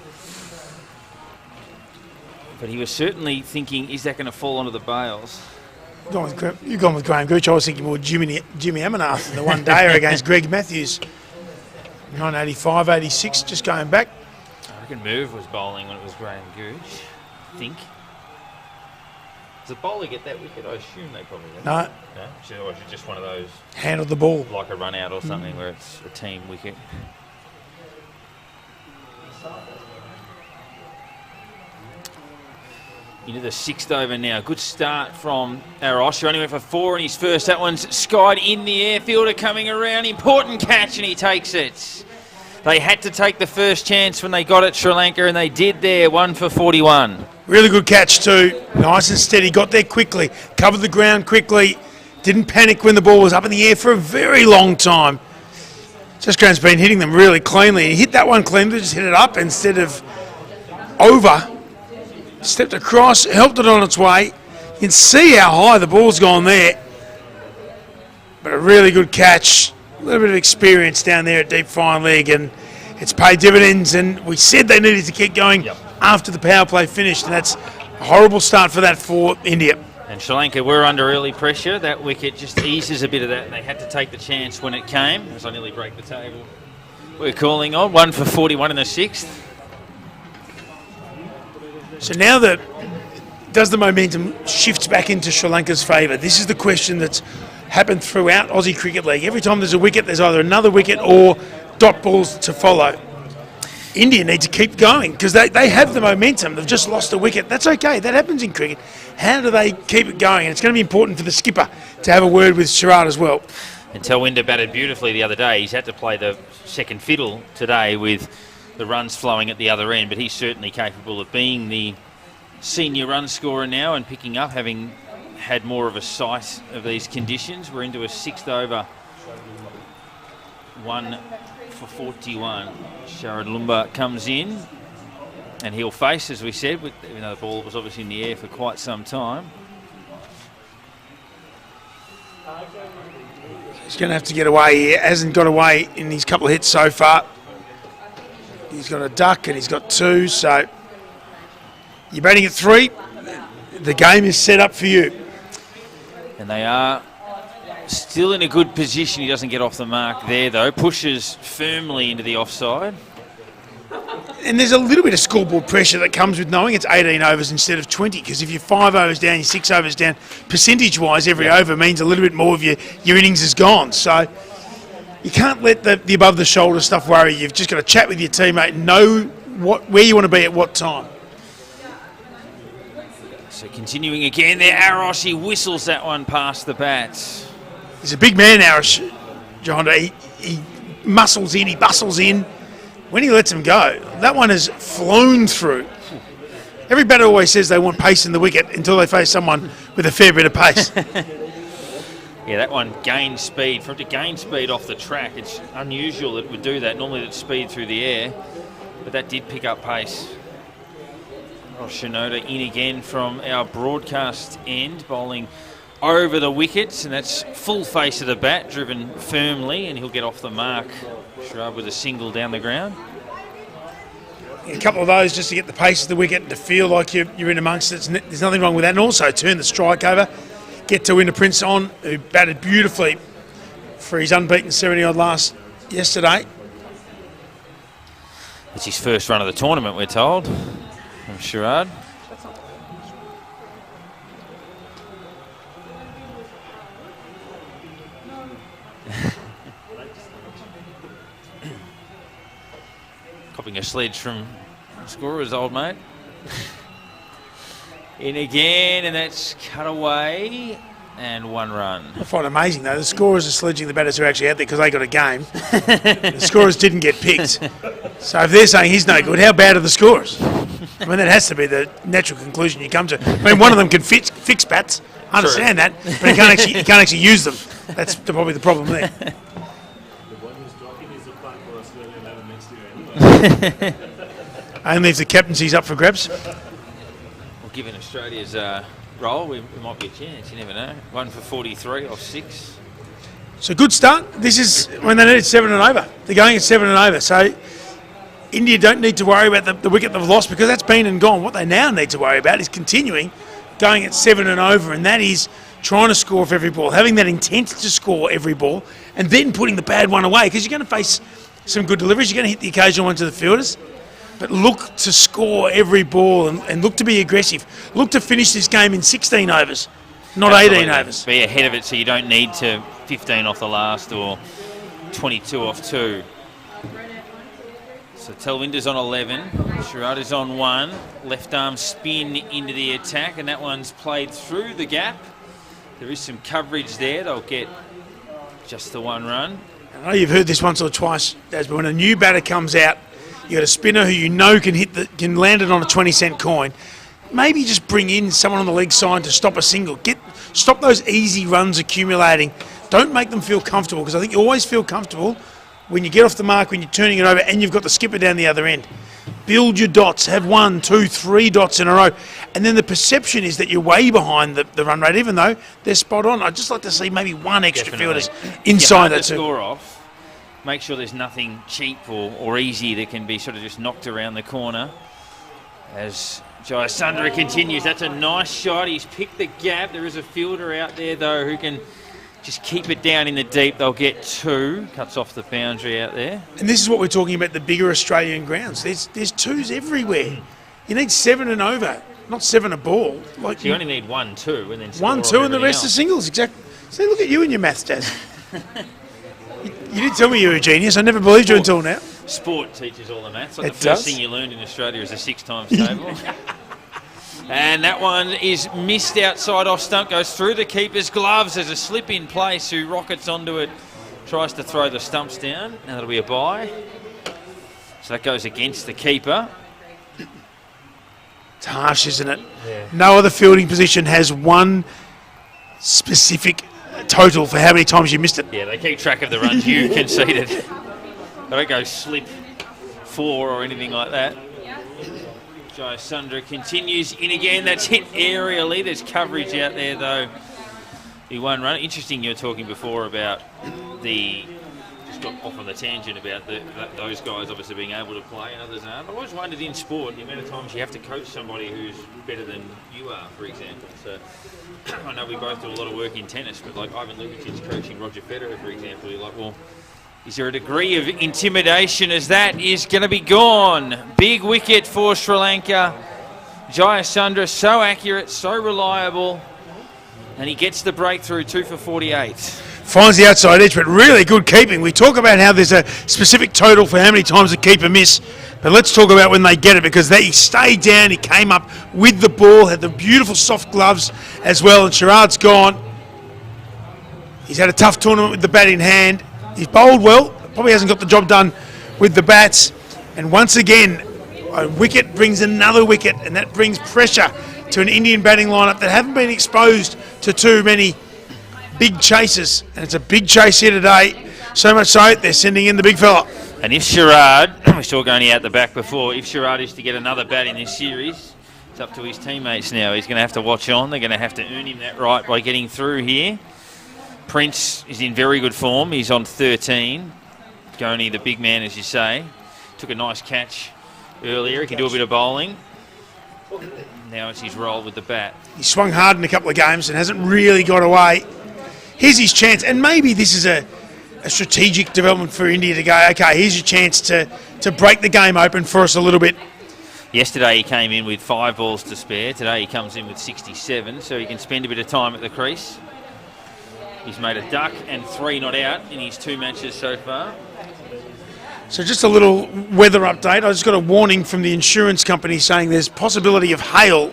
But he was certainly thinking, is that going to fall onto the bails? You've gone with Graham Gooch. I was thinking more Jimmy Amanathan in the one-dayer against Greg Matthews. 985, 86, just going back. I reckon Merv was bowling when it was Graham Gooch, I think. the bowler get that wicket? I assume they probably have. No, No? Or is it just one of those, handled the ball. like a run out or something, where it's a team wicket? Into the 6th over now. Good start from Arosh, who only went for 4 in his first. That one's skied in the air. Fielder coming around. Important catch, and he takes it. They had to take the first chance when they got it, Sri Lanka, and they did there. 1 for 41. Really good catch too. Nice and steady. Got there quickly. Covered the ground quickly. Didn't panic when the ball was up in the air for a very long time. Jasgrand's been hitting them really cleanly. He hit that one cleanly, just hit it up instead of over. Stepped across, helped it on its way. You can see how high the ball's gone there. But a really good catch. A little bit of experience down there at deep fine leg, and it's paid dividends. And we said they needed to keep going after the power play finished, and that's a horrible start for that for India. And Sri Lanka were under early pressure. That wicket just eases a bit of that, and they had to take the chance when it came. As I nearly break the table. We're calling on 1 for 41 in the 6th. So now that does the momentum shift back into Sri Lanka's favour? This is the question that's happened throughout Aussie Cricket League. Every time there's a wicket, there's either another wicket or dot balls to follow. India need to keep going because they have the momentum. They've just lost a wicket. That's okay. That happens in cricket. How do they keep it going? And it's going to be important for the skipper to have a word with Sharad as well. And Telwinder batted beautifully the other day. He's had to play the second fiddle today with the runs flowing at the other end, but he's certainly capable of being the senior run scorer now and picking up, having had more of a sight of these conditions. We're into a 6th over, 1 for 41. Sharad Lumba comes in, and he'll face, as we said, even though the ball was obviously in the air for quite some time. He's going to have to get away here. Hasn't got away in his couple of hits so far. He's got a duck and he's got 2, so you're batting at 3. The game is set up for you. And they are still in a good position. He doesn't get off the mark there, though. Pushes firmly into the offside. And there's a little bit of scoreboard pressure that comes with knowing it's 18 overs instead of 20, because if you're 5 overs down, you're 6 overs down, percentage-wise, every over means a little bit more of your innings is gone. So you can't let the above-the-shoulder stuff worry you. You've just got to chat with your teammate and know where you want to be at what time. So continuing again there, Arosh, he whistles that one past the bats. He's a big man, Arosh, John. He muscles in, he bustles in. When he lets him go, that one has flown through. Every batter always says they want pace in the wicket until they face someone with a fair bit of pace. Yeah, that one gained speed. For it to gain speed off the track, it's unusual that it would do that. Normally it's speed through the air, but that did pick up pace. Shinoda in again from our broadcast end, bowling over the wickets, and that's full face of the bat, driven firmly, and he'll get off the mark. Shrub with a single down the ground. A couple of those just to get the pace of the wicket, to feel like you're in amongst it. There's nothing wrong with that. And also turn the strike over. Get to Winter Prince on, who batted beautifully for his unbeaten 70-odd yesterday. It's his first run of the tournament, we're told, from Sharad. Copying a sledge from scorer's old mate. In again, and that's cut away, and 1 run. I find it amazing, though. The scorers are sledging the batters who are actually out there because they got a game. The scorers didn't get picked. So if they're saying he's no good, how bad are the scorers? I mean, that has to be the natural conclusion you come to. I mean, one of them can fix bats. I understand that, but he can't actually use them. That's probably the problem there. The one who's talking is applying for Australia 11 next year anyway. Only if the captaincy's up for grabs. Well, given Australia's role, we might be a chance. You never know. 1 for 43 off 6. So good start. This is when they needed 7 and over. They're going at 7 and over. So India don't need to worry about the wicket they've lost because that's been and gone. What they now need to worry about is continuing going at 7 and over, and that is trying to score off every ball, having that intent to score every ball, and then putting the bad one away because you're going to face some good deliveries. You're going to hit the occasional one to the fielders. but look to score every ball and look to be aggressive. Look to finish this game in 16 overs, not 18 overs. Be ahead of it so you don't need to 15 off the last or 22 off 2. So Telwinder's on 11, Sherrard is on 1, left arm spin into the attack, and that one's played through the gap. There is some coverage there, they'll get just the 1 run. I know you've heard this once or twice, Daz, but when a new batter comes out, you got a spinner who you know can land it on a 20-cent coin. Maybe just bring in someone on the leg side to stop a single. Stop those easy runs accumulating. Don't make them feel comfortable, because I think you always feel comfortable when you get off the mark, when you're turning it over and you've got the skipper down the other end. Build your dots, have 1, 2, 3 dots in a row, and then the perception is that you're way behind the run rate, even though they're spot on. I'd just like to see maybe 1 extra Definitely. fielder's inside that too. Score off. Make sure there's nothing cheap or easy that can be sort of just knocked around the corner. As Jayasundara continues, that's a nice shot. He's picked the gap. There is a fielder out there though who can just keep it down in the deep. They'll get 2. Cuts off the boundary out there. And this is what we're talking about, the bigger Australian grounds. There's 2s everywhere. You need 7 and over, not 7 a ball. Like So you only need 1, 2, and then 1, 2, and the rest are singles. Exactly. See, look at you and your maths, Daz. You did tell me you were a genius. I never believed you until now. Sport teaches all the maths. Like It the first does. thing you learned in Australia is a 6 times table. And that one is missed outside off stump, goes through the keeper's gloves. There's a slip in place who rockets onto it, tries to throw the stumps down, and that'll be a bye. So that goes against the keeper. It's harsh, isn't it? Yeah. No other fielding position has 1 specific total for how many times you missed it. Yeah, they keep track of the runs you conceded. They don't go slip 4 or anything like that. Jayasundara continues in again. That's hit aerially. There's coverage out there though. The 1 run. Interesting, you were talking before about just got off on the tangent about those guys obviously being able to play and others aren't. I've always wondered in sport the amount of times you have to coach somebody who's better than you are, for example. So I know we both do a lot of work in tennis, but like Ivan Lukic's coaching Roger Federer, for example, you're like, well, is there a degree of intimidation as that is going to be gone? Big wicket for Sri Lanka. Jayasundara, so accurate, so reliable, and he gets the breakthrough, 2 for 48. Finds the outside edge, but really good keeping. We talk about how there's a specific total for how many times the keeper miss, but let's talk about when they get it, because he stayed down, he came up with the ball, had the beautiful soft gloves as well, and Sherrard's gone. He's had a tough tournament with the bat in hand. He's bowled well, probably hasn't got the job done with the bats. And once again, a wicket brings another wicket, and that brings pressure to an Indian batting lineup that haven't been exposed to too many big chases. And it's a big chase here today, so much so they're sending in the big fella. And if Sherrard, we saw going out the back before, if Sherrard is to get another bat in this series, it's up to his teammates now. He's going to have to watch on. They're going to have to earn him that right by getting through here. Prince is in very good form. He's on 13. Goni, the big man, as you say, took a nice catch earlier. He can do a bit of bowling. Now it's his role with the bat. He swung hard in a couple of games and hasn't really got away. Here's his chance, and maybe this is a strategic development for India to go, okay, here's your chance to break the game open for us a little bit. Yesterday he came in with 5 balls to spare. Today he comes in with 67, so he can spend a bit of time at the crease. He's made a duck and 3 not out in his 2 matches so far. So just a little weather update. I just got a warning from the insurance company saying there's possibility of hail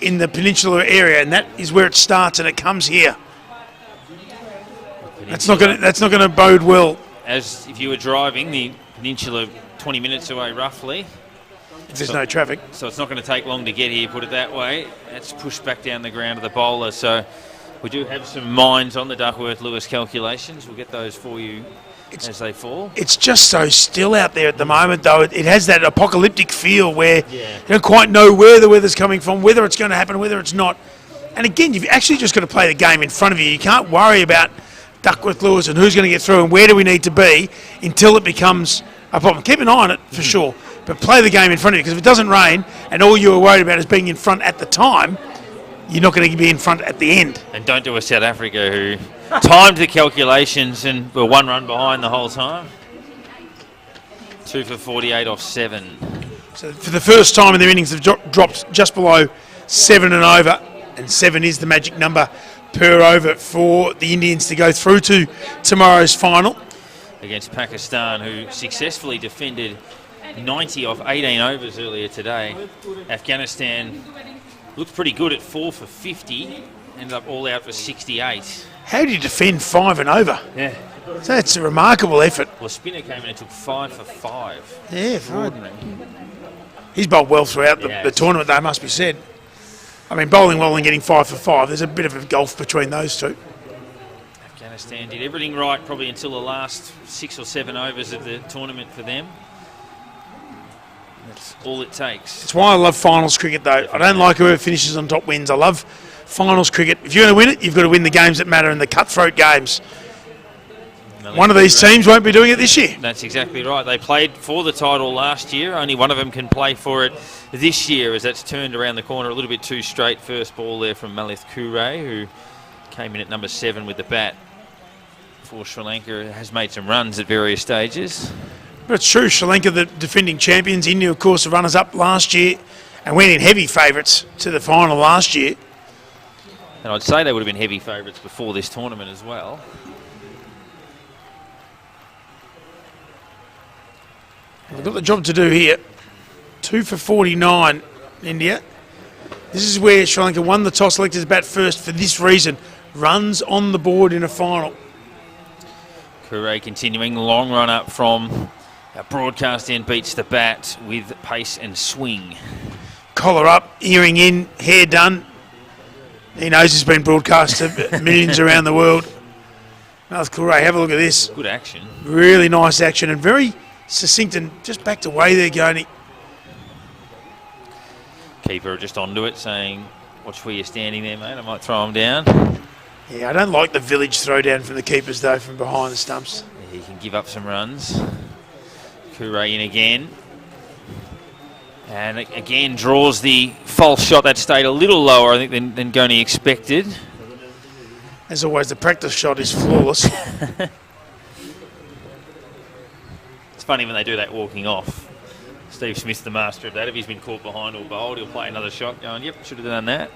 in the peninsular area, and that is where it starts, and it comes here. That's not going to bode well. As if you were driving the peninsula 20 minutes away roughly. If there's no traffic. So it's not going to take long to get here, put it that way. That's pushed back down the ground of the bowler. So we do have some mines on the Duckworth-Lewis calculations. We'll get those for you as they fall. It's just so still out there at the moment, though. It has that apocalyptic feel where you don't quite know where the weather's coming from, whether it's going to happen, whether it's not. And again, you've actually just got to play the game in front of you. You can't worry about Duckworth-Lewis and who's going to get through and where do we need to be until it becomes a problem. Keep an eye on it, for sure, but play the game in front of you, because if it doesn't rain and all you were worried about is being in front at the time, you're not going to be in front at the end. And don't do a South Africa who timed the calculations and were 1 run behind the whole time. 2 for 48 off 7. So for the first time in their innings, they've dropped just below 7 and over, and 7 is the magic number per over for the Indians to go through to tomorrow's final. Against Pakistan, who successfully defended 90 off 18 overs earlier today. Afghanistan looked pretty good at 4 for 50, ended up all out for 68. How do you defend 5 and over? Yeah. So that's a remarkable effort. Well, Spinner came in and took 5 for 5. Yeah, Extraordinary. He's bowled well throughout the Yes. tournament, though, must be said. I mean, bowling well and getting 5 for 5, there's a bit of a gulf between those two. Afghanistan did everything right probably until the last 6 or 7 overs of the tournament for them. That's all it takes. That's why I love finals cricket, though. I don't like whoever finishes on top wins. I love finals cricket. If you're going to win it, you've got to win the games that matter and the cutthroat games. One of these teams won't be doing it this year. That's exactly right. They played for the title last year. Only one of them can play for it this year, as that's turned around the corner a little bit too straight. First ball there from Melith Kure, who came in at number 7 with the bat for Sri Lanka. Has made some runs at various stages. But it's true, Sri Lanka, the defending champions. India, of course, the runners-up last year and went in heavy favourites to the final last year. And I'd say they would have been heavy favourites before this tournament as well. They've got the job to do here. 2 for 49, India. This is where Sri Lanka won the toss, selected to bat first for this reason. Runs on the board in a final. Kure continuing, long run up from our broadcast end, beats the bat with pace and swing. Collar up, earring in, hair done. He knows it's been broadcast to millions around the world. Melith Kure, have a look at this. Good action. Really nice action and very succinct and just backed away there, Goni. Keeper just onto it, saying, watch where you're standing there, mate. I might throw him down. Yeah, I don't like the village throwdown from the keepers, though, from behind the stumps. Yeah, he can give up some runs. Kure in again. And again draws the false shot. That stayed a little lower, I think, than Goni expected. As always, the practice shot is flawless. It's funny when they do that walking off. Steve Smith's the master of that. If he's been caught behind or bowled, he'll play another shot going, yep, should have done that.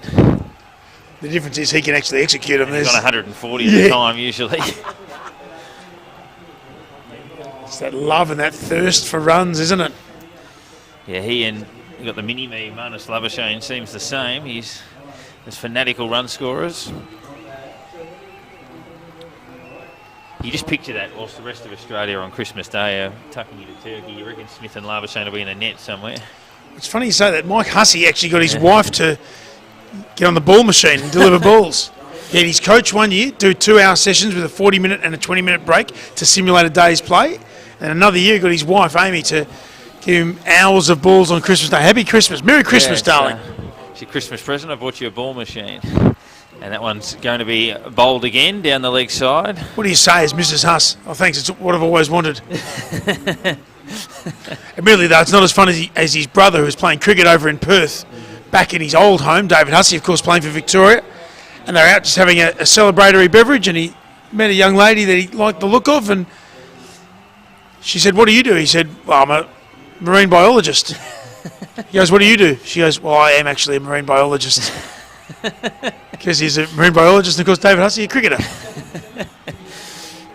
The difference is he can actually execute them. He's on 140 at the time, usually. It's that love and that thirst for runs, isn't it? Yeah, you got the mini-me, Manus Labuschagne, seems the same. He's as fanatical run scorers. You just picture that whilst the rest of Australia on Christmas Day are tucking you to Turkey. You reckon Smith and Labuschagne will be in a net somewhere? It's funny you say that. Mike Hussey actually got his wife to get on the ball machine and deliver balls. He had his coach one year do 2-hour sessions with a 40-minute and a 20-minute break to simulate a day's play. And another year got his wife, Amy, to give him hours of balls on Christmas Day. Happy Christmas. Merry Christmas, darling. It's your Christmas present. I bought you a ball machine. And that one's going to be bowled again down the leg side. What do you say as Mrs. Huss? Oh, thanks. It's what I've always wanted. Admittedly, though, it's not as fun as his brother, who was playing cricket over in Perth, back in his old home. David Hussey, of course, playing for Victoria. And they were out just having a celebratory beverage, and he met a young lady that he liked the look of, and she said, "What do you do?" He said, "Well, I'm a marine biologist." He goes, "What do you do?" She goes, "Well, I am actually a marine biologist." Because he's a marine biologist, and of course David Hussey, a cricketer.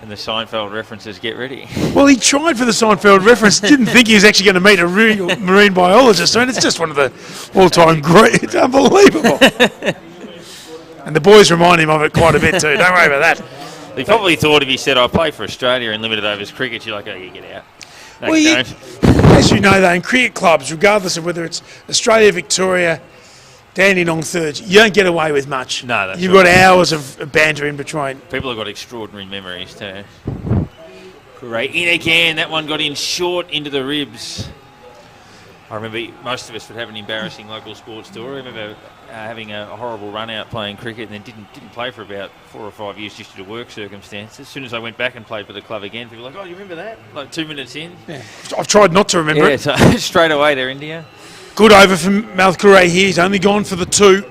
And the Seinfeld references, get ready. Well, he tried for the Seinfeld reference, didn't think he was actually going to meet a real marine biologist. I mean, it's just one of the all-time great. It's unbelievable. And the boys remind him of it quite a bit too. Don't worry about that. He probably thought if he said, I play for Australia in limited overs cricket, you're like, oh, you get out. No, Well, you you- don't. As you know, though, in cricket clubs, regardless of whether it's Australia, Victoria, Dandenong thirds, you don't get away with much. No, that's You've right. got hours of banter in between. People have got extraordinary memories too. Great. In again. That one got in short into the ribs. I remember most of us would have an embarrassing local sports story. I remember having a horrible run out playing cricket and then didn't play for about 4 or 5 years just due to work circumstances. As soon as I went back and played for the club again, people were like, oh, you remember that? Like 2 minutes in. Yeah. I've tried not to remember it. So straight away there, India. Good over from Melith Kure here. He's only gone for the 2.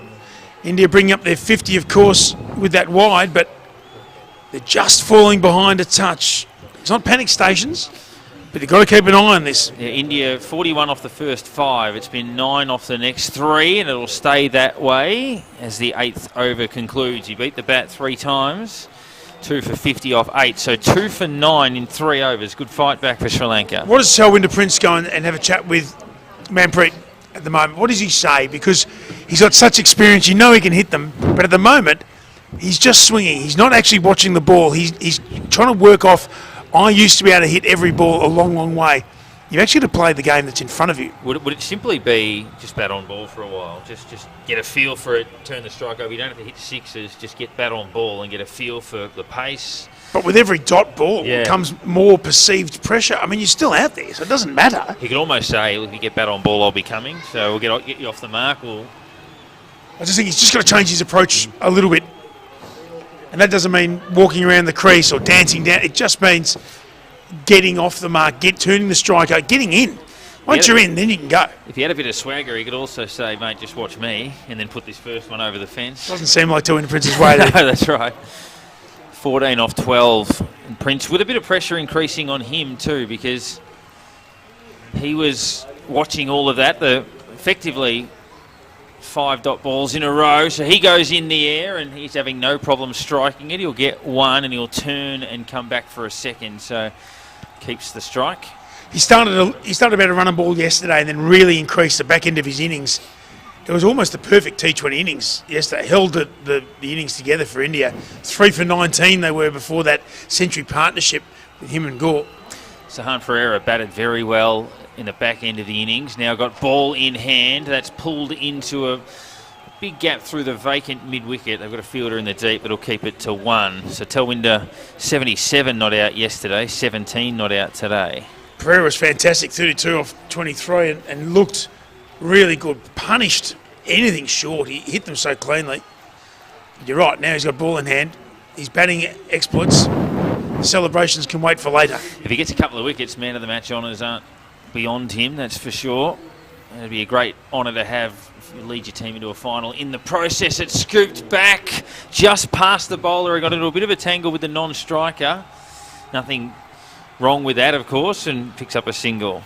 India bringing up their 50, of course, with that wide, but they're just falling behind a touch. It's not panic stations, But you've got to keep an eye on this. Yeah, India 41 off the first 5. It's been 9 off the next 3, and it'll stay that way as the 8th over concludes. He beat the bat 3 times, 2 for 50 off 8. So 2 for 9 in 3 overs. Good fight back for Sri Lanka. What does Talwinder Prince go and have a chat with Manpreet at the moment? What does he say? Because he's got such experience, you know he can hit them. But at the moment, he's just swinging. He's not actually watching the ball. He's trying to work off, I used to be able to hit every ball a long, long way. You've actually got to play the game that's in front of you. Would it simply be just bat on ball for a while? Just get a feel for it, turn the strike over. You don't have to hit sixes, just get bat on ball and get a feel for the pace. But with every dot ball comes more perceived pressure. I mean, you're still out there, so it doesn't matter. He could almost say, look, if you get bat on ball, I'll be coming. So we'll get you off the mark. I just think he's just got to change his approach a little bit. And that doesn't mean walking around the crease or dancing down. It just means getting off the mark, turning the strike out, getting in. Once you're in, then you can go. If he had a bit of swagger, he could also say, mate, just watch me, and then put this first one over the fence. Doesn't seem like Talwinder Prince's way. No, that's right. 14 off 12. And Prince with a bit of pressure increasing on him too, because he was watching all of that. Effectively 5 dot balls in a row, so he goes in the air and he's having no problem striking it. He'll get one and he'll turn and come back for a second, so keeps the strike. He started about a run and ball yesterday and then really increased the back end of his innings. It was almost a perfect T20 innings yesterday. Held the innings together for India. 3 for 19 they were before that century partnership with him and Gore. Sahan Ferreira batted very well in the back end of the innings. Now got ball in hand. That's pulled into a big gap through the vacant mid-wicket. They've got a fielder in the deep that'll keep it to 1. So Talwinder 77 not out yesterday, 17 not out today. Pereira was fantastic, 32 off 23 and looked really good. Punished anything short. He hit them so cleanly. You're right, now he's got ball in hand. His batting exploits, celebrations can wait for later. If he gets a couple of wickets, man of the match honours aren't beyond him, that's for sure. It'd be a great honour to have if you lead your team into a final. In the process, it's scooped back just past the bowler. He got into a bit of a tangle with the non-striker. Nothing wrong with that, of course, and picks up a single.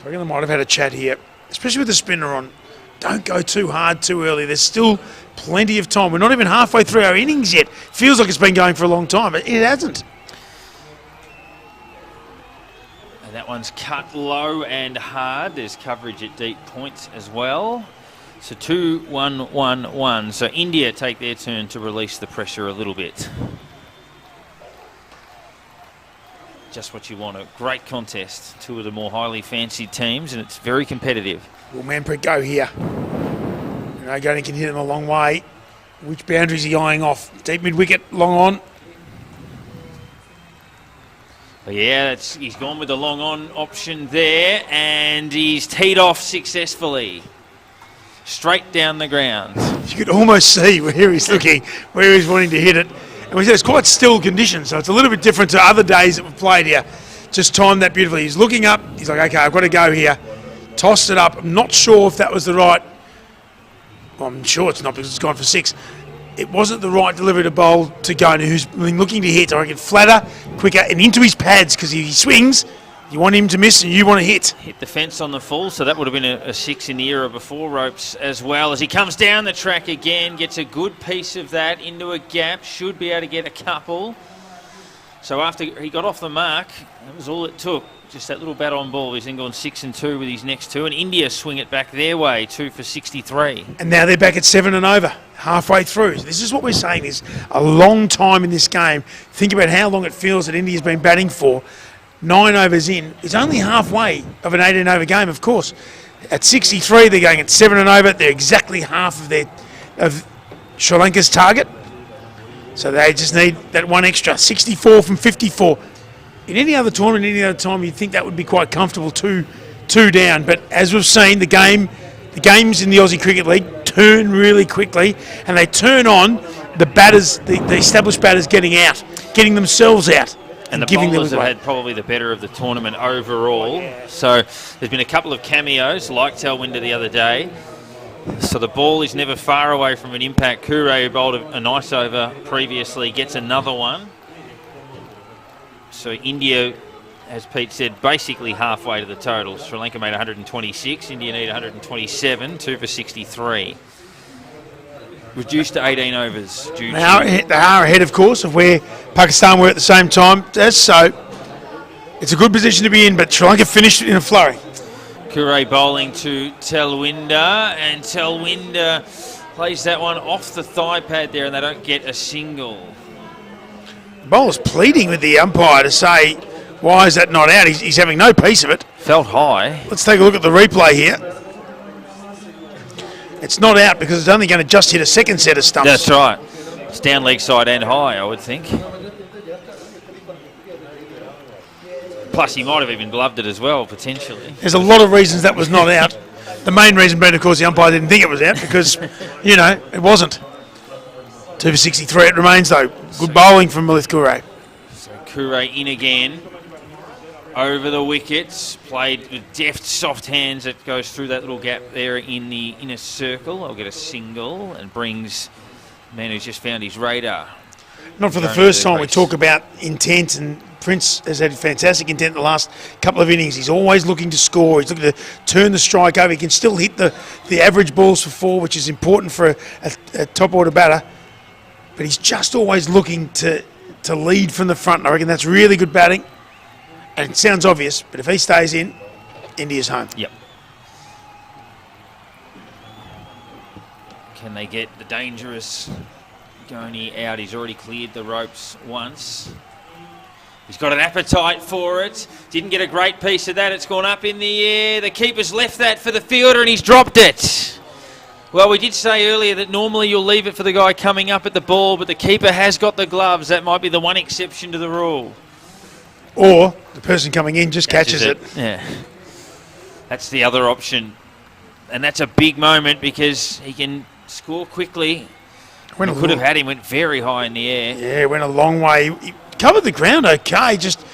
I reckon they might have had a chat here, especially with the spinner on. Don't go too hard too early. There's still plenty of time. We're not even halfway through our innings yet. Feels like it's been going for a long time, but it hasn't. And that one's cut low and hard. There's coverage at deep points as well. So 2-1-1-1. So India take their turn to release the pressure a little bit. Just what you want. A great contest. 2 of the more highly fancied teams, and it's very competitive. Will Manpreet go here? You know, Gordon can hit him a long way. Which boundary is he eyeing off? Deep mid-wicket, long on. Yeah, he's gone with the long on option there, and he's teed off successfully. Straight down the ground. You could almost see where he's looking, where he's wanting to hit it. And we said it's quite still conditions, so it's a little bit different to other days that we've played here. Just timed that beautifully. He's looking up. He's like, okay, I've got to go here. Tossed it up. I'm not sure if that was the right... Well, I'm sure it's not because it's gone for 6. It wasn't the right delivery to bowl to Gona, who's been looking to hit. I reckon flatter, quicker, and into his pads, because if he swings, you want him to miss and you want to hit. Hit the fence on the full, so that would have been a 6 in the era before ropes as well. As he comes down the track again, gets a good piece of that into a gap, should be able to get a couple. So after he got off the mark, that was all it took. Just that little bat on ball. He's then gone 6 and 2 with his next 2, and India swing it back their way, 2 for 63. And now they're back at 7 and over, halfway through. This is what we're saying is a long time in this game. Think about how long it feels that India's been batting for. 9 overs in. It's only halfway of an 18 over game, of course. At 63, they're going at 7 and over. They're exactly half of Sri Lanka's target. So they just need that one extra. 64 from 54. In any other tournament, any other time, you'd think that would be quite comfortable, two down. But as we've seen, the games in the Aussie Cricket League turn really quickly, and they turn on the batters, the established batters getting out, getting themselves out. And the bowlers have had probably the better of the tournament overall. So there's been a couple of cameos, like Talwinder the other day. So the ball is never far away from an impact. Kure, who bowled a nice over previously, gets another one. So India, as Pete said, basically halfway to the total. Sri Lanka made 126, India need 127, 2 for 63. Reduced to 18 overs. Due They are ahead, of course, of where Pakistan were at the same time. So it's a good position to be in, but Sri Lanka finished in a flurry. Kure bowling to Telwinder, and Telwinder plays that one off the thigh pad there, and they don't get a single. The bowler's pleading with the umpire to say, why is that not out? He's having no piece of it. Felt high. Let's take a look at the replay here. It's not out because it's only going to just hit a second set of stumps. That's right. It's down leg side and high, I would think. Plus, he might have even gloved it as well, potentially. There's a lot of reasons that was not out. The main reason being, of course, the umpire didn't think it was out because, it wasn't. 2 for 63 it remains, though. Good bowling from Malith Kure. So Kure in again. Over the wickets. Played with deft, soft hands. That goes through that little gap there in the inner circle. I'll get a single and brings the man who's just found his radar. Not for the first time we talk about intent, and Prince has had fantastic intent the last couple of innings. He's always looking to score. He's looking to turn the strike over. He can still hit the average balls for 4, which is important for a top order batter. But he's just always looking to lead from the front. And I reckon that's really good batting. And it sounds obvious, but if he stays in, India's home. Yep. Can they get the dangerous Goni out? He's already cleared the ropes once. He's got an appetite for it. Didn't get a great piece of that. It's gone up in the air. The keeper's left that for the fielder and he's dropped it. Well, we did say earlier that normally you'll leave it for the guy coming up at the ball, but the keeper has got the gloves. That might be the one exception to the rule. Or the person coming in just catches it. Yeah. That's the other option. And that's a big moment because he can score quickly. Could have had him, went very high in the air. Yeah, went a long way. He covered the ground okay, just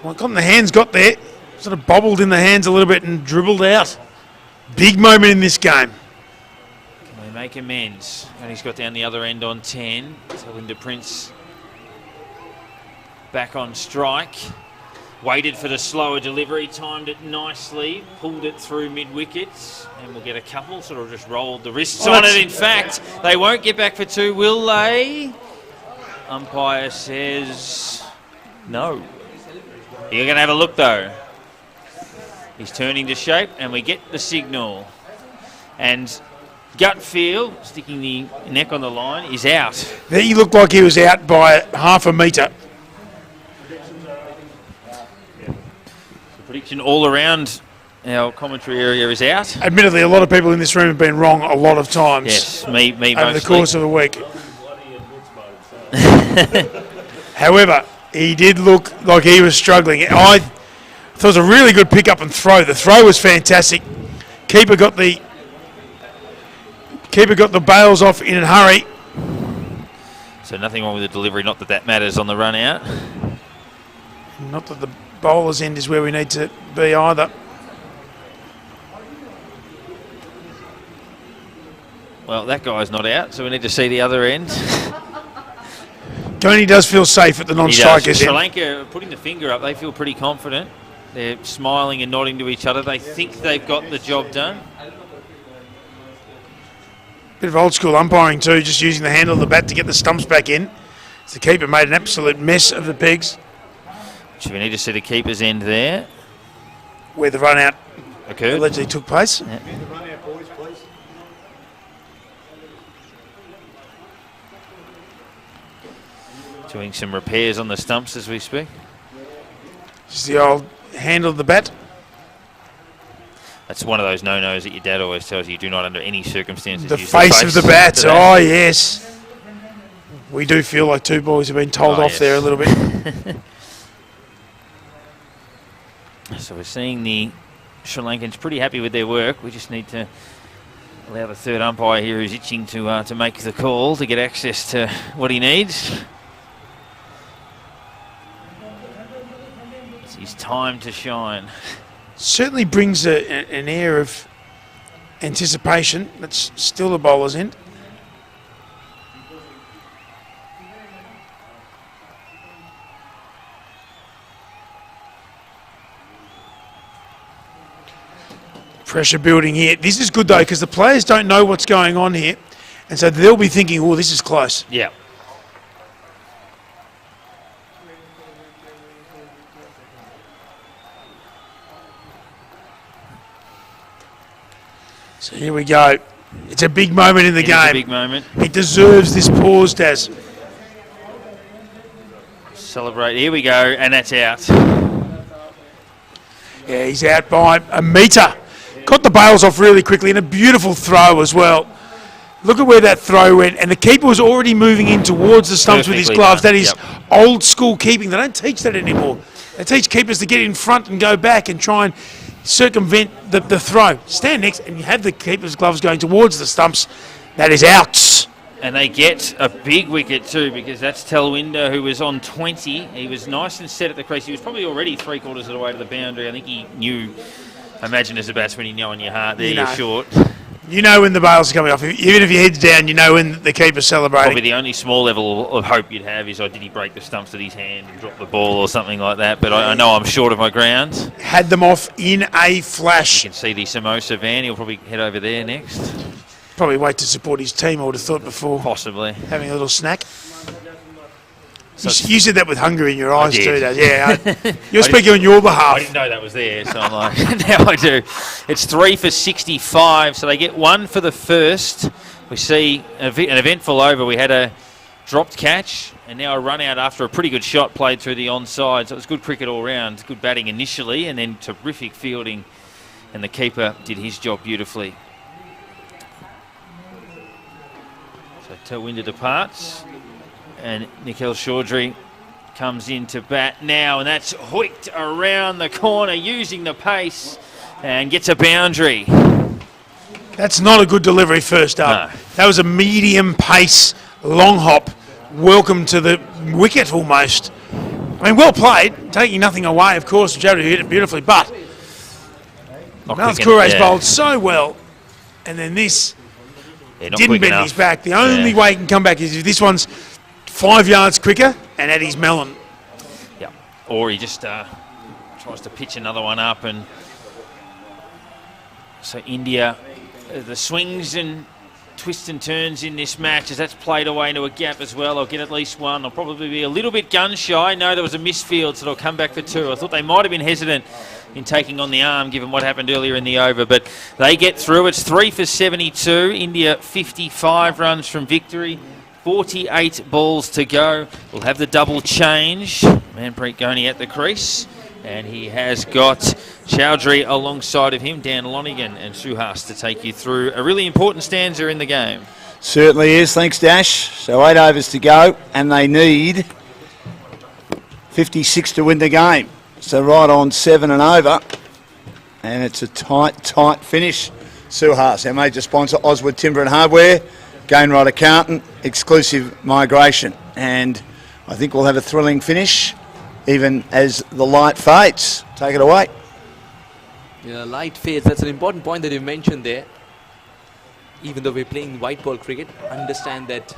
got the hands got there, sort of bobbled in the hands a little bit and dribbled out. Big moment in this game. Can they make amends? And he's got down the other end on 10. Telwinder Prince back on strike. Waited for the slower delivery, timed it nicely, pulled it through mid-wickets, and we'll get a couple, sort of just rolled the wrists on it. In fact, they won't get back for 2, will they? Umpire says no. You're going to have a look, though. He's turning to shape, and we get the signal. And gut feel, sticking the neck on the line, is out. He looked like he was out by half a metre. Prediction all around our commentary area is out. Admittedly, a lot of people in this room have been wrong a lot of times. Yes, me over mostly. the course of the week. However, he did look like he was struggling. I thought it was a really good pick up and throw. The throw was fantastic. Keeper got the bails off in a hurry. So nothing wrong with the delivery, not that matters on the run out. Not that the bowler's end is where we need to be either. Well, that guy's not out, so we need to see the other end. Goni does feel safe at the non-strikers. Sri Lanka putting the finger up, they feel pretty confident. They're smiling and nodding to each other. They think they've got the job done. Bit of old school umpiring too, just using the handle of the bat to get the stumps back in. So the keeper made an absolute mess of the pegs. So we need to see the keeper's end there. Where the run out occurred. Allegedly took place. Yeah. The run out, boys, please. Doing some repairs on the stumps as we speak. Just the old handle of the bat. That's one of those no-nos that your dad always tells you do not under any circumstances The use face of the bat. to that. Oh, yes. We do feel like two boys have been told off there a little bit. So we're seeing the Sri Lankans pretty happy with their work. We just need to allow the third umpire here who's itching to make the call to get access to what he needs. It's his time to shine. Certainly brings an air of anticipation. That's still the bowler's end. Pressure building here. This is good though because the players don't know what's going on here, and so they'll be thinking, "Oh, this is close." Yeah. So here we go. It's a big moment in the game. It's a big moment. He deserves this pause, Daz. Celebrate. Here we go, and that's out. Yeah, he's out by a metre. Got the bails off really quickly and a beautiful throw as well. Look at where that throw went, and the keeper was already moving in towards the stumps with his Perfectly gloves. done. That is old school keeping. They don't teach that anymore. They teach keepers to get in front and go back and try and circumvent the throw. Stand next and you have the keeper's gloves going towards the stumps. That is out. And they get a big wicket too, because that's Telwinder, who was on 20. He was nice and set at the crease. He was probably already 3/4 of the way to the boundary. I think he knew, imagine as a batsman, you know in your heart there, You know. you're short. You know when the bails are coming off. Even if your head's down, you know when the keeper's celebrating. Probably the only small level of hope you'd have is, did he break the stumps with his hand and drop the ball or something like that? But I know I'm short of my ground. Had them off in a flash. You can see the samosa van. He'll probably head over there next. Probably wait to support his team, I would have thought, before Possibly. having a little snack. You said that with hunger in your eyes did. too, Dad. Yeah, you're speaking on your I behalf. didn't know that was there, so I'm like, now I do. It's 3 for 65, so they get 1 for the first. We see an eventful over. We had a dropped catch and now a run out after a pretty good shot played through the onside. So it was good cricket all round. Good batting initially and then terrific fielding, and the keeper did his job beautifully. So Telwinder departs. And Nikhil Chaudhry comes in to bat now, and that's hooked around the corner using the pace and gets a boundary. That's not a good delivery first up. No. That was a medium pace, long hop. Welcome to the wicket almost. I mean, well played, taking nothing away, of course. Chaudhry hit it beautifully, but Malth Koure's bowled so well. And then this didn't bend his back. The only way he can come back is if this one's 5 yards quicker and at his melon. Yeah, or he just tries to pitch another one up, and so India, the swings and twists and turns in this match as that's played away into a gap as well. I'll get at least one. I'll probably be a little bit gun shy. No, there was a misfield, so they'll come back for 2. I thought they might have been hesitant in taking on the arm given what happened earlier in the over, but they get through. It's 3 for 72. India 55 runs from victory. 48 balls to go. We'll have the double change. Manpreet Ghoni at the crease. And he has got Chaudhry alongside of him, Dan Lonigan and Suhas to take you through a really important stanza in the game. Certainly is. Thanks, Dash. So 8 overs to go, and they need 56 to win the game. So right on 7 and over. And it's a tight finish. Suhas, our major sponsor, Oswood Timber and Hardware. Gainwright Accountant, exclusive migration. And I think we'll have a thrilling finish, even as the light fades. Take it away. Yeah, light fades. That's an important point that you mentioned there. Even though we're playing white ball cricket, understand that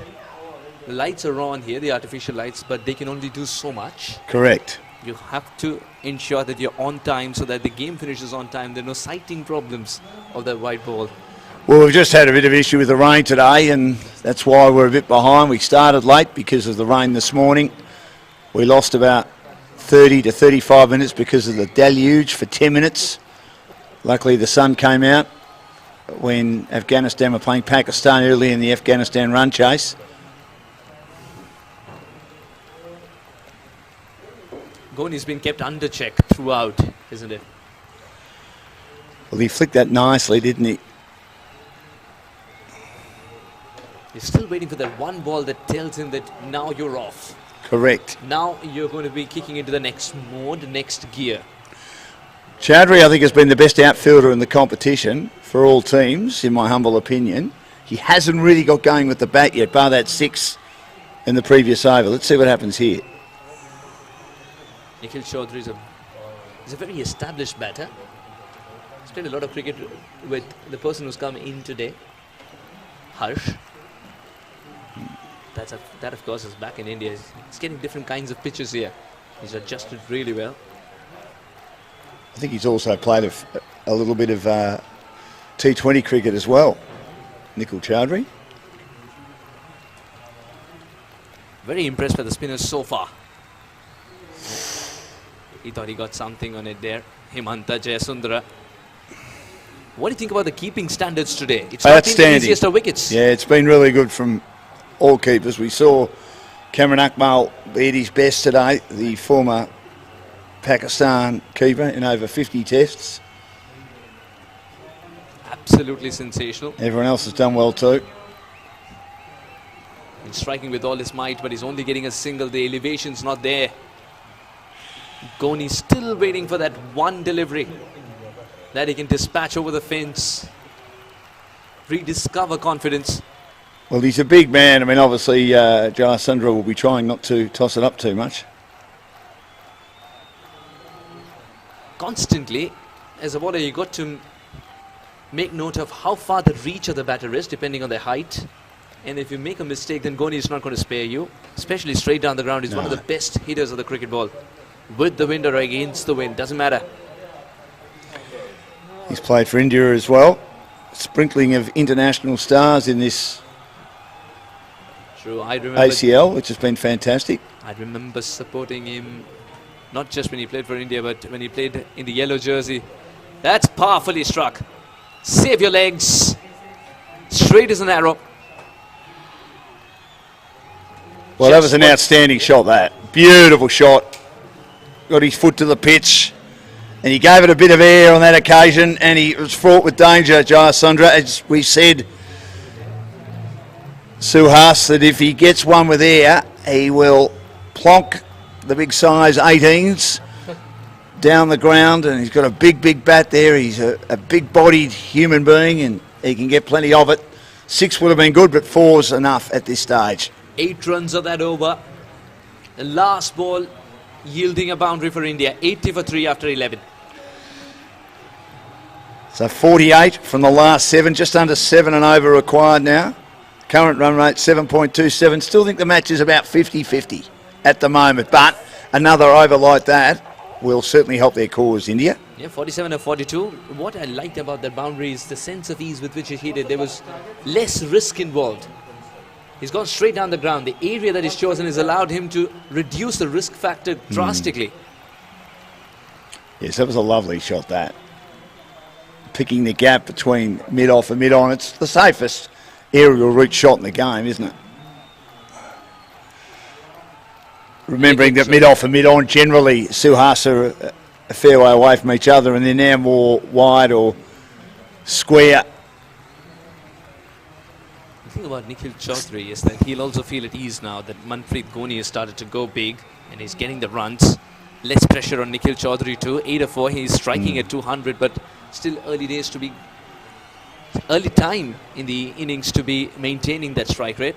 the lights are on here, the artificial lights, but they can only do so much. Correct. You have to ensure that you're on time so that the game finishes on time. There are no sighting problems of that white ball. Well, we've just had a bit of issue with the rain today, and that's why we're a bit behind. We started late because of the rain this morning. We lost about 30 to 35 minutes because of the deluge for 10 minutes. Luckily, the sun came out when Afghanistan were playing Pakistan early in the Afghanistan run chase. Ghoni's been kept under check throughout, isn't it? Well, he flicked that nicely, didn't he? He's still waiting for that one ball that tells him that now you're off. Correct. Now you're going to be kicking into the next mode, next gear. Chaudhry, I think, has been the best outfielder in the competition for all teams, in my humble opinion. He hasn't really got going with the bat yet, bar that 6 in the previous over. Let's see what happens here. Nikhil Chaudhry is a very established batter. He's played a lot of cricket with the person who's come in today, Harsh. That of course is back in India. He's getting different kinds of pitches here. He's adjusted really well. I think he's also played a little bit of T20 cricket as well. Nikhil Chaudhary. Very impressed by the spinners so far. He thought he got something on it there. Himanta Jayasundara. What do you think about the keeping standards today? It's not been the easiest of wickets. Yeah, it's been really good from all keepers. We saw Cameron Akmal be at his best today, the former Pakistan keeper in over 50 tests. Absolutely sensational. Everyone else has done well too. He's striking with all his might, but he's only getting a single. The elevation's not there. Ghani still waiting for that one delivery that he can dispatch over the fence. Rediscover confidence. Well, he's a big man. I mean, obviously, Jayasundara will be trying not to toss it up too much. Constantly, as a bowler, you got to make note of how far the reach of the batter is, depending on their height. And if you make a mistake, then Ghani is not going to spare you, especially straight down the ground. He's one of the best hitters of the cricket ball. With the wind or against the wind, doesn't matter. He's played for India as well. Sprinkling of international stars in this True, I remember ACL, which has been fantastic. I remember supporting him, not just when he played for India, but when he played in the yellow jersey. That's powerfully struck. Save your legs. Straight as an arrow. Well, that was an outstanding shot, that. Beautiful shot. Got his foot to the pitch. And he gave it a bit of air on that occasion, and he was fraught with danger, Jayasundara. As we said, Suhas, that if he gets one with air, he will plonk the big size 18s down the ground, and he's got a big, big bat there. He's a big-bodied human being, and he can get plenty of it. 6 would have been good, but 4's enough at this stage. 8 runs of that over. The last ball yielding a boundary for India. 80 for 3 after 11. So 48 from the last 7, just under 7 and over required now. Current run rate 7.27. Still think the match is about 50-50 at the moment, but another over like that will certainly help their cause, India. Yeah, 47 and 42. What I liked about that boundary is the sense of ease with which he hit it. There was less risk involved. He's gone straight down the ground. The area that he's chosen has allowed him to reduce the risk factor drastically. Yes, that was a lovely shot, that. Picking the gap between mid-off and mid-on. It's the safest aerial route shot in the game, isn't it? Remembering that mid-off and mid-on generally, Suhas are a fair way away from each other, and they're now more wide or square. The thing about Nikhil Chaudhary is that he'll also feel at ease now that Manpreet Ghani has started to go big and he's getting the runs. Less pressure on Nikhil Chaudhary too. 8 of 4, he's striking at 200, but still early days to be, early time in the innings to be maintaining that strike rate.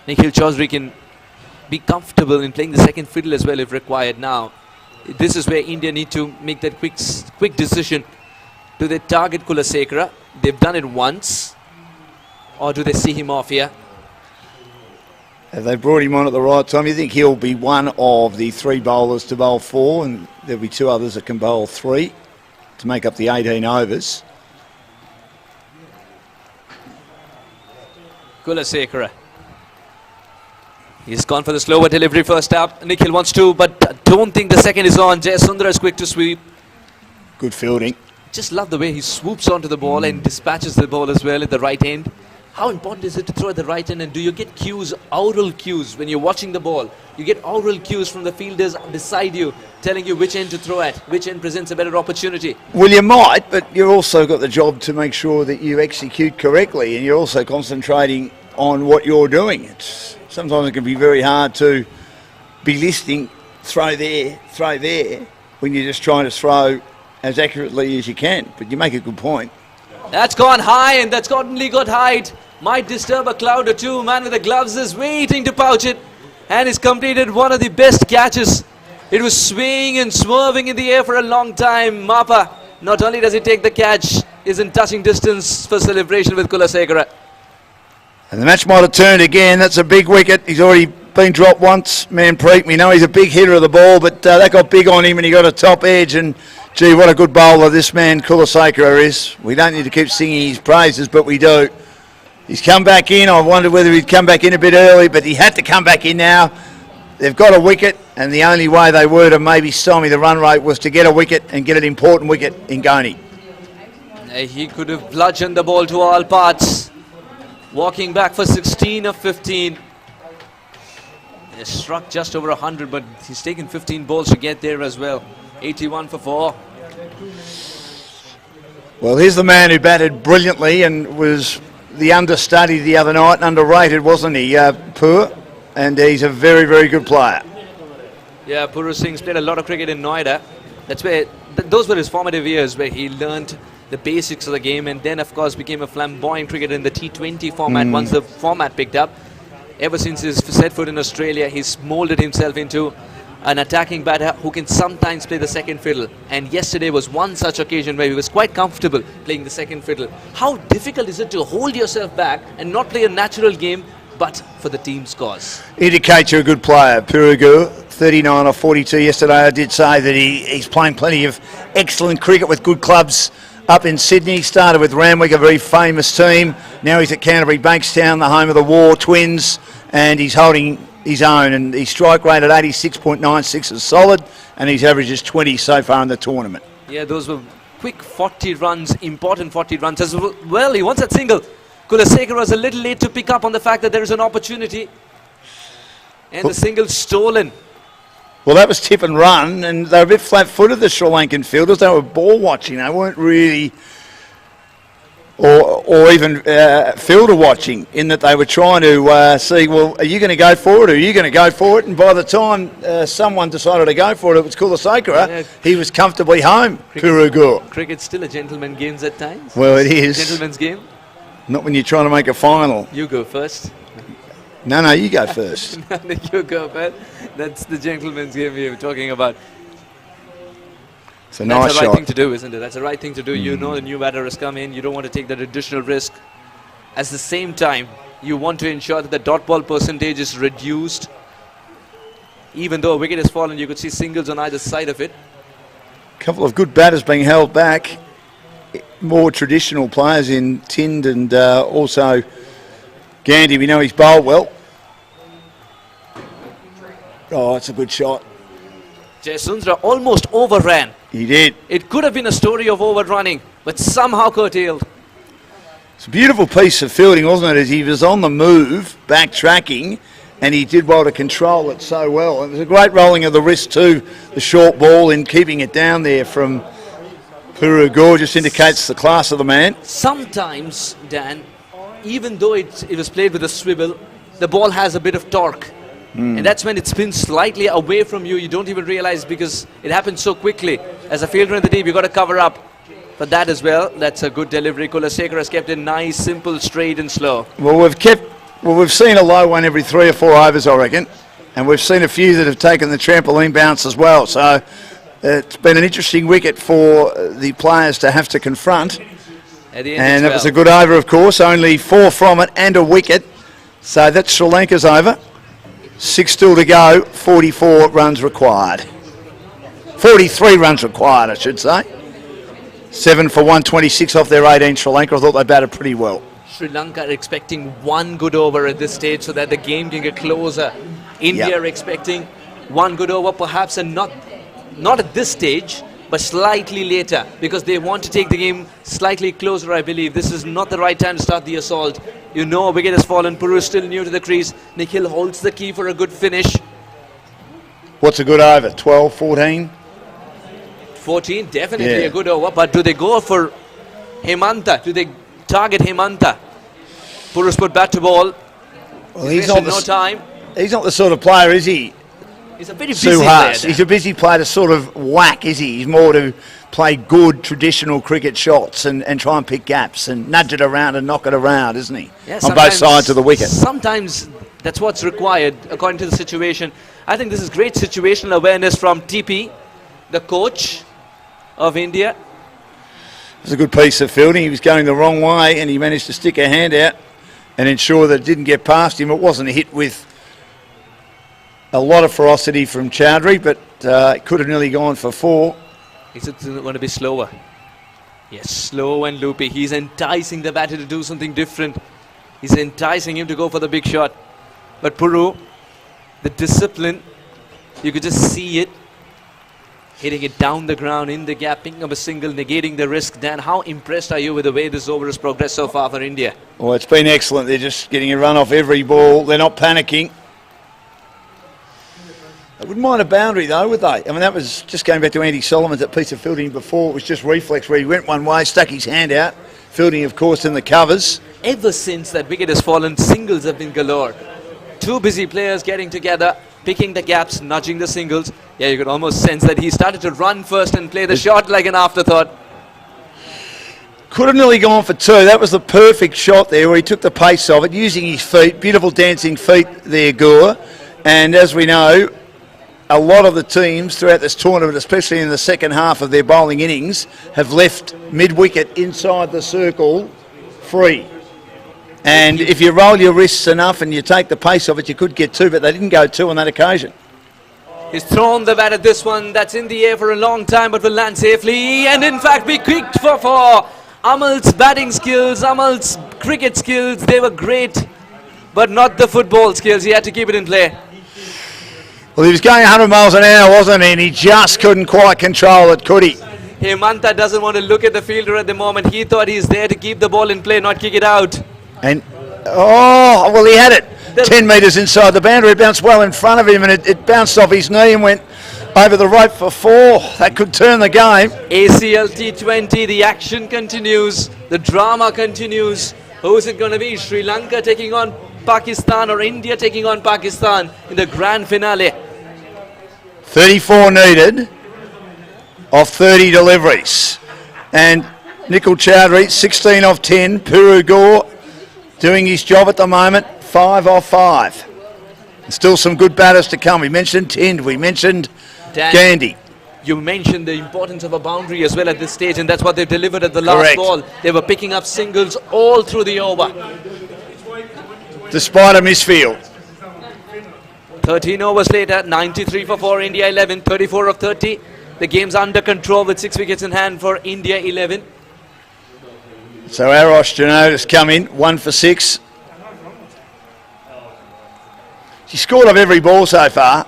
Nikhil Chaudhary can be comfortable in playing the second fiddle as well if required now. This is where India need to make that quick decision. Do they target Kulasekara? They've done it once. Or do they see him off here? Have they brought him on at the right time? You think he'll be one of the 3 bowlers to bowl 4, and there'll be 2 others that can bowl 3 to make up the 18 overs. Kulasekara. He's gone for the slower delivery first up. Nikhil wants to, but don't think the second is on. Jayasundara is quick to sweep. Good fielding. Just love the way he swoops onto the ball and dispatches the ball as well at the right end. How important is it to throw at the right end, and do you get cues, oral cues, when you're watching the ball? You get oral cues from the fielders beside you, telling you which end to throw at, which end presents a better opportunity. Well, you might, but you've also got the job to make sure that you execute correctly, and you're also concentrating on what you're doing. Sometimes it can be very hard to be listening, throw there, when you're just trying to throw as accurately as you can. But you make a good point. That's gone high, and that's only got height. Might disturb a cloud or two. Man with the gloves is waiting to pouch it, and he's completed one of the best catches. It was swinging and swerving in the air for a long time. Mapa, not only does he take the catch, is in touching distance for celebration with Kulasekara. And the match might have turned again. That's a big wicket. He's already been dropped once, Manpreet. We know he's a big hitter of the ball, but that got big on him and he got a top edge. And, gee, what a good bowler this man, Kulaseka, is. We don't need to keep singing his praises, but we do. He's come back in. I wondered whether he'd come back in a bit early, but he had to come back in now. They've got a wicket, and the only way they were to maybe stymie the run rate was to get a wicket and get an important wicket in Goni. He could have bludgeoned the ball to all parts. Walking back for 16 of 15. He struck just over 100, but he's taken 15 balls to get there as well. 81 for 4. Well, here's the man who batted brilliantly and was the understudy the other night, underrated, wasn't he, Pur? And he's a very, very good player. Yeah, Puru Singh's played a lot of cricket in Noida. That's where, those were his formative years where he learnt the basics of the game and then, of course, became a flamboyant cricketer in the T20 format once the format picked up. Ever since his set foot in Australia, he's moulded himself into an attacking batter who can sometimes play the second fiddle. And yesterday was one such occasion where he was quite comfortable playing the second fiddle. How difficult is it to hold yourself back and not play a natural game, but for the team's cause? Indicates you're a good player. Puragu, 39 or 42 yesterday. I did say that he's playing plenty of excellent cricket with good clubs up in Sydney. Started with Randwick, a very famous team. Now he's at Canterbury Bankstown, the home of the War Twins, and he's holding his own. And his strike rate at 86.96 is solid, and his average is 20 so far in the tournament. Yeah, those were quick 40 runs, important 40 runs as well. He wants that single. Kulaseka was a little late to pick up on the fact that there is an opportunity. And the single stolen. Well, that was tip and run, and they were a bit flat-footed, the Sri Lankan fielders. They were ball watching. They weren't really, or even fielder watching, in that they were trying to see, well, are you going to go for it, or are you going to go for it? And by the time someone decided to go for it, it was Kulaseka. Yeah. He was comfortably home, Puragu. Cricket's still a gentleman's game at times. Well, it is. Gentleman's game. Not when you're trying to make a final. You go first. No, you go first. You go first. That's the gentleman's game we were talking about. It's a nice That's the right shot. thing to do, isn't it? That's the right thing to do. You know the new batter has come in. You don't want to take that additional risk. At the same time, you want to ensure that the dot ball percentage is reduced. Even though a wicket has fallen, you could see singles on either side of it. A couple of good batters being held back. More traditional players in Tind and also Gandhi. We know he's bowled well. Oh, it's a good shot. Jayasundra almost overran. He did. It could have been a story of overrunning, but somehow curtailed. It's a beautiful piece of fielding, wasn't it? As he was on the move, backtracking, and he did well to control it so well. It was a great rolling of the wrist too, the short ball in keeping it down there from Puragu. Just indicates the class of the man. Sometimes, Dan, even though it was played with a swivel, the ball has a bit of torque. And that's when it spins slightly away from you. You don't even realize because it happens so quickly. As a fielder in the deep, you've got to cover up. But that as well, that's a good delivery. Kulaseka has kept it nice, simple, straight and slow. Well, we've seen a low one every 3 or 4 overs, I reckon. And we've seen a few that have taken the trampoline bounce as well. So it's been an interesting wicket for the players to have to confront. At the end And as it was well. a good over, of course. Only 4 from it and a wicket. So that's Sri Lanka's over. 6 still to go. 44 runs required. 43 runs required, I should say. 7 for 126 off their 18 Sri Lanka. I thought they batted pretty well. Sri Lanka are expecting one good over at this stage so that the game can get closer. India Yep. are expecting one good over, perhaps, and not at this stage, but slightly later, because they want to take the game slightly closer, I believe. This is not the right time to start the assault. You know a wicket has fallen. Puru is still new to the crease. Nikhil holds the key for a good finish. What's a good over? 12, 14? 14, definitely Yeah. a good over, but do they go for Hemanta? Do they target Hemanta? Puru's put bat to ball. Well, He's wasted no time. He's not the sort of player, is he? He's a very busy Suhas. player. He's a busy player to sort of whack, is he? He's more to play good traditional cricket shots and try and pick gaps and nudge it around and knock it around, isn't he? Yeah, on both sides of the wicket. Sometimes that's what's required according to the situation. I think this is great situational awareness from TP, the coach of India. It was a good piece of fielding. He was going the wrong way and he managed to stick a hand out and ensure that it didn't get past him. It wasn't hit with a lot of ferocity from Chowdhury, but it could have nearly gone for 4. Is it going to be slower? Yes, slow and loopy. He's enticing the batter to do something different. He's enticing him to go for the big shot. But Puru, the discipline, you could just see it. Hitting it down the ground in the gap, picking up a single, negating the risk. Dan, how impressed are you with the way this over has progressed so far for India? Well, it's been excellent. They're just getting a run off every ball. They're not panicking. I wouldn't mind a boundary though, would they? I mean, that was just going back to Andy Solomon's that piece of fielding before. It was just reflex where he went one way, stuck his hand out. Fielding, of course, in the covers. Ever since that wicket has fallen, singles have been galore. Two busy players getting together, picking the gaps, nudging the singles. Yeah, you could almost sense that he started to run first and play the shot like an afterthought. Could have nearly gone for 2. That was the perfect shot there where he took the pace of it, using his feet. Beautiful dancing feet there, Gore. And as we know, a lot of the teams throughout this tournament, especially in the second half of their bowling innings, have left mid-wicket inside the circle free. And if you roll your wrists enough and you take the pace of it, you could get 2, but they didn't go 2 on that occasion. He's thrown the bat at this one. That's in the air for a long time, but will land safely. And in fact, we kicked for 4. Amal's batting skills, Amal's cricket skills, they were great, but not the football skills. He had to keep it in play. Well, he was going 100 miles an hour, wasn't he? And he just couldn't quite control it, could he? Hemanta doesn't want to look at the fielder at the moment. He thought he's there to keep the ball in play, not kick it out. And, oh, well, he had it 10 metres inside the boundary. It bounced well in front of him, and it bounced off his knee and went over the rope for 4. That could turn the game. ACL T20, the action continues. The drama continues. Who is it going to be? Sri Lanka taking on Pakistan or India taking on Pakistan in the grand finale? 34 needed of 30 deliveries. And Nikhil Chowdhury, 16 off 10. Puru Gore doing his job at the moment, 5 off 5. Still some good batters to come. We mentioned Tind, we mentioned Dan, Gandhi. You mentioned the importance of a boundary as well at this stage, and that's what they've delivered at the last ball. They were picking up singles all through the over. Despite a misfield. 13 overs later, 93 for 4, India 11, 34 of 30. The game's under control with 6 wickets in hand for India 11. So Arosh Janot has come in, 1 for 6. He scored off every ball so far,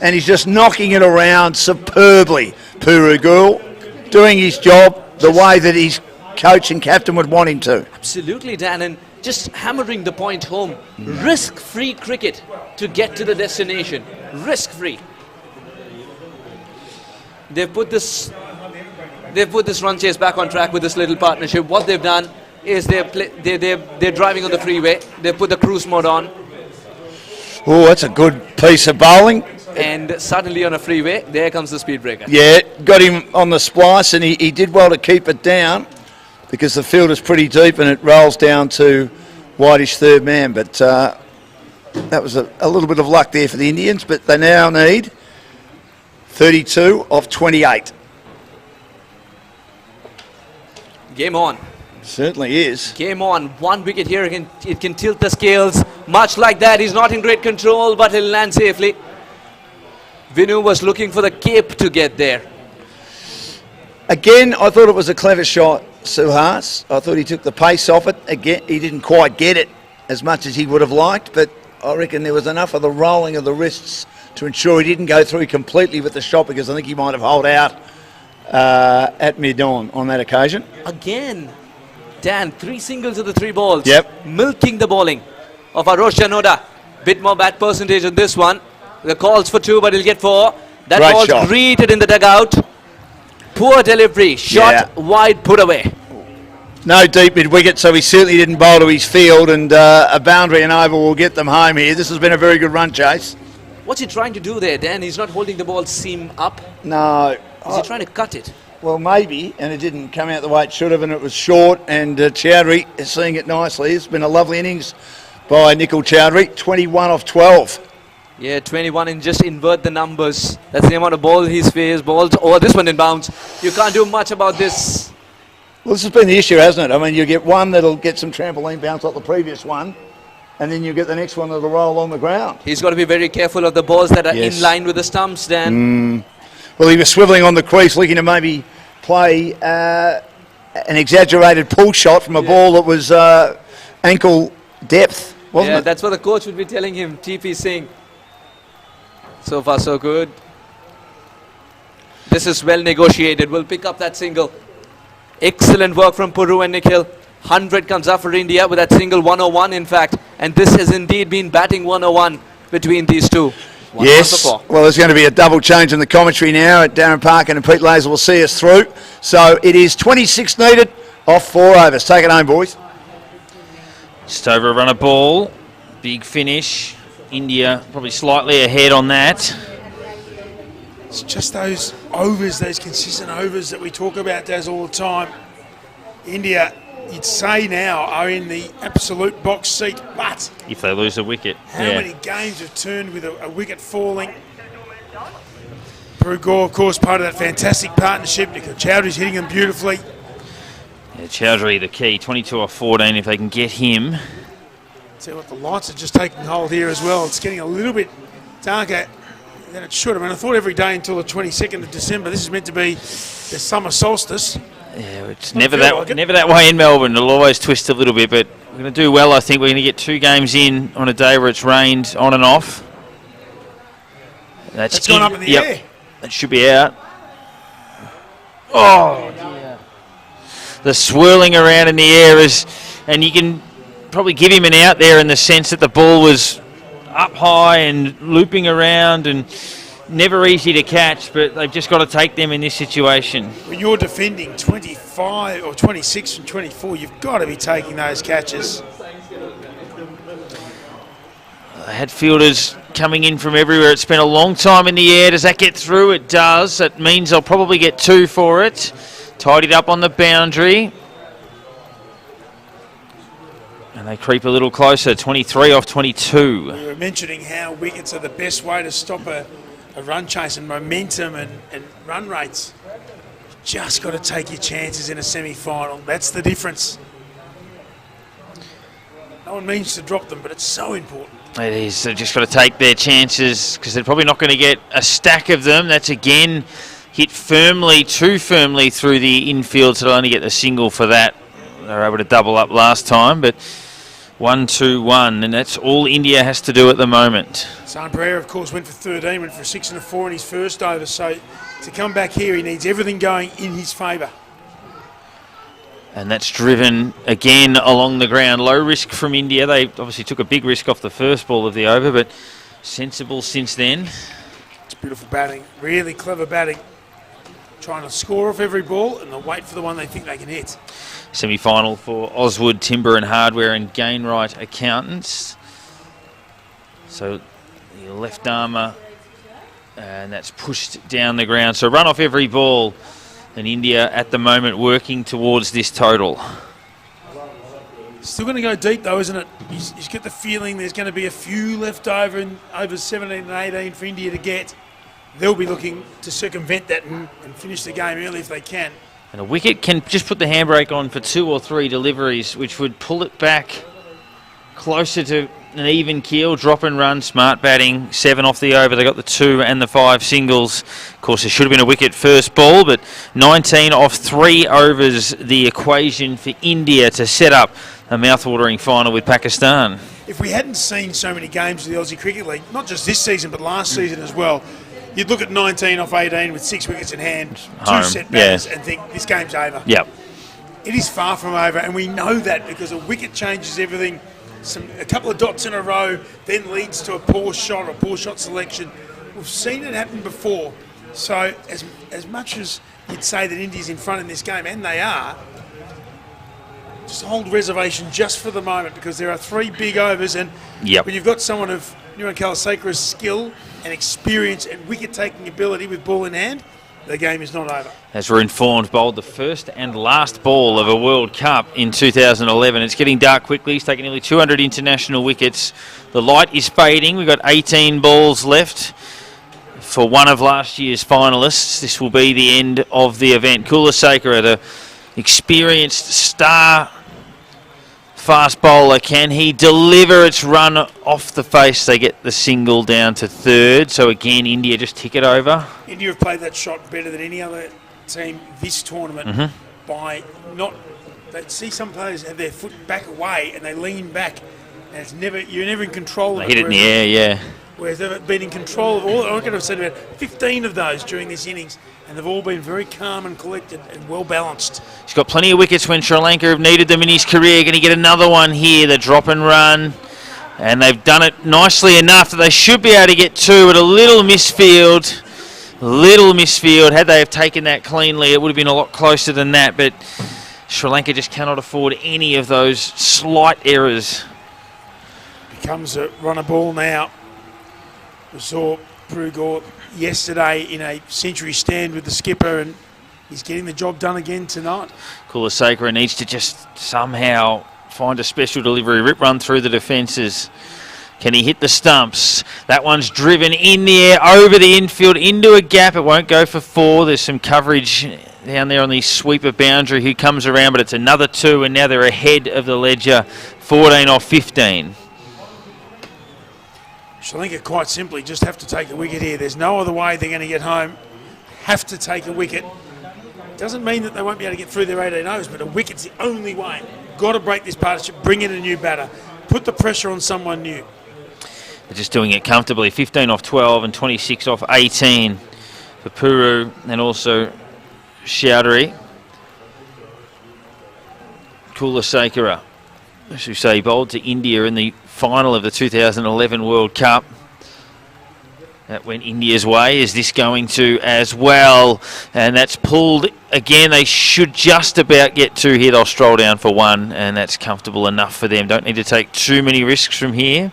and he's just knocking it around superbly. Puru Gore doing his job the way that his coach and captain would want him to. Absolutely, Dan, and just hammering the point home. Risk-free cricket to get to the destination. Risk-free. They've put this run chase back on track with this little partnership. What they've done is they're driving on the freeway. They've put the cruise mode on. Oh, that's a good piece of bowling. And suddenly on a freeway, there comes the speed breaker. Yeah, got him on the splice, and he did well to keep it down because the field is pretty deep and it rolls down to Whitish third man. But that was a little bit of luck there for the Indians, but they now need 32 of 28. Game on. Certainly is. Game on. 1 wicket here. It can tilt the scales. Much like that. He's not in great control, but he'll land safely. Vinu was looking for the cape to get there. Again, I thought it was a clever shot, Suhas. I thought he took the pace off it. Again, he didn't quite get it as much as he would have liked, but I reckon there was enough of the rolling of the wrists to ensure he didn't go through completely with the shot, because I think he might have holed out at mid-on on that occasion. Again, Dan, 3 singles of the 3 balls. Yep. Milking the bowling of Arosh Janoda. Bit more bat percentage on this one. The calls for 2, but he'll get 4. That Great ball's shot. greeted in the dugout. Poor delivery. Shot wide, put away. No deep mid-wicket, so he certainly didn't bowl to his field, and a boundary and over will get them home here. This has been a very good run chase. What's he trying to do there, Dan? He's not holding the ball seam up. No. Is he trying to cut it? Well, maybe, and it didn't come out the way it should have, and it was short, and Chowdhury is seeing it nicely. It's been a lovely innings by Nikhil Chowdhury, 21 off 12. Yeah, 21, and just invert the numbers. That's the amount of ball he's faced. Balls, oh, this one didn't bounce. You can't do much about this. Well, this has been the issue, hasn't it? I mean, you get one that'll get some trampoline bounce like the previous one, and then you get the next one that'll roll on the ground. He's got to be very careful of the balls that are Yes. in line with the stumps, Dan. Well, he was swivelling on the crease, looking to maybe play an exaggerated pull shot from a ball that was ankle depth, wasn't Yeah, it? that's what the coach would be telling him, TP Singh. So far, so good. This is well negotiated. We'll pick up that single. Excellent work from Puru and Nikhil. 100 comes up for India with that single, 101 in fact. And this has indeed been batting 101 between these two. Yes. Well, there's going to be a double change in the commentary now. Darren Parkin and Pete Laser will see us through. So it is 26 needed off 4 overs. Take it home, boys. Just over a run of ball. Big finish. India probably slightly ahead on that. It's just those overs, those consistent overs that we talk about, Daz, all the time. India, you'd say now, are in the absolute box seat, but If they lose a wicket. how many games have turned with a wicket falling? Peru Gore, of course, part of that fantastic partnership. Nikhil Chowdhury's hitting them beautifully. Yeah, Chowdhury the key. 22 off 14 if they can get him. See what, the lights are just taking hold here as well. It's getting a little bit darker than it should have. And I thought every day until the 22nd of December, this is meant to be the summer solstice. Yeah, it's I never feel that like it. never that way in Melbourne. It'll always twist a little bit, but we're going to do well. I think we're going to get 2 games in on a day where it's rained on and off. That's gone up in the air. That should be out. Oh dear. The swirling around in the air is, and you can probably give him an out there in the sense that the ball was up high and looping around and never easy to catch, but they've just got to take them in this situation. When you're defending 25 or 26 and 24, you've got to be taking those catches. They had fielders coming in from everywhere. It's been a long time in the air. Does that get through? It does. That means they'll probably get 2 for it. Tidied up on the boundary. And they creep a little closer. 23 off 22. We were mentioning how wickets are the best way to stop a run chase and momentum and run rates. Just got to take your chances in a semi-final. That's the difference. No one means to drop them, but it's so important. It is. They've just got to take their chances because they're probably not going to get a stack of them. That's again hit firmly, too firmly through the infield, so they'll only get the single for that. They were able to double up last time, but 1-2-1, and that's all India has to do at the moment. San Pereira, of course, went for 13, went for 6 and a 4 in his first over, so to come back here, he needs everything going in his favour. And that's driven again along the ground. Low risk from India. They obviously took a big risk off the first ball of the over, but sensible since then. It's beautiful batting, really clever batting. Trying to score off every ball and they'll wait for the one they think they can hit. Semi-final for Oswood, Timber and Hardware and Gainwright Accountants. So the left armour, and that's pushed down the ground. So run off every ball. And India at the moment working towards this total. Still going to go deep though, isn't it? You get the feeling there's going to be a few left over in over 17 and 18 for India to get. They'll be looking to circumvent that and finish the game early if they can. And a wicket can just put the handbrake on for 2 or 3 deliveries, which would pull it back closer to an even keel. Drop and run, smart batting, 7 off the over. They got the 2 and the 5 singles. Of course, there should have been a wicket first ball, but 19 off 3 overs, the equation for India to set up a mouth-watering final with Pakistan. If we hadn't seen so many games of the Aussie Cricket League, not just this season but last season as well, you'd look at 19 off 18 with 6 wickets in hand, 2 set batters, and think this game's over. Yep. It is far from over, and we know that because a wicket changes everything. A couple of dots in a row then leads to a poor shot or poor shot selection. We've seen it happen before. So as much as you'd say that India's in front in this game, and they are, just hold reservation just for the moment because there are 3 big overs, and when you've got someone of Nuran Kalasekara's skill and experience and wicket-taking ability with ball in hand, the game is not over. As we're informed, bowled the first and last ball of a World Cup in 2011. It's getting dark quickly. He's taken nearly 200 international wickets. The light is fading. We've got 18 balls left for one of last year's finalists. This will be the end of the event. Kulasekara, the experienced star fast bowler. Can he deliver? It's run off the face. They get the single down to third. So again, India just tick it over. India have played that shot better than any other team this tournament by not. They see some players have their foot back away and they lean back, and you're never in control of it. They hit it in the air, yeah. Whereas they've been in control of all. I could have said about 15 of those during this innings, and they've all been very calm and collected and well balanced. He's got plenty of wickets when Sri Lanka have needed them in his career. Going to get another one here, the drop and run. And they've done it nicely enough that they should be able to get two at a little misfield. Had they have taken that cleanly, it would have been a lot closer than that. But Sri Lanka just cannot afford any of those slight errors. Becomes a runner ball now. We saw Prugor yesterday in a century stand with the skipper, and he's getting the job done again tonight. Kulasekara needs to just somehow find a special delivery, rip run through the defences. Can he hit the stumps? That one's driven in the air, over the infield, into a gap. It won't go for four. There's some coverage down there on the sweeper boundary who comes around, but it's another two, and now they're ahead of the ledger, 14 off 15. Sri Lanka quite simply just have to take a wicket here. There's no other way they're going to get home. Have to take a wicket. Doesn't mean that they won't be able to get through their 18 overs, but a wicket's the only way. Got to break this partnership, bring in a new batter, put the pressure on someone new. They're just doing it comfortably. 15 off 12 and 26 off 18 for Puru and also Chowdhury. Kulasekara, as you say, bowled to India in the final of the 2011 World Cup. That went India's way. Is this going to as well? And that's pulled again. They should just about get two here. They'll stroll down for one, and that's comfortable enough for them. Don't need to take too many risks from here.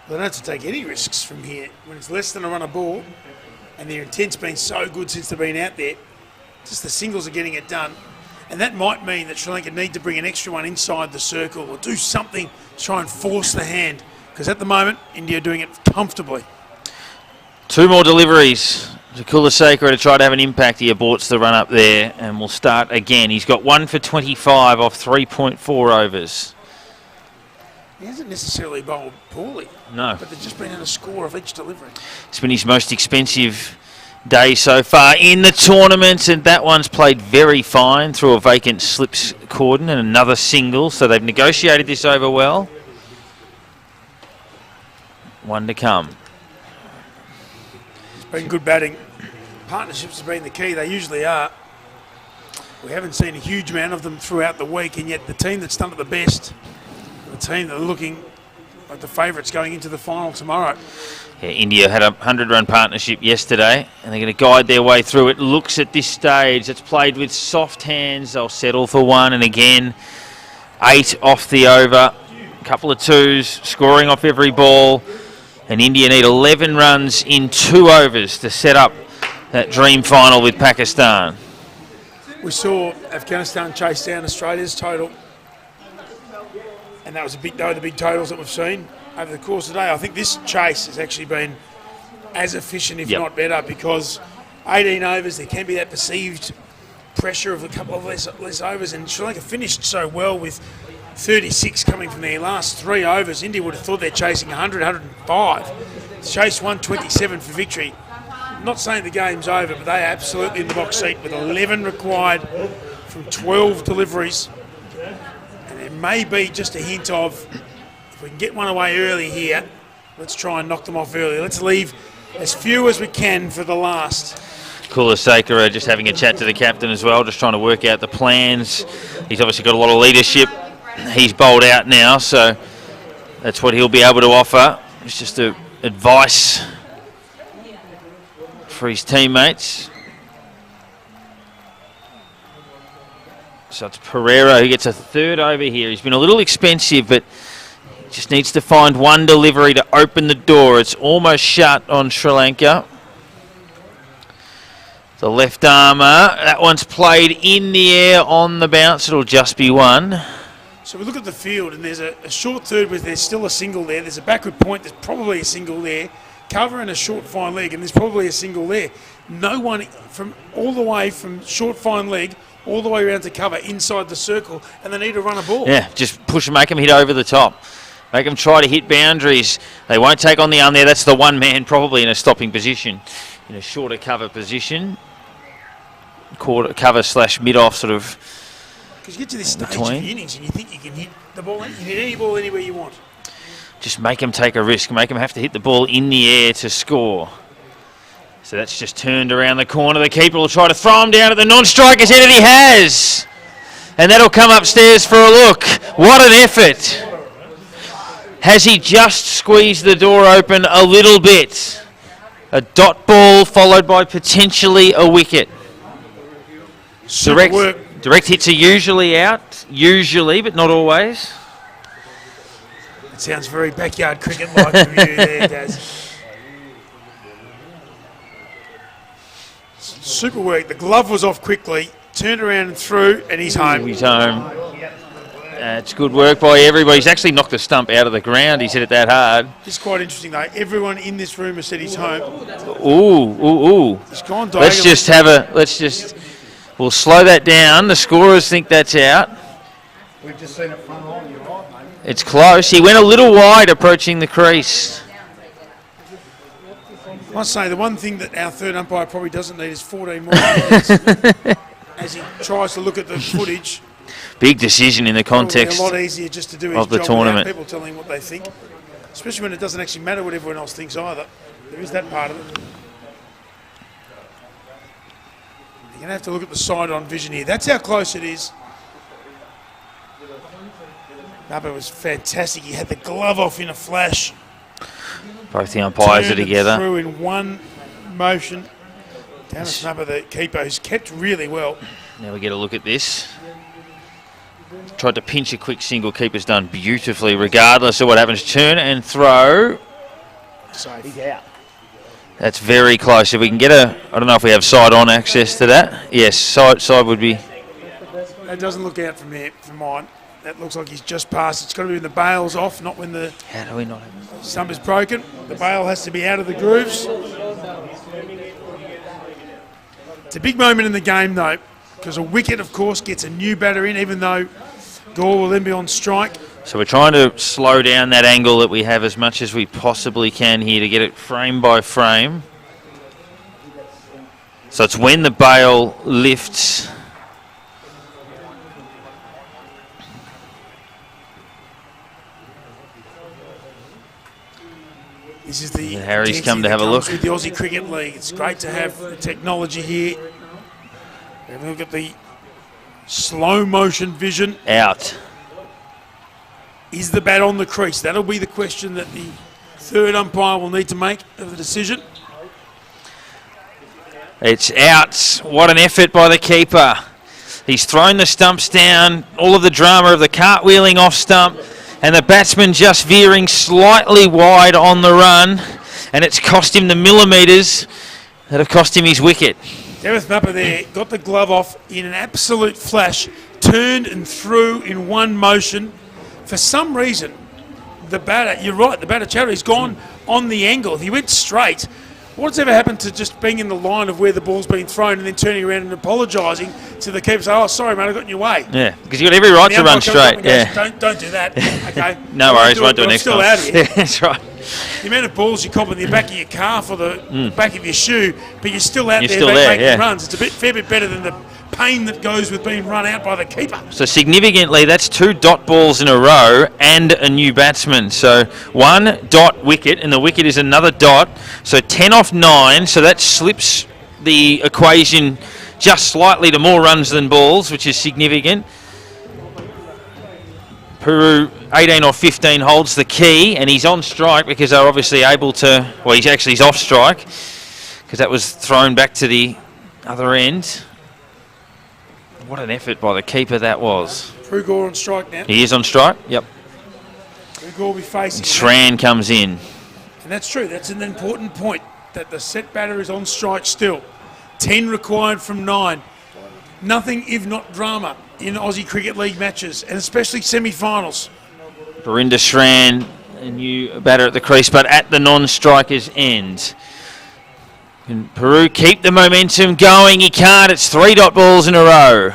They don't have to take any risks from here. When it's less than a runner ball, and their intent's been so good since they've been out there, just the singles are getting it done. And that might mean that Sri Lanka need to bring an extra one inside the circle or do something to try and force the hand. Because at the moment, India are doing it comfortably. Two more deliveries to Kulasekara to try to have an impact. He aborts the run up there and will start again. He's got 1 for 25 off 3.4 overs. He hasn't necessarily bowled poorly. No. But they've just been in a score of each delivery. It's been his most expensive day so far in the tournament, and that one's played very fine through a vacant slips cordon and another single, so they've negotiated this over well. One to come. It's been good batting. Partnerships have been the key. They usually are. We haven't seen a huge amount of them throughout the week, and yet the team that's done it the best, the team that are looking like the favourites going into the final tomorrow. Yeah, India had a 100-run partnership yesterday, and they're going to guide their way through it. Looks at this stage, it's played with soft hands. They'll settle for one, and again, 8 off the over. A couple of twos, scoring off every ball. And India need 11 runs in 2 overs to set up that dream final with Pakistan. We saw Afghanistan chase down Australia's total, and that was they were the big totals that we've seen over the course of the day. I think this chase has actually been as efficient, if not better, because 18 overs, there can be that perceived pressure of a couple of less overs, and Sri Lanka finished so well with 36 coming from their last 3 overs. India would have thought they're chasing 100, 105. Chase 127 for victory. I'm not saying the game's over, but they are absolutely in the box seat with 11 required from 12 deliveries. And there may be just a hint of, if we can get one away early here, let's try and knock them off early. Let's leave as few as we can for the last. Kulasekara just having a chat to the captain as well, just trying to work out the plans. He's obviously got a lot of leadership. He's bowled out now, so that's what he'll be able to offer. It's just advice for his teammates. So it's Pereira who gets a 3rd over here. He's been a little expensive, but just needs to find one delivery to open the door. It's almost shut on Sri Lanka. The left armour, that one's played in the air on the bounce. It'll just be one. So we look at the field, and there's a short third where there's still a single there. There's a backward point, there's probably a single there. Cover and a short fine leg, and there's probably a single there. No one from all the way from short fine leg all the way around to cover inside the circle, and they need to run a ball. Yeah, just push and make them hit over the top. Make them try to hit boundaries. They won't take on the arm there. That's the one man probably in a stopping position, in a shorter cover position. Quarter cover / mid-off sort of. Because you get to this stage Between. of the innings and you think you can hit the ball, you can hit any ball anywhere you want. Just make them take a risk. Make them have to hit the ball in the air to score. So that's just turned around the corner. The keeper will try to throw him down at the non-striker's end, and he has. And that'll come upstairs for a look. What an effort. Has he just squeezed the door open a little bit? A dot ball followed by potentially a wicket. Super work. Direct hits are usually out. Usually, but not always. It sounds very backyard cricket-like from you there, Daz. Super work. The glove was off quickly, turned around and threw, and he's home. He's home. It's good work by everybody. He's actually knocked the stump out of the ground. He's hit it that hard. It's quite interesting, though. Everyone in this room has said he's home. Ooh. He's gone diagonal. We'll slow that down. The scorers think that's out. We've just seen it front on, you're right, mate. It's close. He went a little wide approaching the crease. I must say, the one thing that our third umpire probably doesn't need is 14 more minutes. As he tries to look at the footage. Big decision in the context A lot easier just to do his of the job tournament. without people telling him what they think, especially when it doesn't actually matter what everyone else thinks either. There is that part of it. You're going to have to look at the side-on vision here. That's how close it is. Nubber was fantastic. He had the glove off in a flash. Both the umpires are Turned and together. through in one motion. Down to Nubber, the keeper, who's kept really well. Now we get a look at this. Tried to pinch a quick single. Keeper's done beautifully, regardless of what happens. Turn and throw. Safe. He's out. That's very close. If we can get I don't know if we have side-on access to that. Yes, side would be. That doesn't look out from there, from mine. That looks like he's just passed. It's got to be when the bail's off, not when the How do we not have stump is broken. The bail has to be out of the grooves. It's a big moment in the game, though, because a wicket, of course, gets a new batter in, even though Gore will then be on strike. So we're trying to slow down that angle that we have as much as we possibly can here to get it frame by frame. So it's when the bail lifts. This is the And Harry's intensity come to that have a comes look. with the Aussie Cricket League. It's great to have the technology here. Have a look at the slow motion vision. Out. Is the bat on the crease? That'll be the question that the third umpire will need to make of the decision. It's out. What an effort by the keeper. He's thrown the stumps down. All of the drama of the cartwheeling off stump. And the batsman just veering slightly wide on the run. And it's cost him the millimetres that have cost him his wicket. Gareth Nupper there got the glove off in an absolute flash, turned and threw in one motion. For some reason, the batter, you're right, the batter Chowdhury's gone on the angle. If he went straight, what's ever happened to just being in the line of where the ball's been thrown and then turning around and apologising to the keeper, saying, oh, sorry, mate, I got in your way. Yeah, because you've got every right The to umpire run comes up straight. and goes, Yeah. Don't do that. Okay. No worries, won't do it but I'm next still time. out here. Yeah, that's right. The amount of balls you cop in the back of your calf or the back of your shoe, but you're still out You're there still there, making yeah. runs. It's a fair bit better than the pain that goes with being run out by the keeper. So significantly, that's 2 dot balls in a row and a new batsman. So 1 dot wicket, and the wicket is another dot. So 10 off 9, so that slips the equation just slightly to more runs than balls, which is significant. Peru 18 or 15 holds the key, and he's on strike because they're obviously able to. Well, he's off strike because that was thrown back to the other end. What an effort by the keeper that was. Drew Gore on strike now. He is on strike. Yep. Drew Gore will be facing. Shran comes in. And that's true. That's an important point, that the set batter is on strike still. 10 required from 9. Nothing if not drama in Aussie Cricket League matches, and especially semi-finals. Barinder Shran, a new batter at the crease, but at the non-striker's end. Can Peru keep the momentum going? He can't. It's 3 dot balls in a row.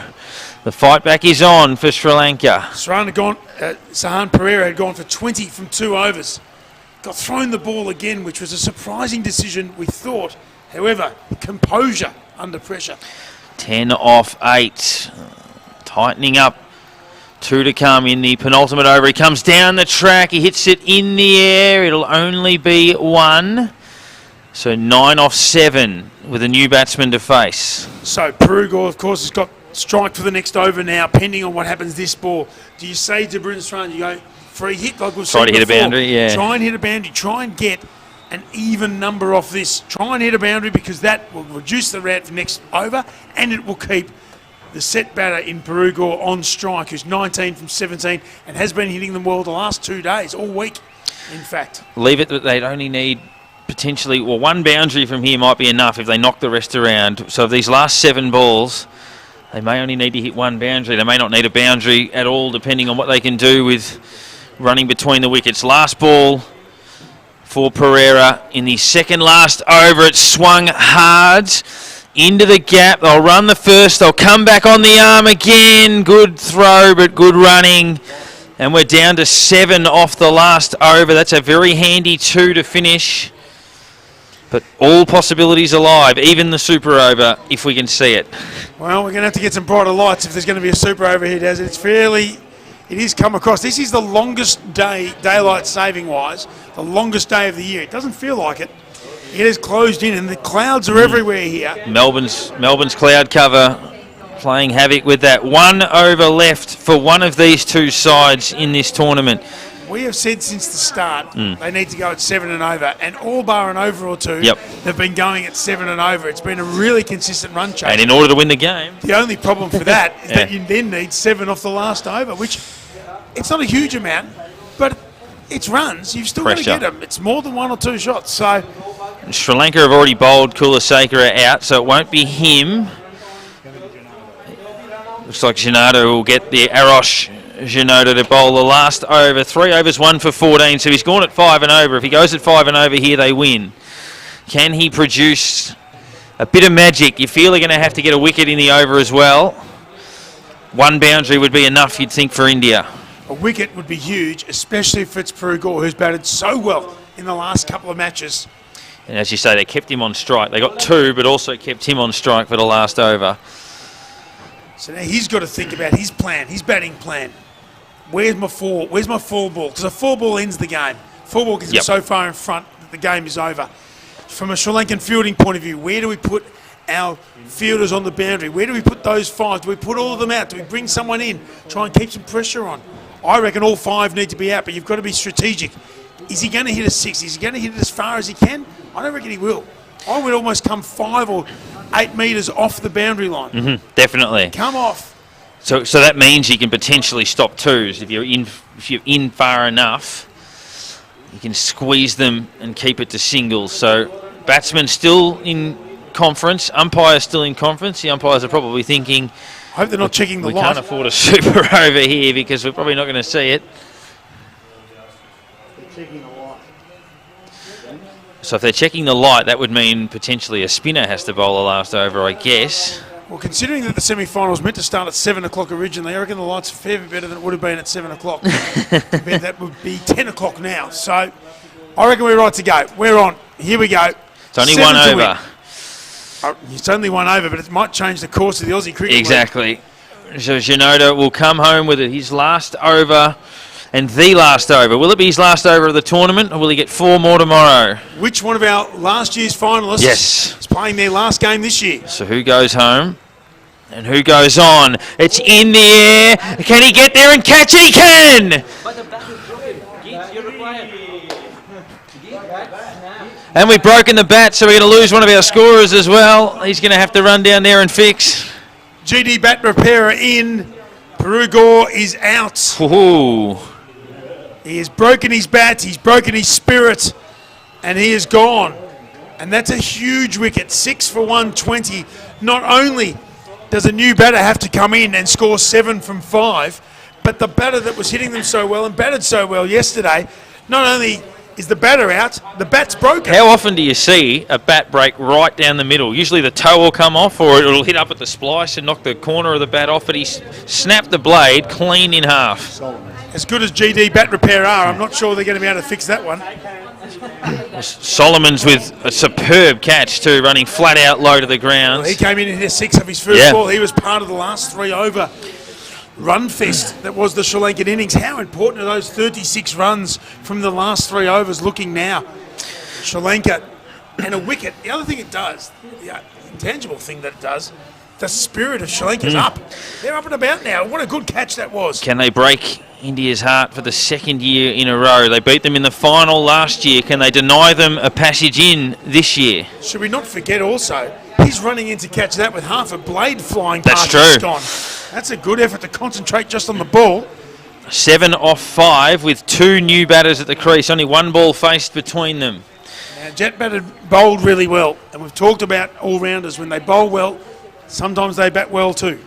The fight back is on for Sri Lanka. Sahan Pereira had gone for 20 from 2 overs. Got thrown the ball again, which was a surprising decision, we thought. However, composure under pressure. 10 off 8. Tightening up. 2 to come in the penultimate over. He comes down the track. He hits it in the air. It'll only be 1. So 9 off 7 with a new batsman to face. So Perugor, of course, has got strike for the next over now, pending on what happens this ball. Do you say to Bryn Strand, you go for a hit like we've seen Try to hit a before? boundary, yeah. Try and hit a boundary. Try and get an even number off this. Try and hit a boundary because that will reduce the rout for next over and it will keep the set batter in Perugor on strike, who's 19 from 17 and has been hitting them well the last 2 days, all week, in fact. Leave it that they'd only need potentially, well, 1 boundary from here might be enough if they knock the rest around. So of these last 7 balls, they may only need to hit 1 boundary. They may not need a boundary at all, depending on what they can do with running between the wickets. Last ball for Pereira in the second last over. It swung hard into the gap. They'll run the first. They'll come back on the arm again. Good throw, but good running. And we're down to 7 off the last over. That's a very handy 2 to finish. But all possibilities alive, even the super over, if we can see it. Well, we're going to have to get some brighter lights if there's going to be a super over here, Daz. It is come across. This is the longest day, daylight saving wise, the longest day of the year. It doesn't feel like it. It is closed in and the clouds are everywhere here. Melbourne's cloud cover playing havoc with that. 1 over left for one of these 2 sides in this tournament. We have said since the start they need to go at 7 and over, and all bar an over or 2, they've been going at 7 and over. It's been a really consistent run chase. And in order to win the game. The only problem for that is that you then need 7 off the last over, which it's not a huge amount, but it's runs. You've still got to get them. It's more than 1 or 2 shots. So Sri Lanka have already bowled Kulasekara out, so it won't be him. Looks like Janata will get the Arosh Janota to bowl the last over. 3 overs, 1 for 14, so he's gone at 5 and over. If he goes at 5 and over here, they win. Can he produce a bit of magic? You feel they're going to have to get a wicket in the over as well. 1 boundary would be enough, you'd think, for India. A wicket would be huge, especially if it's Perugor, who's batted so well in the last couple of matches. And as you say, they kept him on strike. They got 2, but also kept him on strike for the last over. So now he's got to think about his plan, his batting plan. Where's my 4? Where's my 4 ball? Because a 4 ball ends the game. 4 ball gets him so far in front that the game is over. From a Sri Lankan fielding point of view, where do we put our fielders on the boundary? Where do we put those 5? Do we put all of them out? Do we bring someone in? Try and keep some pressure on? I reckon all 5 need to be out, but you've got to be strategic. Is he going to hit a 6? Is he going to hit it as far as he can? I don't reckon he will. I would almost come 5 or 8 metres off the boundary line. Definitely. Come off. So that means you can potentially stop 2s if you're in far enough. You can squeeze them and keep it to singles. So batsmen still in conference, umpires still in conference. The umpires are probably thinking, I hope they're not checking the light. We can't afford a super over here because we're probably not going to see it. They're checking the light. So if they're checking the light, that would mean potentially a spinner has to bowl the last over, I guess. Well, considering that the semi-final was meant to start at 7 o'clock originally, I reckon the light's a fair bit better than it would have been at 7 o'clock. That would be 10 o'clock now. So I reckon we're right to go. We're on. Here we go. It's only 1 over. It's only 1 over, but it might change the course of the Aussie cricket. Exactly. So Janota will come home with his last over and the last over. Will it be his last over of the tournament, or will he get 4 more tomorrow? Which one of our last year's finalists is playing their last game this year? So who goes home and who goes on? It's in the air. Can he get there and catch it? He can! But the bat is broken. Geets, you're required. And we've broken the bat, so we're going to lose one of our scorers as well. He's going to have to run down there and fix. GD bat repairer in. Perugor is out. Ooh. He has broken his bat, he's broken his spirit, and he is gone. And that's a huge wicket, 6 for 120. Not only does a new batter have to come in and score 7 from 5, but the batter that was hitting them so well and batted so well yesterday, not only is the batter out, the bat's broken. How often do you see a bat break right down the middle? Usually the toe will come off or it'll hit up at the splice and knock the corner of the bat off, but he snapped the blade clean in half. As good as GD Bat Repair are, I'm not sure they're going to be able to fix that one. Solomon's with a superb catch too, running flat out low to the ground. Well, he came in and hit 6 of his first ball. He was part of the last 3 over run fest that was the Sri Lankan innings. How important are those 36 runs from the last 3 overs looking now? Sri Lanka and a wicket. The other thing it does, the intangible thing that it does, the spirit of Sri Lanka's up. They're up and about now. What a good catch that was. Can they break India's heart for the 2nd year in a row? They beat them in the final last year. Can they deny them a passage in this year? Should we not forget also, he's running in to catch that with half a blade flying past That's his scone. That's a good effort to concentrate just on the ball. 7 off 5 with 2 new batters at the crease. Only 1 ball faced between them. Now, Jet batted bowled really well, and we've talked about all-rounders. When they bowl well, sometimes they bat well too.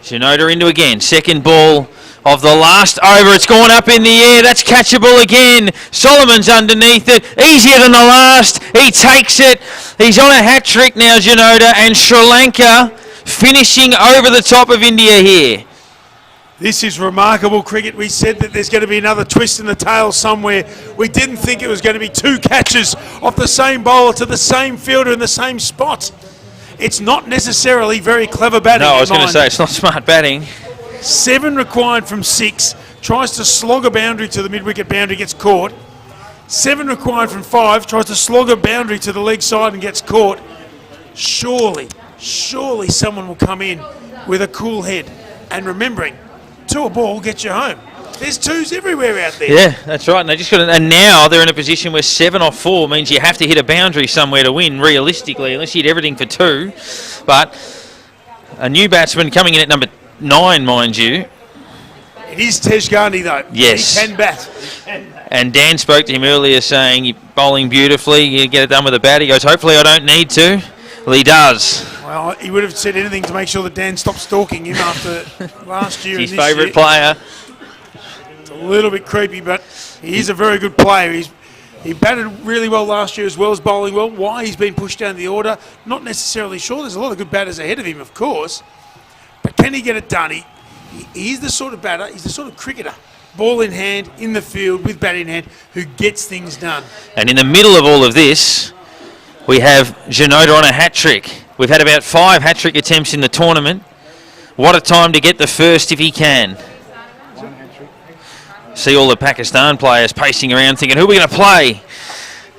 Shinoda into again. 2nd ball of the last over. It's gone up in the air. That's catchable again. Solomon's underneath it. Easier than the last. He takes it. He's on a hat-trick now, Shinoda, and Sri Lanka finishing over the top of India here. This is remarkable cricket. We said that there's going to be another twist in the tail somewhere. We didn't think it was going to be 2 catches off the same bowler to the same fielder in the same spot. It's not necessarily very clever batting. No, I was going to say, it's not smart batting. 7 required from 6. Tries to slog a boundary to the mid-wicket boundary, gets caught. 7 required from 5. Tries to slog a boundary to the leg side and gets caught. Surely someone will come in with a cool head. And remembering, 2 a ball gets you home. There's 2s everywhere out there. Yeah, that's right. And they just got, and now they're in a position where 7 off 4 means you have to hit a boundary somewhere to win, realistically, unless you hit everything for 2. But a new batsman coming in at number 9, mind you. It is Tej Gandhi, though. Yes. He can bat. And Dan spoke to him earlier saying, you're bowling beautifully, you get it done with a bat. He goes, hopefully I don't need to. Well, he does. Well, he would have said anything to make sure that Dan stopped stalking him after last year. His and this favourite year. player. It's a little bit creepy, but he is a very good player. He batted really well last year as well as bowling well. Why he's been pushed down the order, not necessarily sure. There's a lot of good batters ahead of him, of course. But can he get it done? He's the sort of batter, he's the sort of cricketer, ball in hand, in the field, with bat in hand, who gets things done. And in the middle of all of this, we have Shinoda on a hat-trick. We've had about 5 hat-trick attempts in the tournament. What a time to get the first if he can. See all the Pakistan players pacing around thinking, who are we going to play?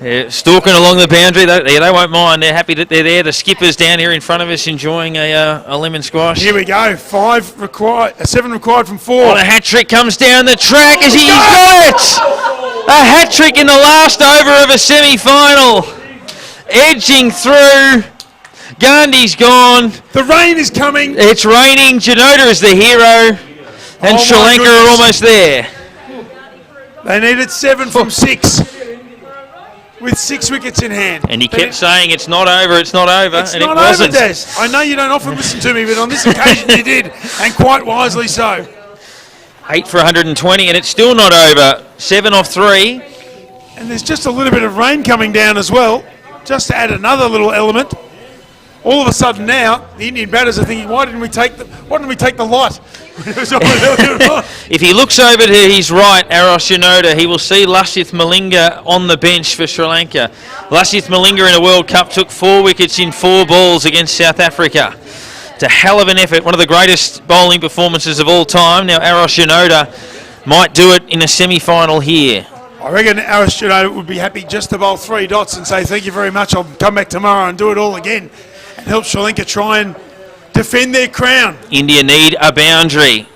They're stalking along the boundary. They won't mind. They're happy that they're there. The skipper's down here in front of us enjoying a lemon squash. Here we go. 7 required from 4. On a hat-trick comes down the track as he's got it! A hat-trick in the last over of a semi-final. Edging through. Gandhi's gone. The rain is coming. It's raining. Shinoda is the hero. And Sri Lanka are almost there. They needed 7 from 6. With 6 wickets in hand. And he kept saying, it's not over, it's not over. It's and not it wasn't. over, Des. I know you don't often listen to me, but on this occasion you did. And quite wisely so. 8 for 120, and it's still not over. 7 off 3. And there's just a little bit of rain coming down as well. Just to add another little element. All of a sudden now, the Indian batters are thinking, why didn't we take the light? If he looks over to his right, Aros Shinoda, he will see Lasith Malinga on the bench for Sri Lanka. Lasith Malinga in a World Cup took 4 wickets in 4 balls against South Africa. It's a hell of an effort, one of the greatest bowling performances of all time. Now Aros Shinoda might do it in a semi-final here. I reckon Aros Shinoda would be happy just to bowl 3 dots and say thank you very much, I'll come back tomorrow and do it all again. And help Sri Lanka try and defend their crown. India need a boundary.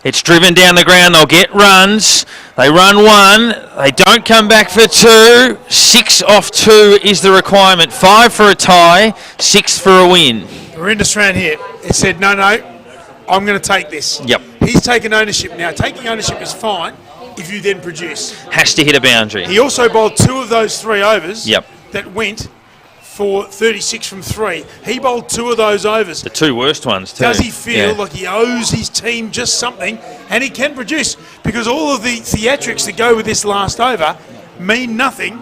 It's driven down the ground. They'll get runs. They run 1. They don't come back for 2. 6 off 2 is the requirement. 5 for a tie. 6 for a win. We're in this round here. He said, no, I'm going to take this. Yep. He's taken ownership now. Taking ownership is fine if you then produce. Has to hit a boundary. He also bowled 2 of those 3 overs Yep. that went for 36 from 3. He bowled 2 of those overs. The 2 worst ones too. Does he feel Yeah. like he owes his team just something? And he can produce, because all of the theatrics that go with this last over mean nothing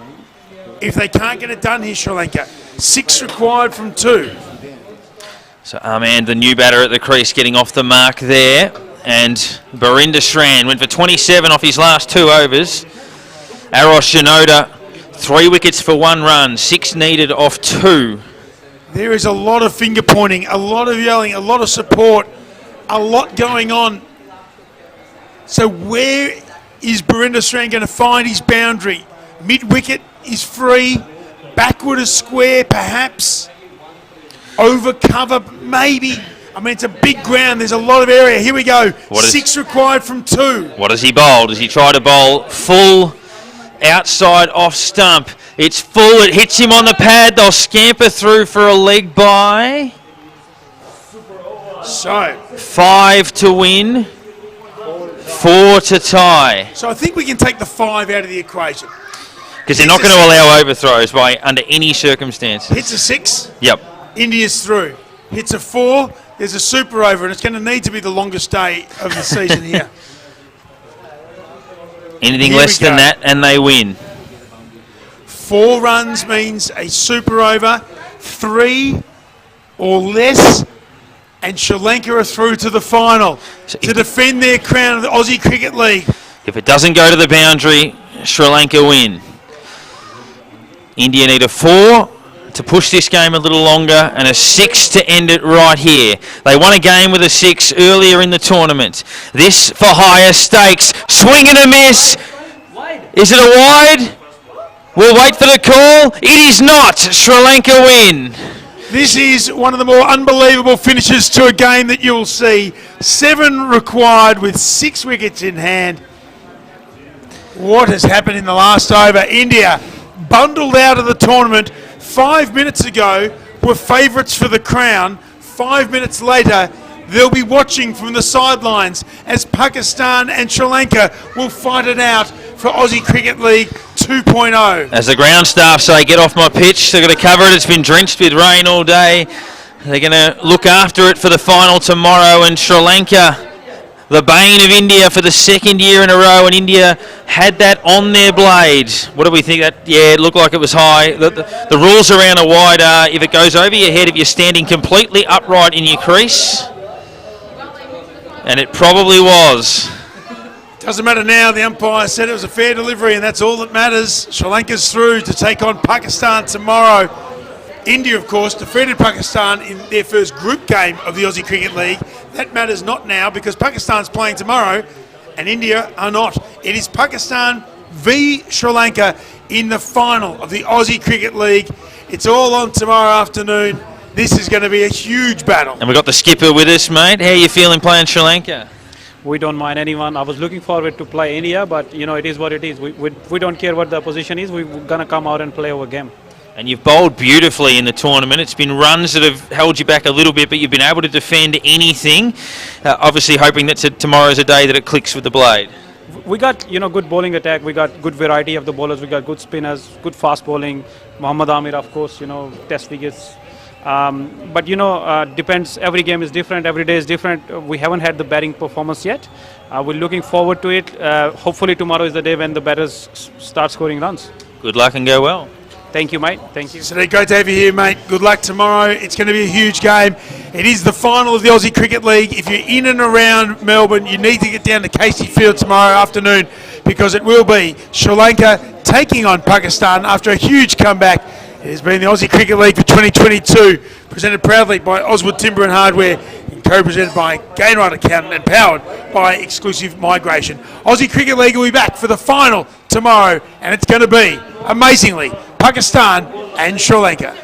if they can't get it done here, Sri Lanka. 6 required from 2. So Armand, the new batter at the crease, getting off the mark there. And Barinder Sran went for 27 off his last 2 overs. Arosh Shinoda, 3 wickets for 1 run, 6 needed off 2. There is a lot of finger pointing, a lot of yelling, a lot of support, a lot going on. So where is Barinder Sran going to find his boundary? Mid-wicket is free, backward is square perhaps, over cover maybe. I mean, it's a big ground. There's a lot of area. Here we go. 6 required from 2. What does he bowl? Does he try to bowl full outside off stump? It's full. It hits him on the pad. They'll scamper through for a leg bye. So 5 to win, 4 to tie. I think we can take the 5 out of the equation. Because they're not going to allow overthrows under any circumstances. Hits a 6. Yep. India's through. Hits a 4. There's a super over, and it's going to need to be the longest day of the season here. Anything Here less we than go. that, and they win. 4 runs means a super over. 3 or less, and Sri Lanka are through to the final to defend their crown of the Aussie Cricket League. If it doesn't go to the boundary, Sri Lanka win. India need a 4 to push this game a little longer, and a 6 to end it right here. They won a game with a 6 earlier in the tournament. This for higher stakes. Swing and a miss. Is it a wide? We'll wait for the call. It is not. Sri Lanka win. This is one of the more unbelievable finishes to a game that you'll see. 7 required with 6 wickets in hand. What has happened in the last over? India bundled out of the tournament 5 minutes ago, were favourites for the crown. 5 minutes later, they'll be watching from the sidelines as Pakistan and Sri Lanka will fight it out for Aussie Cricket League 2.0. As the ground staff say, get off my pitch. They're going to cover it. It's been drenched with rain all day. They're going to look after it for the final tomorrow. And Sri Lanka, the bane of India for the 2nd year in a row, and India had that on their blade. What do we think? It looked like it was high. The rules around a wide are if it goes over your head, if you're standing completely upright in your crease. And it probably was. Doesn't matter now, the umpire said it was a fair delivery and that's all that matters. Sri Lanka's through to take on Pakistan tomorrow. India, of course, defeated Pakistan in their first group game of the Aussie Cricket League. That matters not now because Pakistan's playing tomorrow and India are not. It is Pakistan v Sri Lanka in the final of the Aussie Cricket League. It's all on tomorrow afternoon. This is going to be a huge battle. And we've got the skipper with us, mate. How are you feeling playing Sri Lanka? We don't mind anyone. I was looking forward to play India, but it is what it is. We don't care what the opposition is. We're going to come out and play our game. And you've bowled beautifully in the tournament. It's been runs that have held you back a little bit, but you've been able to defend anything. Obviously hoping that tomorrow's a day that it clicks with the blade. We got, good bowling attack. We got good variety of the bowlers. We got good spinners, good fast bowling. Muhammad Amir, of course, test wickets. But depends. Every game is different. Every day is different. We haven't had the batting performance yet. We're looking forward to it. Hopefully tomorrow is the day when the batters start scoring runs. Good luck and go well. Thank you, mate. Thank you. So great to have you here, mate. Good luck tomorrow. It's going to be a huge game. It is the final of the Aussie Cricket League. If you're in and around Melbourne, you need to get down to Casey Field tomorrow afternoon because it will be Sri Lanka taking on Pakistan after a huge comeback. It has been the Aussie Cricket League for 2022, presented proudly by Oswood Timber and Hardware, and co-presented by Gainride Accountant and powered by Exclusive Migration. Aussie Cricket League will be back for the final tomorrow, and it's going to be, amazingly, Pakistan and Sri Lanka.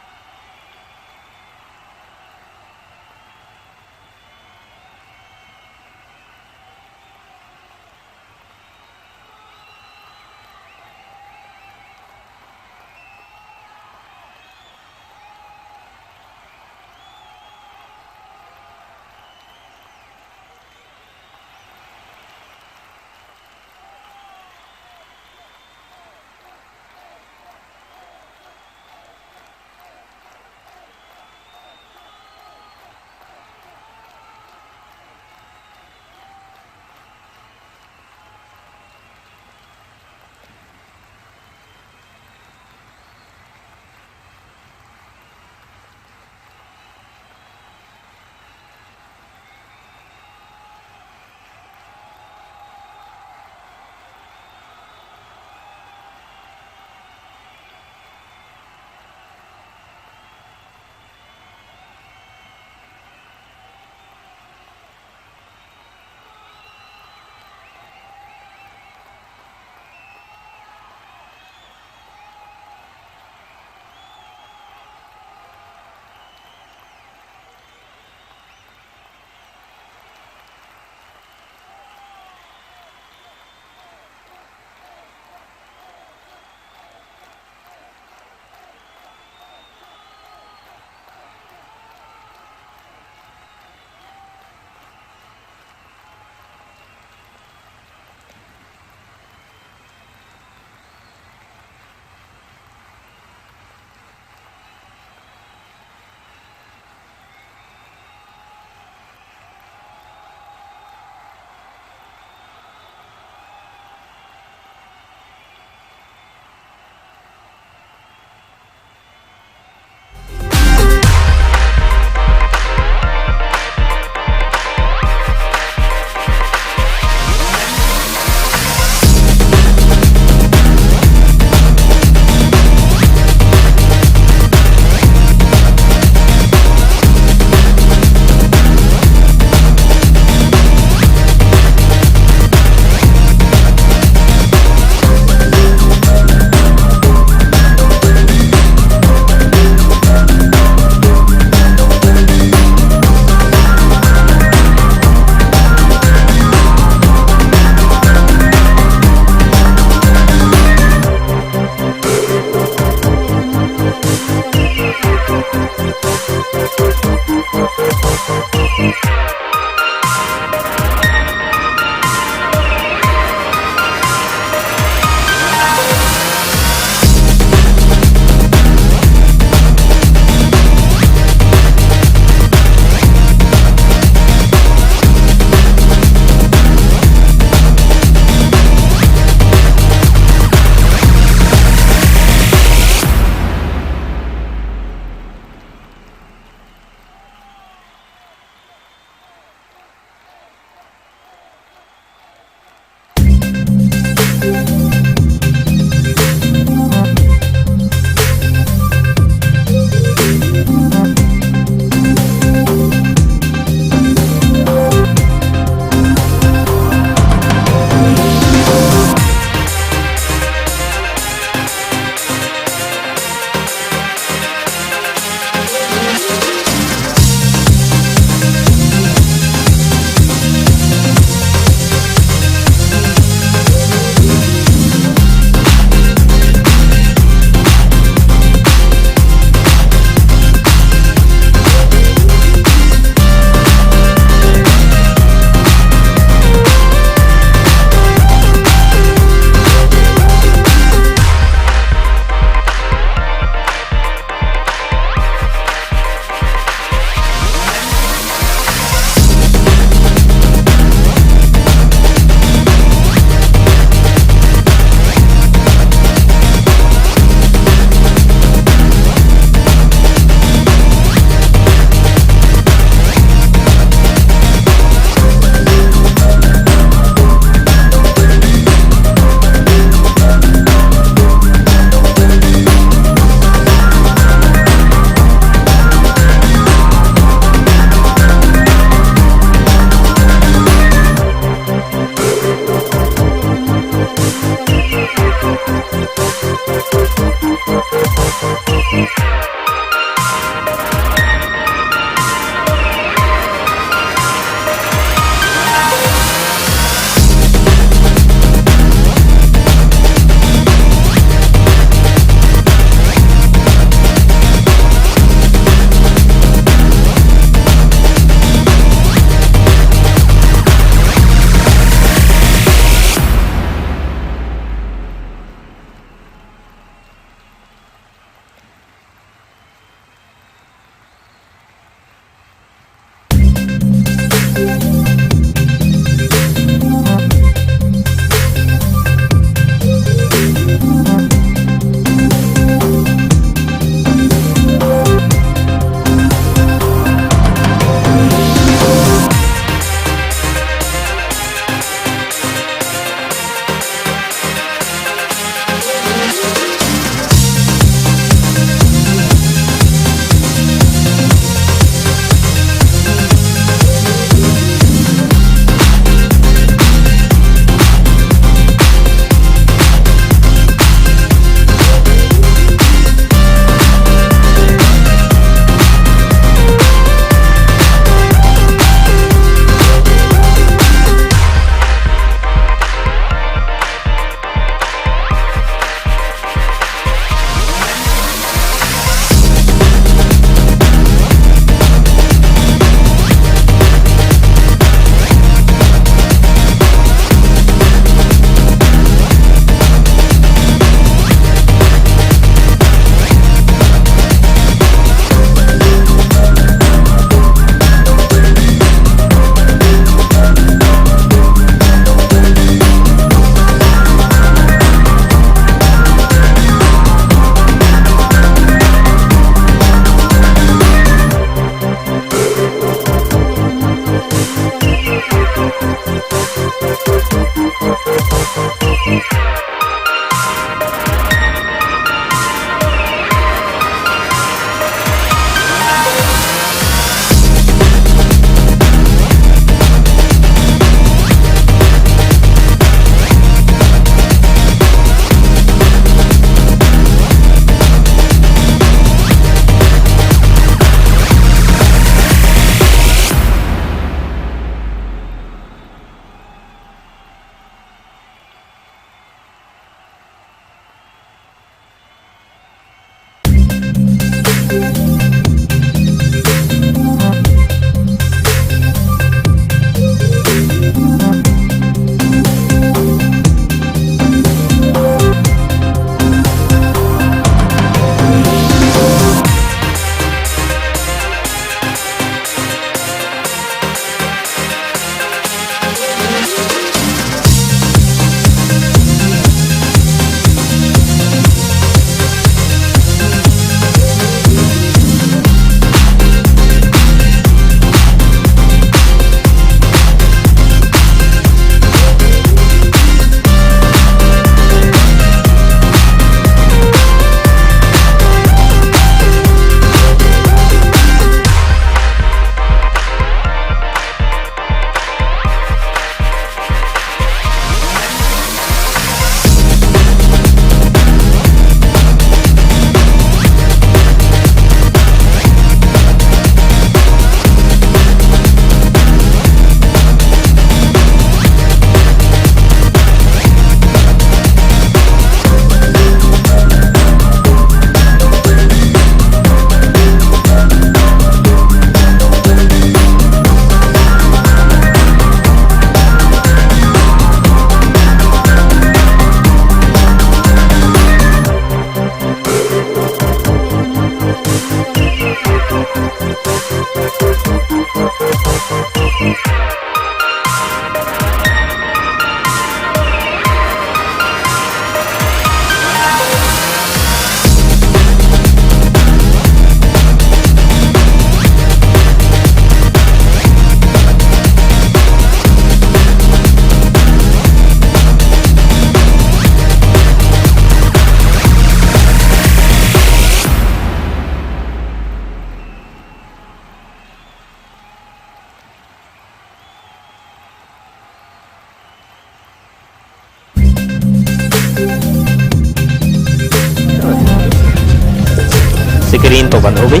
तो बंद हो गई।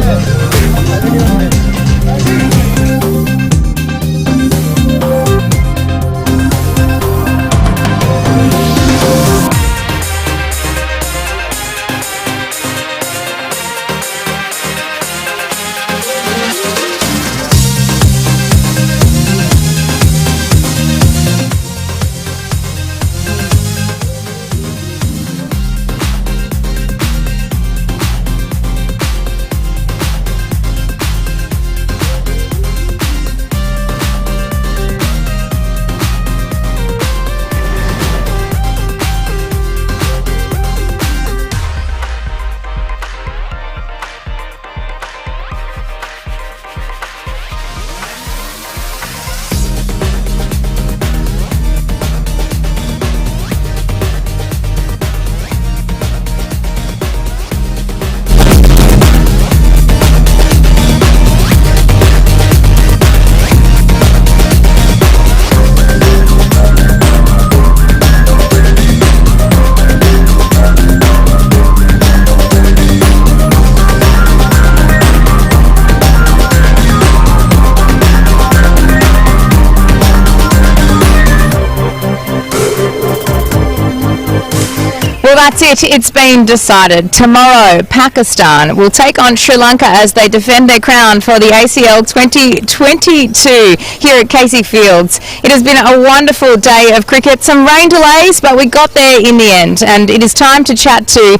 Well, that's it. It's been decided. Tomorrow, Pakistan will take on Sri Lanka as they defend their crown for the ACL 2022 here at Casey Fields. It has been a wonderful day of cricket. Some rain delays, but we got there in the end. And it is time to chat to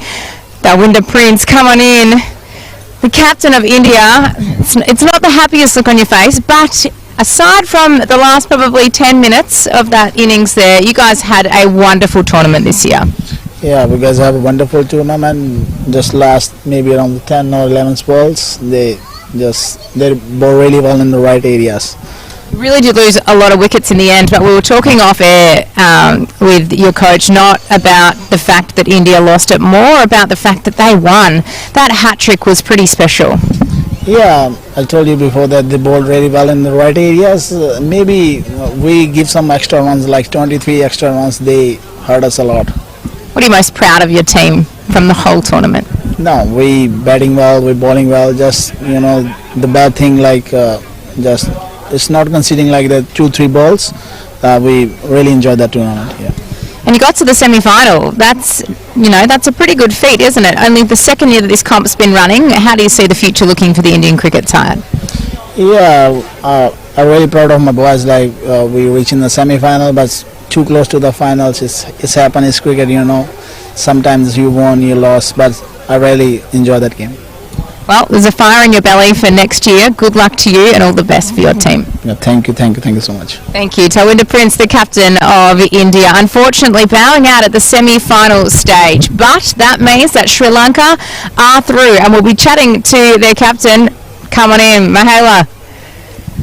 Dawinder Prince. Come on in. The captain of India. It's not the happiest look on your face, but aside from the last probably 10 minutes of that innings there, you guys had a wonderful tournament this year. Yeah, we guys have a wonderful tournament. Just last maybe around 10 or 11 balls, they bowled really well in the right areas. You really did lose a lot of wickets in the end, but we were talking off air with your coach, not about the fact that India lost it, more about the fact that they won. That hat-trick was pretty special. Yeah, I told you before that they bowled really well in the right areas. Maybe we give some extra runs, like 23 extra runs, they hurt us a lot. What are you most proud of your team from the whole tournament? No, we batting well, we bowling well, just, the bad thing it's not conceding like the 2-3 balls. We really enjoyed that tournament, yeah. And you got to the semi-final. That's a pretty good feat, isn't it? Only the second year that this comp's been running. How do you see the future looking for the Indian cricket side? Yeah, I'm really proud of my boys. We reached in the semi-final, but too close to the finals. It's happened. It's cricket, Sometimes you won, you lost, but I really enjoy that game. Well, there's a fire in your belly for next year. Good luck to you and all the best for your team. Yeah, thank you so much. Thank you. Dawinder Prince, the captain of India, unfortunately bowing out at the semi-final stage. But that means that Sri Lanka are through, and we'll be chatting to their captain. Come on in, Mahela.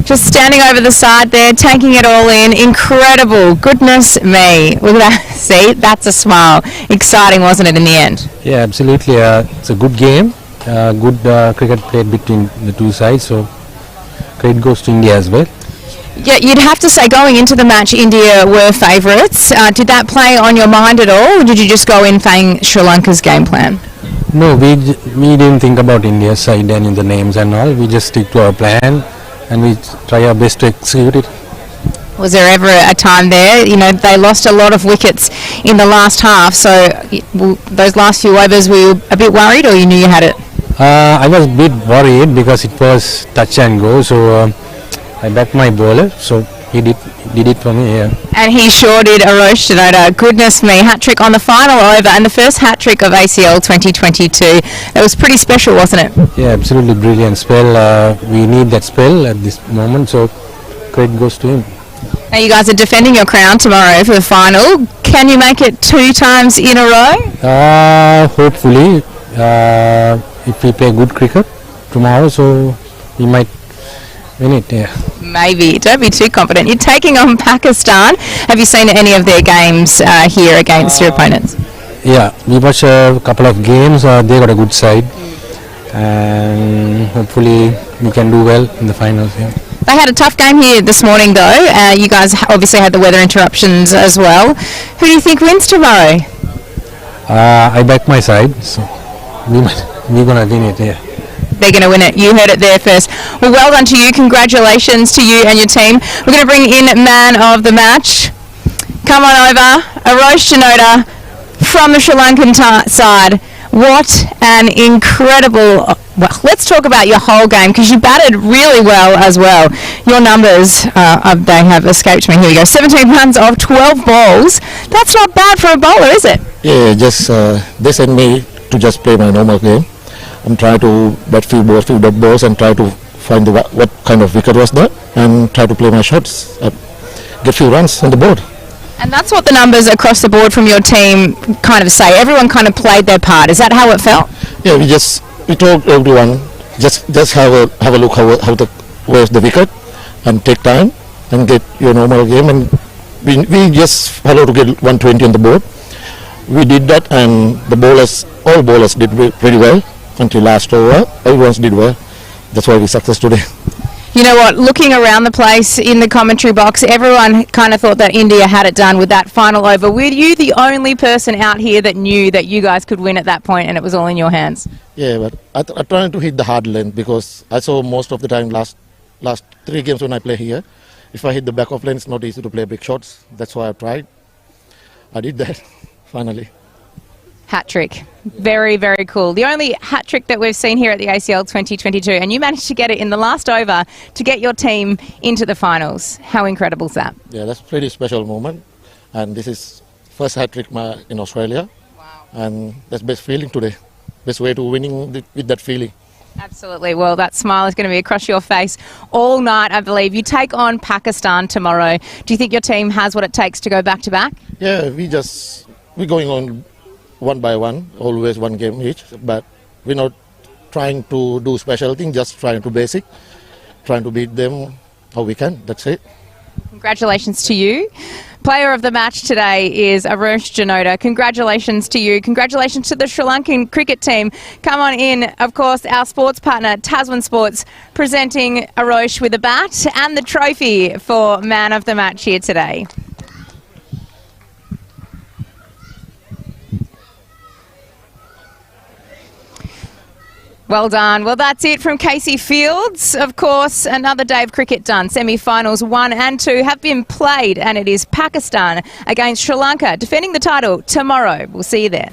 Just standing over the side there, taking it all in. Incredible. Goodness me. Look at that. See, that's a smile. Exciting, wasn't it, in the end? Yeah, absolutely. It's a good game. Good cricket played between the two sides. So, credit goes to India as well. Yeah, you'd have to say going into the match, India were favourites. Did that play on your mind at all, or did you just go in playing Sri Lanka's game plan? No, we didn't think about India's side and the names and all. We just stick to our plan and we try our best to execute it. Was there ever a time there, they lost a lot of wickets in the last half, so those last few overs, were you a bit worried or you knew you had it? I was a bit worried because it was touch and go, so I backed my bowler, so he did it for me, yeah. And he sure did, Arosh Shinoda. Goodness me, hat-trick on the final over and the first hat-trick of ACL 2022. That was pretty special, wasn't it? Yeah, absolutely brilliant spell. We need that spell at this moment, so credit goes to him. Now you guys are defending your crown tomorrow for the final. Can you make it 2 times in a row? Hopefully, if we play good cricket tomorrow, so we might win it, yeah. Maybe. Don't be too confident. You're taking on Pakistan. Have you seen any of their games here against your opponents? Yeah, we watched a couple of games. They got a good side. And hopefully we can do well in the finals, yeah. They had a tough game here this morning, though. You guys obviously had the weather interruptions as well. Who do you think wins tomorrow? I back my side, so we're gonna win it, yeah. they're going to win it. You heard it there first. Well done to you. Congratulations to you and your team. We're going to bring in man of the match. Come on over. Arosh Janota from the Sri Lankan side. What an incredible... Well, let's talk about your whole game, because you batted really well as well. Your numbers, they have escaped me. Here we go. 17 runs off 12 balls. That's not bad for a bowler, is it? Yeah, just they sent me to just play my normal game. I'm trying to bat few dead balls, and try to find what kind of wicket was that, and try to play my shots, get few runs on the board. And that's what the numbers across the board from your team kind of say. Everyone kind of played their part. Is that how it felt? Yeah, we told everyone just have a look where's the wicket, and take time and get your normal game, and we just follow to get 120 on the board. We did that, and all bowlers did pretty well until last over. Everyone did well. That's why we success today. You know what, looking around the place in the commentary box, everyone kind of thought that India had it done with that final over. Were you the only person out here that knew that you guys could win at that point and it was all in your hands? Yeah, but I tried to hit the hard length, because I saw most of the time last 3 games when I play here, if I hit the back of lane, it's not easy to play big shots. That's why I tried. I did that, finally. Hat trick. Very, very cool. The only hat trick that we've seen here at the ACL 2022, and you managed to get it in the last over to get your team into the finals. How incredible is that? Yeah, that's a pretty special moment, and this is first hat trick in Australia. Wow. And that's best feeling today. Best way to winning with that feeling. Absolutely. Well, that smile is going to be across your face all night, I believe. You take on Pakistan tomorrow. Do you think your team has what it takes to go back to back? Yeah, we're going on one by one, always one game each, but we're not trying to do special things, just trying to basic, trying to beat them how we can. That's it. Congratulations to you. Player of the match today is Arosh Janota. Congratulations to you. Congratulations to the Sri Lankan cricket team. Come on in. Of course, our sports partner, Tasman Sports, presenting Arosh with a bat and the trophy for man of the match here today. Well done. Well, that's it from Casey Fields. Of course, another day of cricket done. Semi-finals 1 and 2 have been played, and it is Pakistan against Sri Lanka defending the title tomorrow. We'll see you there.